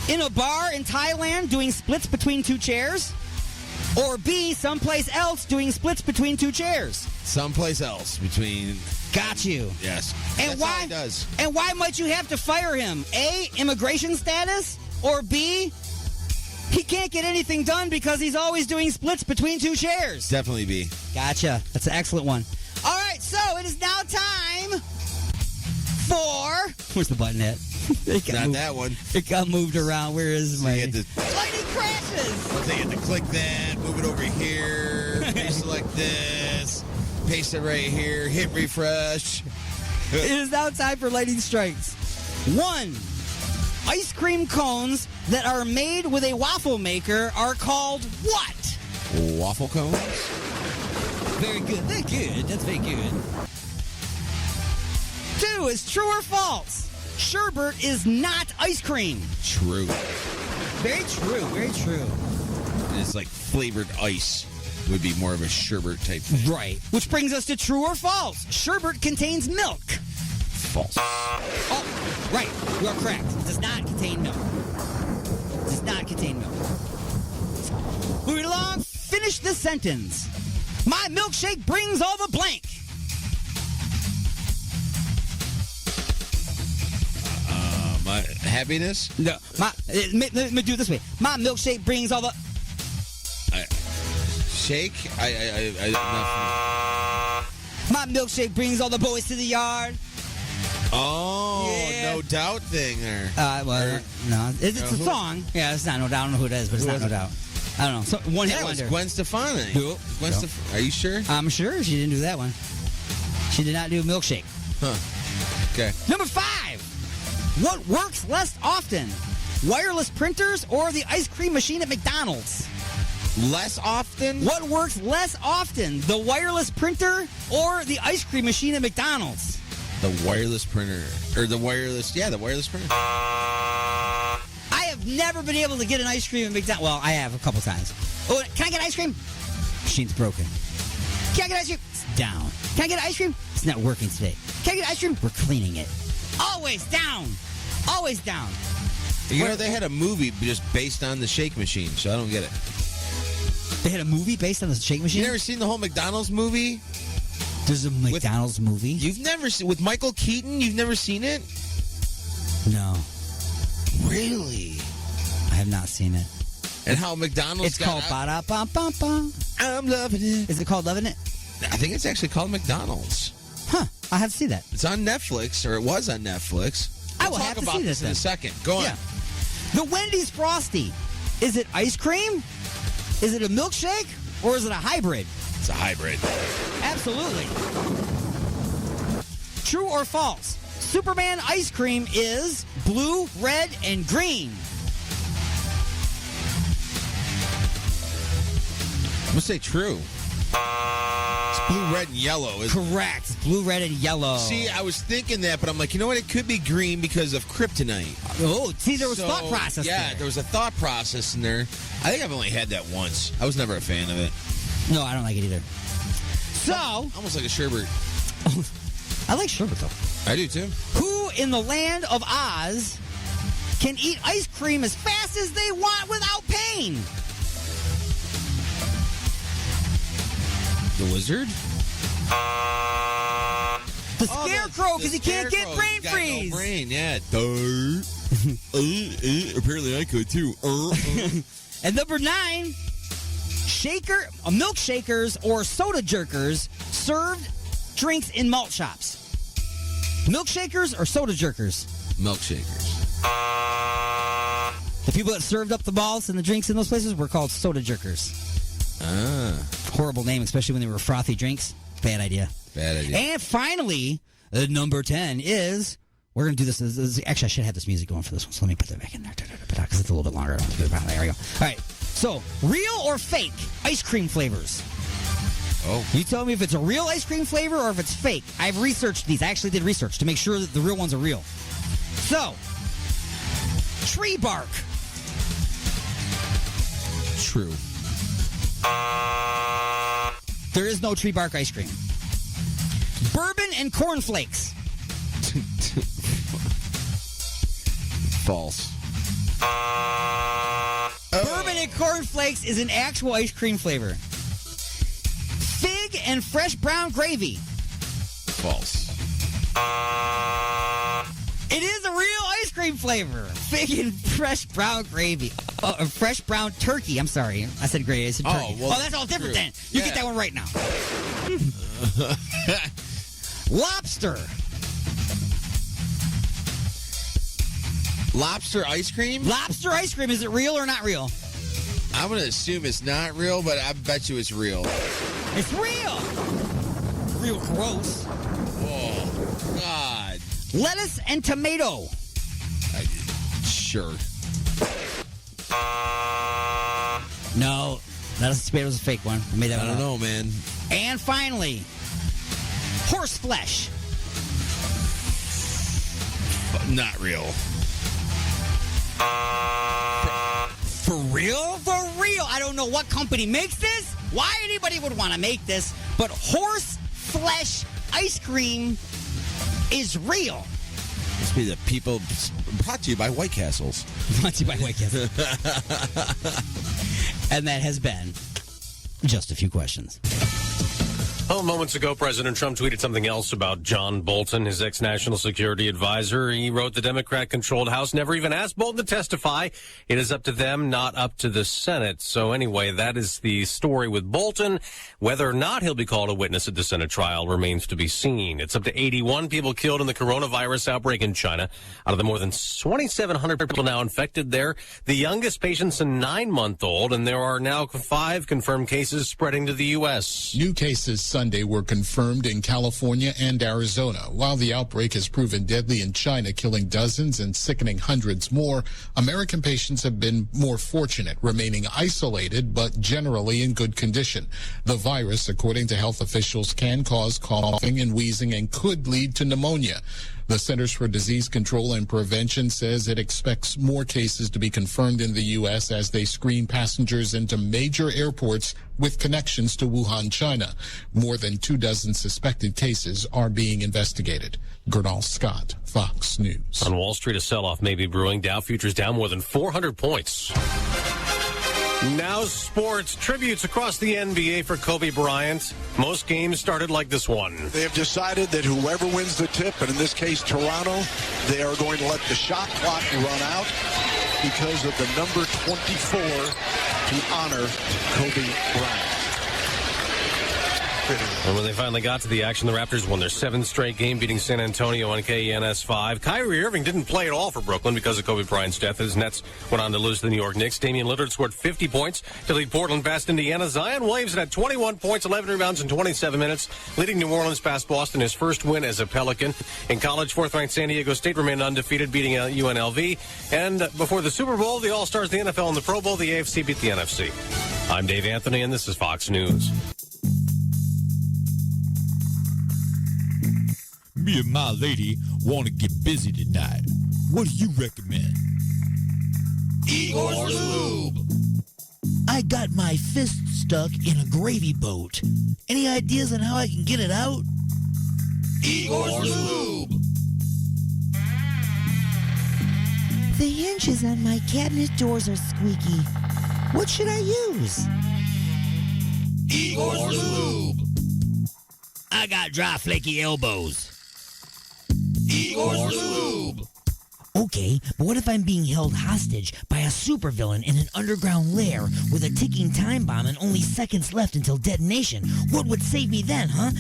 in a bar in Thailand doing splits between two chairs? Or B, someplace else doing splits between two chairs? Someplace else between... Got you. Yes. And that's why? How he does. And why might you have to fire him? A, immigration status? Or B, he can't get anything done because he's always doing splits between two chairs? Definitely B. Gotcha. That's an excellent one. All right, so it is now time for... Where's the button at? Not that one. It got moved around. Where is my... Lightning crashes! Let's say you have to click that, move it over here, select this, paste it right here, hit refresh. It is now time for lightning strikes. 1. Ice cream cones that are made with a waffle maker are called what? Waffle cones? Very good. Very good. That's very good. 2 is true or false. Sherbet is not ice cream. True. Very true. Very true. It's like flavored ice. Would be more of a sherbet type thing. Right. Which brings us to true or false. Sherbet contains milk. False. Oh, right. You are correct. It does not contain milk. It does not contain milk. Moving along, finish the sentence. My milkshake brings all the blank. My happiness? No. Let me do it this way. My milkshake brings all the... Shake? My milkshake brings all the boys to the yard. Oh, yeah. No Doubt thing there. No. It's a song. Yeah, it's not No Doubt. I don't know who it is, but it's not No Doubt. I don't know. So, one hit wonder. It was Gwen Stefani. Nope. Are you sure? I'm sure she didn't do that one. She did not do Milkshake. Huh. Okay. Number 5. What works less often? Wireless printers or the ice cream machine at McDonald's? Less often? What works less often, the wireless printer or the ice cream machine at McDonald's? The wireless printer. Or the wireless printer. I have never been able to get an ice cream at McDonald's. Well, I have a couple times. Oh, can I get ice cream? Machine's broken. Can I get ice cream? It's down. Can I get ice cream? It's not working today. Can I get ice cream? We're cleaning it. Always down. Always down. You know, they had a movie just based on the shake machine, so I don't get it. They had a movie based on the shake machine? You never seen the whole McDonald's movie? There's a McDonald's movie? You've never seen, with Michael Keaton? You've never seen it? No. Really? I have not seen it. And how McDonald's It's called Ba-Da-Ba-Ba-Ba. I'm loving it. Is it called Loving It? I think it's actually called McDonald's. Huh. I have to see that. It's on Netflix, or it was on Netflix. I will have to see this in a second. Go on. Yeah. The Wendy's Frosty. Is it ice cream? Is it a milkshake? Or is it a hybrid? It's a hybrid. Absolutely. True or false? Superman ice cream is blue, red, and green. I'm going to say true. It's blue, red, and yellow. Correct. It's blue, red, and yellow. See, I was thinking that, but I'm like, you know what? It could be green because of kryptonite. Oh, see, there was thought process Yeah, there. there was a thought process in there. I think I've only had that once. I was never a fan of it. No, I don't like it either. So, almost like a sherbet. I like sherbet, though. I do, too. Who in the land of Oz can eat ice cream as fast as they want without pain? The wizard? The Scarecrow, because he can't get brain Got freeze. No brain, yeah. Apparently I could, too. And number 9, milkshakers or soda jerkers served drinks in malt shops. Milkshakers or soda jerkers? Milkshakers. The people that served up the malts and the drinks in those places were called soda jerkers. Horrible name, especially when they were frothy drinks. Bad idea. Bad idea. And finally, number 10 is... We're going to do this. Actually, I should have this music going for this one, so let me put that back in there because it's a little bit longer. There we go. All right. So, real or fake ice cream flavors? Oh. You tell me if it's a real ice cream flavor or if it's fake. I've researched these. I actually did research to make sure that the real ones are real. So, tree bark. True. There is no tree bark ice cream. Bourbon and cornflakes. False. Bourbon and cornflakes is an actual ice cream flavor. Fig and fresh brown gravy. False. It is a real ice cream flavor. Fig and fresh brown gravy. Fresh brown turkey. I'm sorry. I said gravy. I said turkey. Well, that's all different true. then. You get that one right now. Lobster. Lobster ice cream? Lobster ice cream. Is it real or not real? I'm going to assume it's not real, but I bet you it's real. It's real. Real gross. Oh, God. Lettuce and tomato. Sure. No. Lettuce and tomato is a fake one. I made that one up. I don't know, man. And finally, horse flesh. Not real. For real? For real. I don't know what company makes this, why anybody would want to make this, but horse flesh ice cream is real. Must be the people brought to you by White Castles. Brought to you by White Castles. And that has been Just a Few Questions. Well, moments ago, President Trump tweeted something else about John Bolton, his ex-national security advisor. He wrote the Democrat-controlled House never even asked Bolton to testify. It is up to them, not up to the Senate. So anyway, that is the story with Bolton. Whether or not he'll be called a witness at the Senate trial remains to be seen. It's up to 81 people killed in the coronavirus outbreak in China. Out of the more than 2,700 people now infected there, the youngest patient's a 9-month-old, and there are now 5 confirmed cases spreading to the U.S. New cases Sunday were confirmed in California and Arizona. While the outbreak has proven deadly in China, killing dozens and sickening hundreds more, American patients have been more fortunate, remaining isolated but generally in good condition. The virus, according to health officials, can cause coughing and wheezing and could lead to pneumonia. The Centers for Disease Control and Prevention says it expects more cases to be confirmed in the U.S. as they screen passengers into major airports with connections to Wuhan, China. More than 24 suspected cases are being investigated. Gernal Scott, Fox News. On Wall Street, a sell-off may be brewing. Dow futures down more than 400 points. Now sports. Tributes across the NBA for Kobe Bryant. Most games started like this one. They have decided that whoever wins the tip, and in this case Toronto, they are going to let the shot clock run out because of the number 24 to honor Kobe Bryant. And when they finally got to the action, the Raptors won their 7th straight game, beating San Antonio on KNS5. Kyrie Irving didn't play at all for Brooklyn because of Kobe Bryant's death. His Nets went on to lose to the New York Knicks. Damian Lillard scored 50 points to lead Portland past Indiana. Zion Williamson had 21 points, 11 rebounds in 27 minutes, leading New Orleans past Boston, his first win as a Pelican. In college, 4th-ranked San Diego State remained undefeated, beating UNLV. And before the Super Bowl, the All-Stars, the NFL, and the Pro Bowl, the AFC beat the NFC. I'm Dave Anthony, and this is Fox News. Me and my lady want to get busy tonight. What do you recommend? Igor's Lube. I got my fist stuck in a gravy boat. Any ideas on how I can get it out? Igor's Lube. The hinges on my cabinet doors are squeaky. What should I use? Igor's Lube. I got dry, flaky elbows. Igor's Lube. Okay, but what if I'm being held hostage by a supervillain in an underground lair with a ticking time bomb and only seconds left until detonation? What would save me then, huh?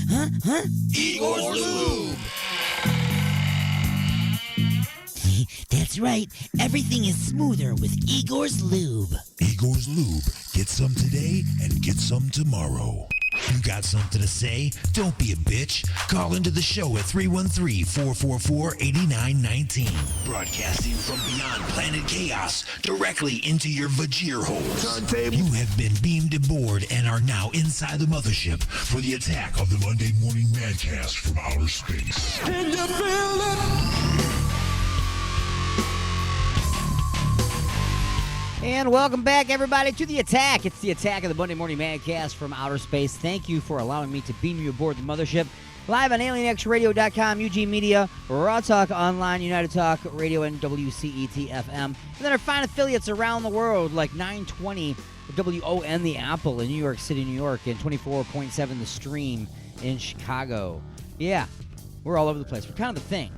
Igor's Lube. That's right. Everything is smoother with Igor's Lube. Igor's Lube. Get some today and get some tomorrow. You got something to say? Don't be a bitch. Call into the show at 313-444-8919. Broadcasting from beyond planet chaos directly into your Vajir holes. You have been beamed aboard and are now inside the mothership for the attack of the Monday Morning Madcast from outer space. Can you feel it? And welcome back, everybody, to The Attack. It's The Attack of the Monday Morning Madcast from outer space. Thank you for allowing me to beam you aboard the mothership. Live on AlienXRadio.com, UG Media, Raw Talk Online, United Talk Radio, and WCET-FM. And then our fine affiliates around the world, like 920 WON The Apple in New York City, New York, and 24.7 The Stream in Chicago. Yeah, we're all over the place. We're kind of a thing.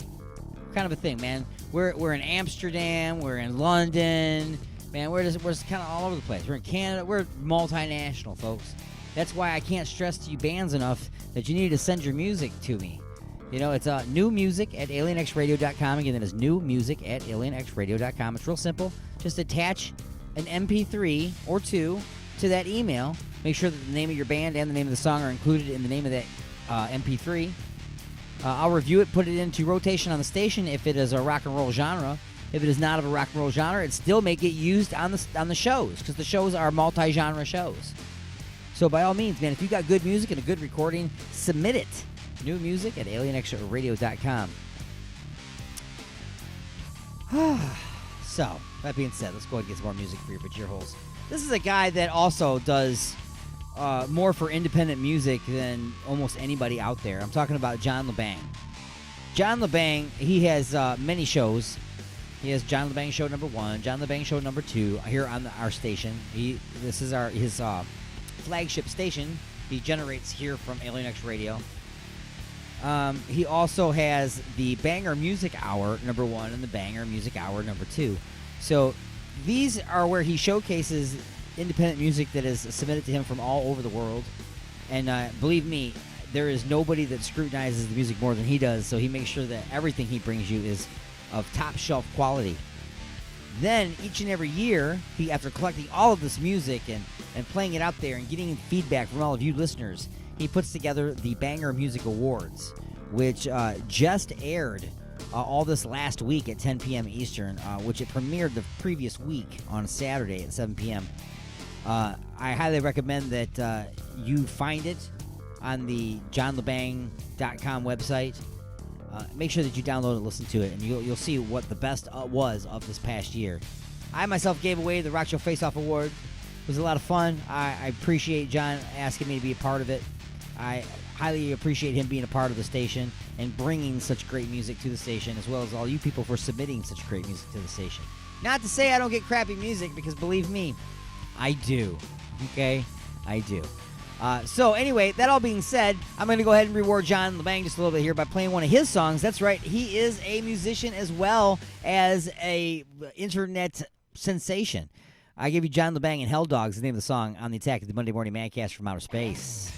Man. We're in Amsterdam. We're in London. Man, we're just kind of all over the place. We're in Canada. We're multinational, folks. That's why I can't stress to you bands enough that you need to send your music to me. You know, it's new music at alienxradio.com. Again, that is new music at alienxradio.com. It's real simple. Just attach an MP3 or two to that email. Make sure that the name of your band and the name of the song are included in the name of that MP3. I'll review it, put it into rotation on the station if it is a rock and roll genre. If it is not of a rock and roll genre, it still may get used on the shows because the shows are multi-genre shows. So by all means, man, if you got good music and a good recording, submit it. New music at alienxradio.com. So, that being said, let's go ahead and get some more music for your Vajir holes. This is a guy that also does more for independent music than almost anybody out there. I'm talking about John LeBang. John LeBang, he has many shows. He has John LeBang Show number 1, John LeBang Show number 2 here on our station. This is his flagship station. He generates here from Alien X Radio. He also has the Banger Music Hour number 1 and the Banger Music Hour number 2. So these are where he showcases independent music that is submitted to him from all over the world. And believe me, there is nobody that scrutinizes the music more than he does. So he makes sure that everything he brings you is of top shelf quality. Then each and every year, after collecting all of this music and playing it out there and getting feedback from all of you listeners, he puts together the Banger Music Awards, which just aired all this last week at 10 p.m. Eastern, which it premiered the previous week on Saturday at 7 p.m. I highly recommend that you find it on the johnlebang.com website. Make sure that you download and listen to it, and you'll see what the best was of this past year. I myself gave away the Rock Show Face-Off Award. It was a lot of fun. I appreciate John asking me to be a part of it. I highly appreciate him being a part of the station and bringing such great music to the station, as well as all you people for submitting such great music to the station. Not to say I don't get crappy music, because believe me, I do. Okay? I do. So anyway, that all being said, I'm going to go ahead and reward John LeBang just a little bit here by playing one of his songs. That's right. He is a musician as well as a internet sensation. I give you John LeBang and Hell Dogs, the name of the song, on the Attack of the Monday Morning Madcast from Outer Space.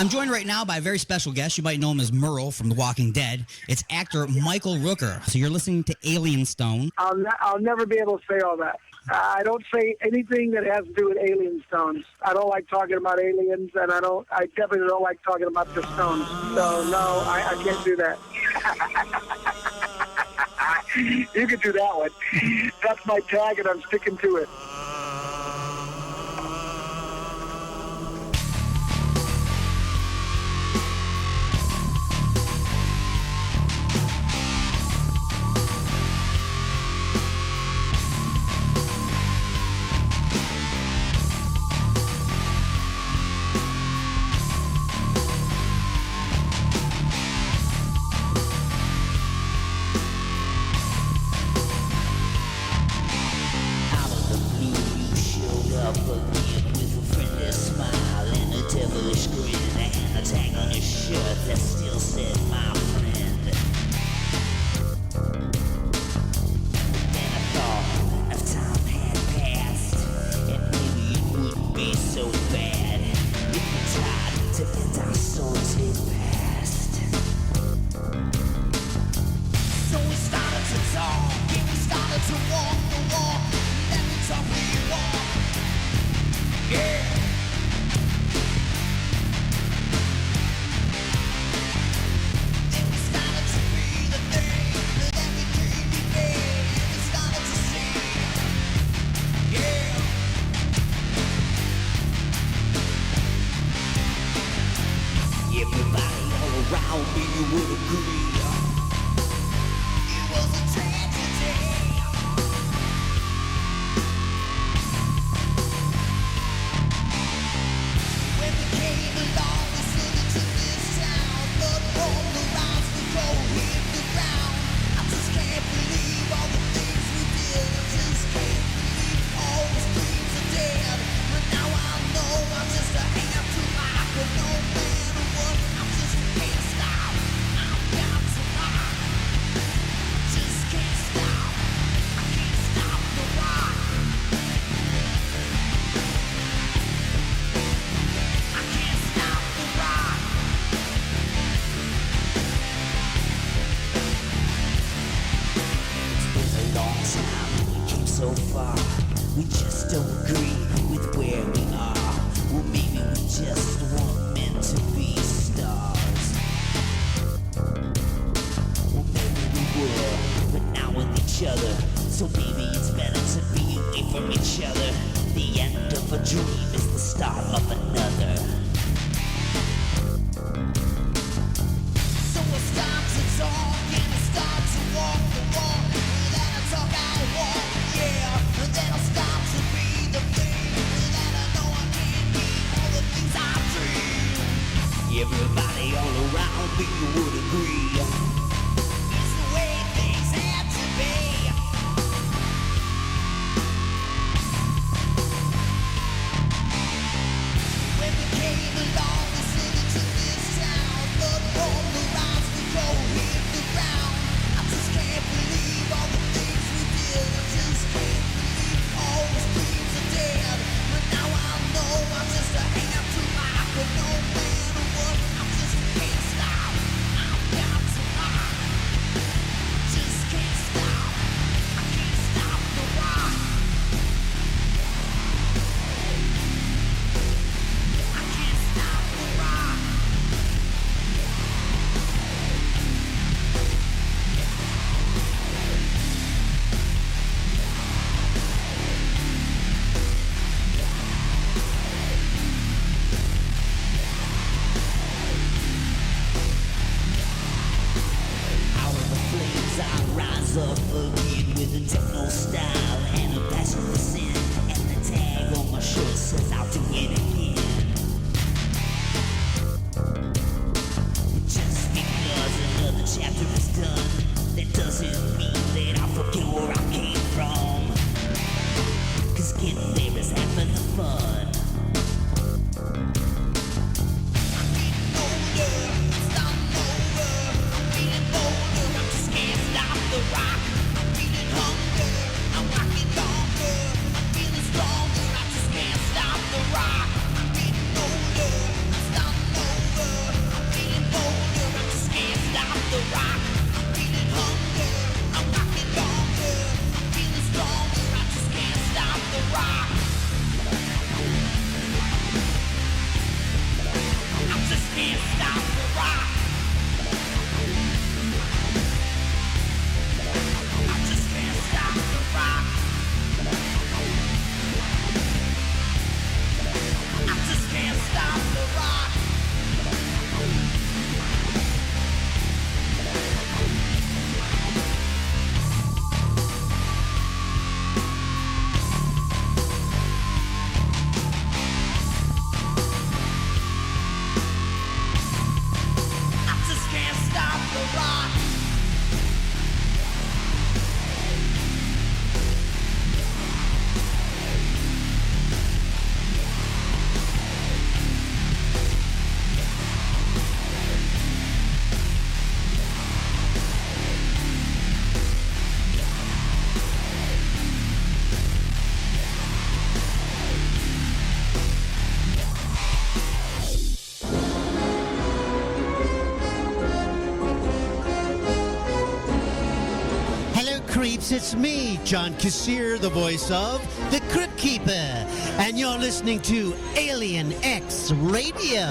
I'm joined right now by a very special guest. You might know him as Merle from The Walking Dead. It's actor Michael Rooker. So you're listening to Alien Stone. I'll never be able to say all that. I don't say anything that has to do with alien stones. I don't like talking about aliens, and I definitely don't like talking about the stones. So no, I can't do that. You can do that one. That's my tag, and I'm sticking to it. creeps? It's me, John Kassir, the voice of the Crypt Keeper, and you're listening to Alien X Radio.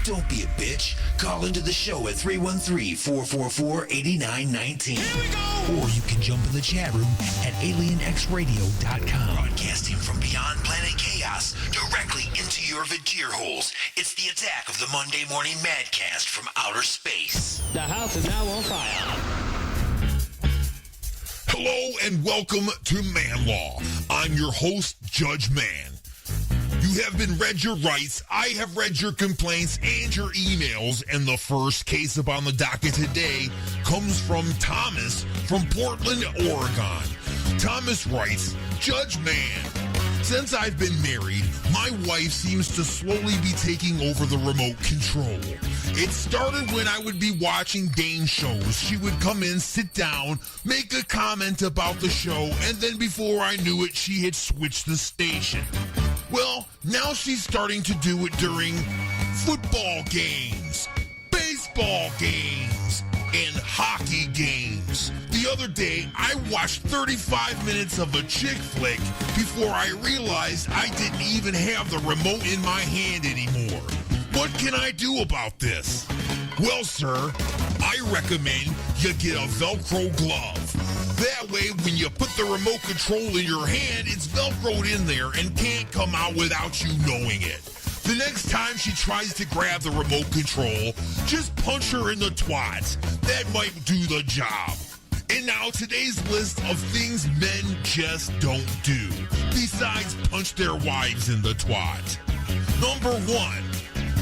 Don't be a bitch. Call into the show at 313-444-8919. Or you can jump in the chat room at alienxradio.com. Broadcasting from beyond planet chaos directly into your ear holes. It's the attack of the Monday Morning Madcast from outer space. The house is now on fire. Hello and welcome to Man Law. I'm your host, Judge Man. You have been read your rights, I have read your complaints and your emails, and the first case upon the docket today comes from Thomas from Portland, Oregon. Thomas writes, Judge Man, since I've been married, my wife seems to slowly be taking over the remote control. It started when I would be watching game shows. She would come in, sit down, make a comment about the show, and then before I knew it, she had switched the station. Well, now she's starting to do it during football games, baseball games, and hockey games. The other day, I watched 35 minutes of a chick flick before I realized I didn't even have the remote in my hand anymore. What can I do about this? Well, sir, I recommend you get a Velcro glove. That way, when you put the remote control in your hand, it's Velcroed in there and can't come out without you knowing it. The next time she tries to grab the remote control, just punch her in the twat. That might do the job. And now today's list of things men just don't do, besides punch their wives in the twat. Number 1,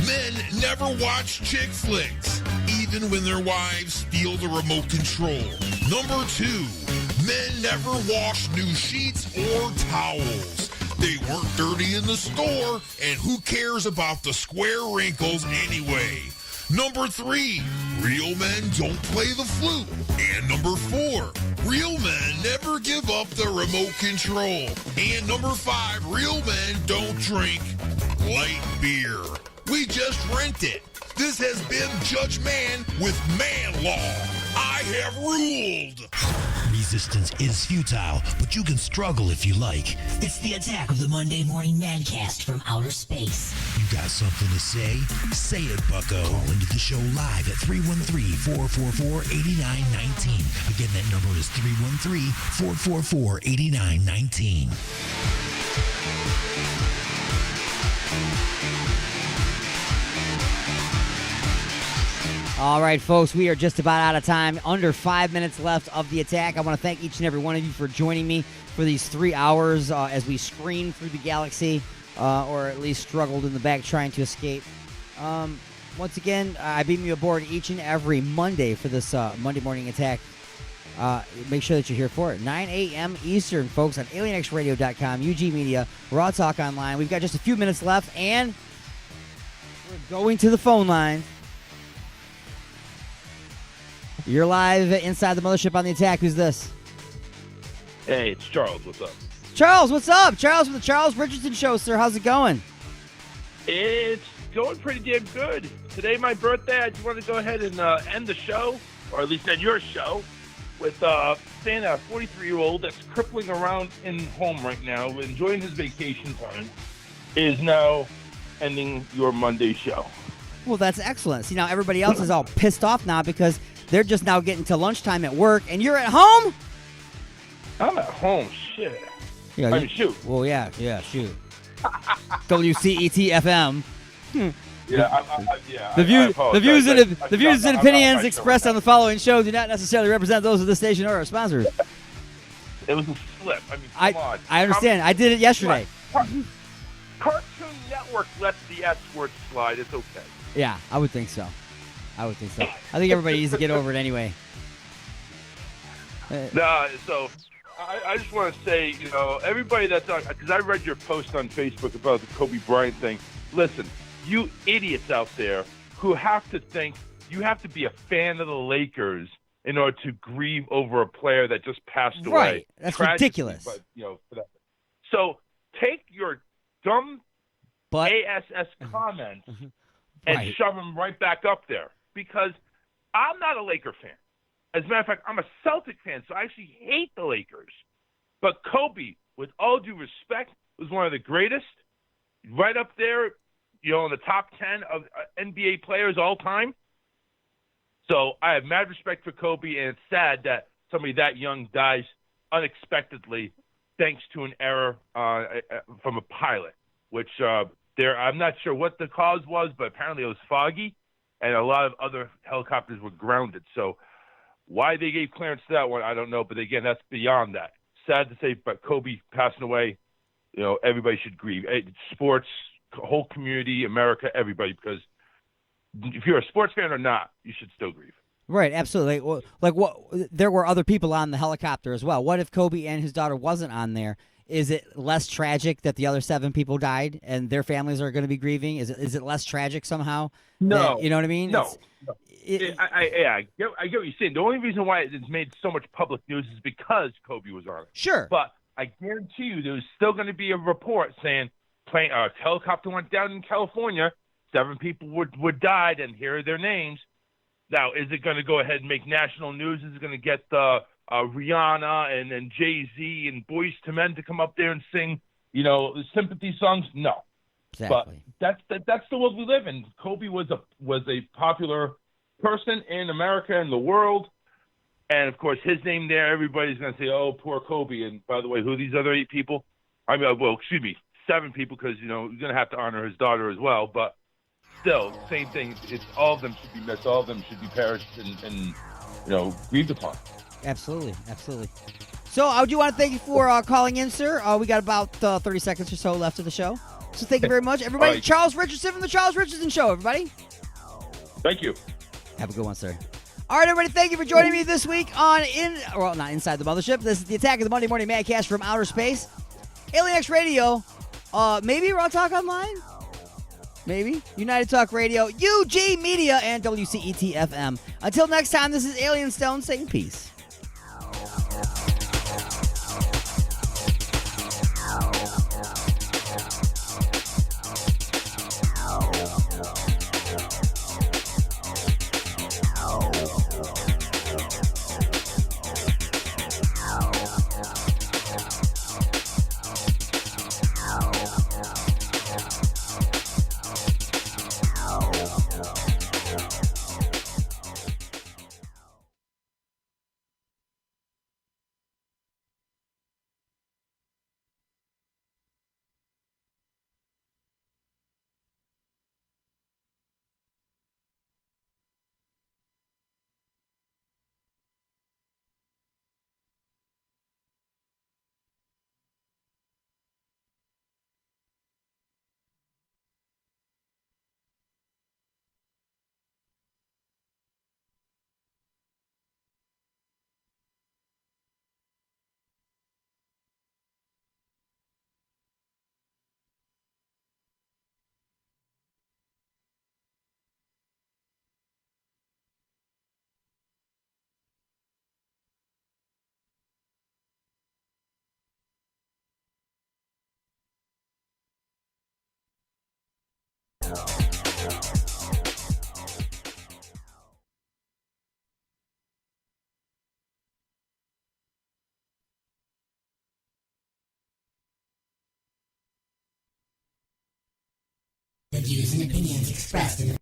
men never watch chick flicks, even when their wives steal the remote control. Number 2, men never wash new sheets or towels. They weren't dirty in the store, and who cares about the square wrinkles anyway? Number 3, real men don't play the flute. And number 4, real men never give up the remote control. And number 5, real men don't drink light beer. We just rent it. This has been Judge Man with Man Law. I have ruled. Resistance is futile, but you can struggle if you like. It's the attack of the Monday Morning Madcast from outer space. You got something to say? Say it, bucko. Call into the show live at 313-444-8919. Again, that number is 313-444-8919. All right, folks, we are just about out of time. Under 5 minutes left of the attack. I want to thank each and every one of you for joining me for these 3 hours as we scream through the galaxy, or at least struggled in the back trying to escape. Once again, I beam you aboard each and every Monday for this Monday morning attack. Make sure that you're here for it. 9 a.m. Eastern, folks, on alienxradio.com, UG Media, Raw Talk Online. We've got just a few minutes left, and we're going to the phone line. You're live inside the mothership on the attack. Who's this? Hey, it's Charles. What's up? Charles, what's up? Charles from the Charles Richardson Show, sir. How's it going? It's going pretty damn good. Today, my birthday. I just wanted to go ahead and end the show, or at least end your show, with saying a 43-year-old that's crippling around in home right now, enjoying his vacation time, is now ending your Monday show. Well, that's excellent. See, now everybody else is all pissed off now because they're just now getting to lunchtime at work, and you're at home? I'm at home. Shit. Yeah, I mean, shoot. Well, yeah, shoot. WCET-FM. Yeah, The views and opinions expressed on the following show do not necessarily represent those of the station or our sponsors. It was a slip. I mean, come on. I understand. I did it yesterday. Cartoon Network lets the S word slide. It's okay. Yeah, I would think so. I think everybody needs to get over it anyway. So I just want to say, everybody that's on, because I read your post on Facebook about the Kobe Bryant thing. Listen, you idiots out there who have to think you have to be a fan of the Lakers in order to grieve over a player that just passed away. Right. That's ridiculous. But, for that. So take your dumb ASS comments and shove them right back up there. Because I'm not a Laker fan. As a matter of fact, I'm a Celtic fan, so I actually hate the Lakers. But Kobe, with all due respect, was one of the greatest, right up there, in the top 10 of NBA players all time. So I have mad respect for Kobe, and it's sad that somebody that young dies unexpectedly thanks to an error from a pilot, which I'm not sure what the cause was, but apparently it was foggy. And a lot of other helicopters were grounded. So why they gave clearance to that one, I don't know. But again, that's beyond that. Sad to say, but Kobe passing away, everybody should grieve. Sports, whole community, America, everybody. Because if you're a sports fan or not, you should still grieve. Right, absolutely. Like what? There were other people on the helicopter as well. What if Kobe and his daughter wasn't on there? Is it less tragic that the other 7 people died and their families are going to be grieving? Is it less tragic somehow? No, You know what I mean? no. I get what you're saying. The only reason why it's made so much public news is because Kobe was on it. Sure. But I guarantee you there's still going to be a report saying helicopter went down in California, 7 people were died, and here are their names. Now, is it going to go ahead and make national news? Is it going to get Rihanna and Jay-Z and Boyz II Men to come up there and sing, sympathy songs? No. Exactly. But that's the world we live in. Kobe was a popular person in America and the world, and of course his name there. Everybody's going to say, "Oh, poor Kobe." And by the way, who are these other 8 people? 7 people, because you're going to have to honor his daughter as well. But still, same thing. It's all of them should be missed. All of them should be perished and grieved upon. Absolutely. So I do want to thank you for calling in, sir. We got about 30 seconds or so left of the show. So thank you very much, everybody. Right. Charles Richardson from the Charles Richardson Show, everybody. Thank you. Have a good one, sir. All right, everybody, thank you for joining me this week on not Inside the Mothership. This is the Attack of the Monday Morning Madcast from Outer Space. Alien X Radio, maybe Raw Talk Online? Maybe. United Talk Radio, UG Media, and WCET FM. Until next time, this is Alien Stone saying peace. The views and opinions expressed in the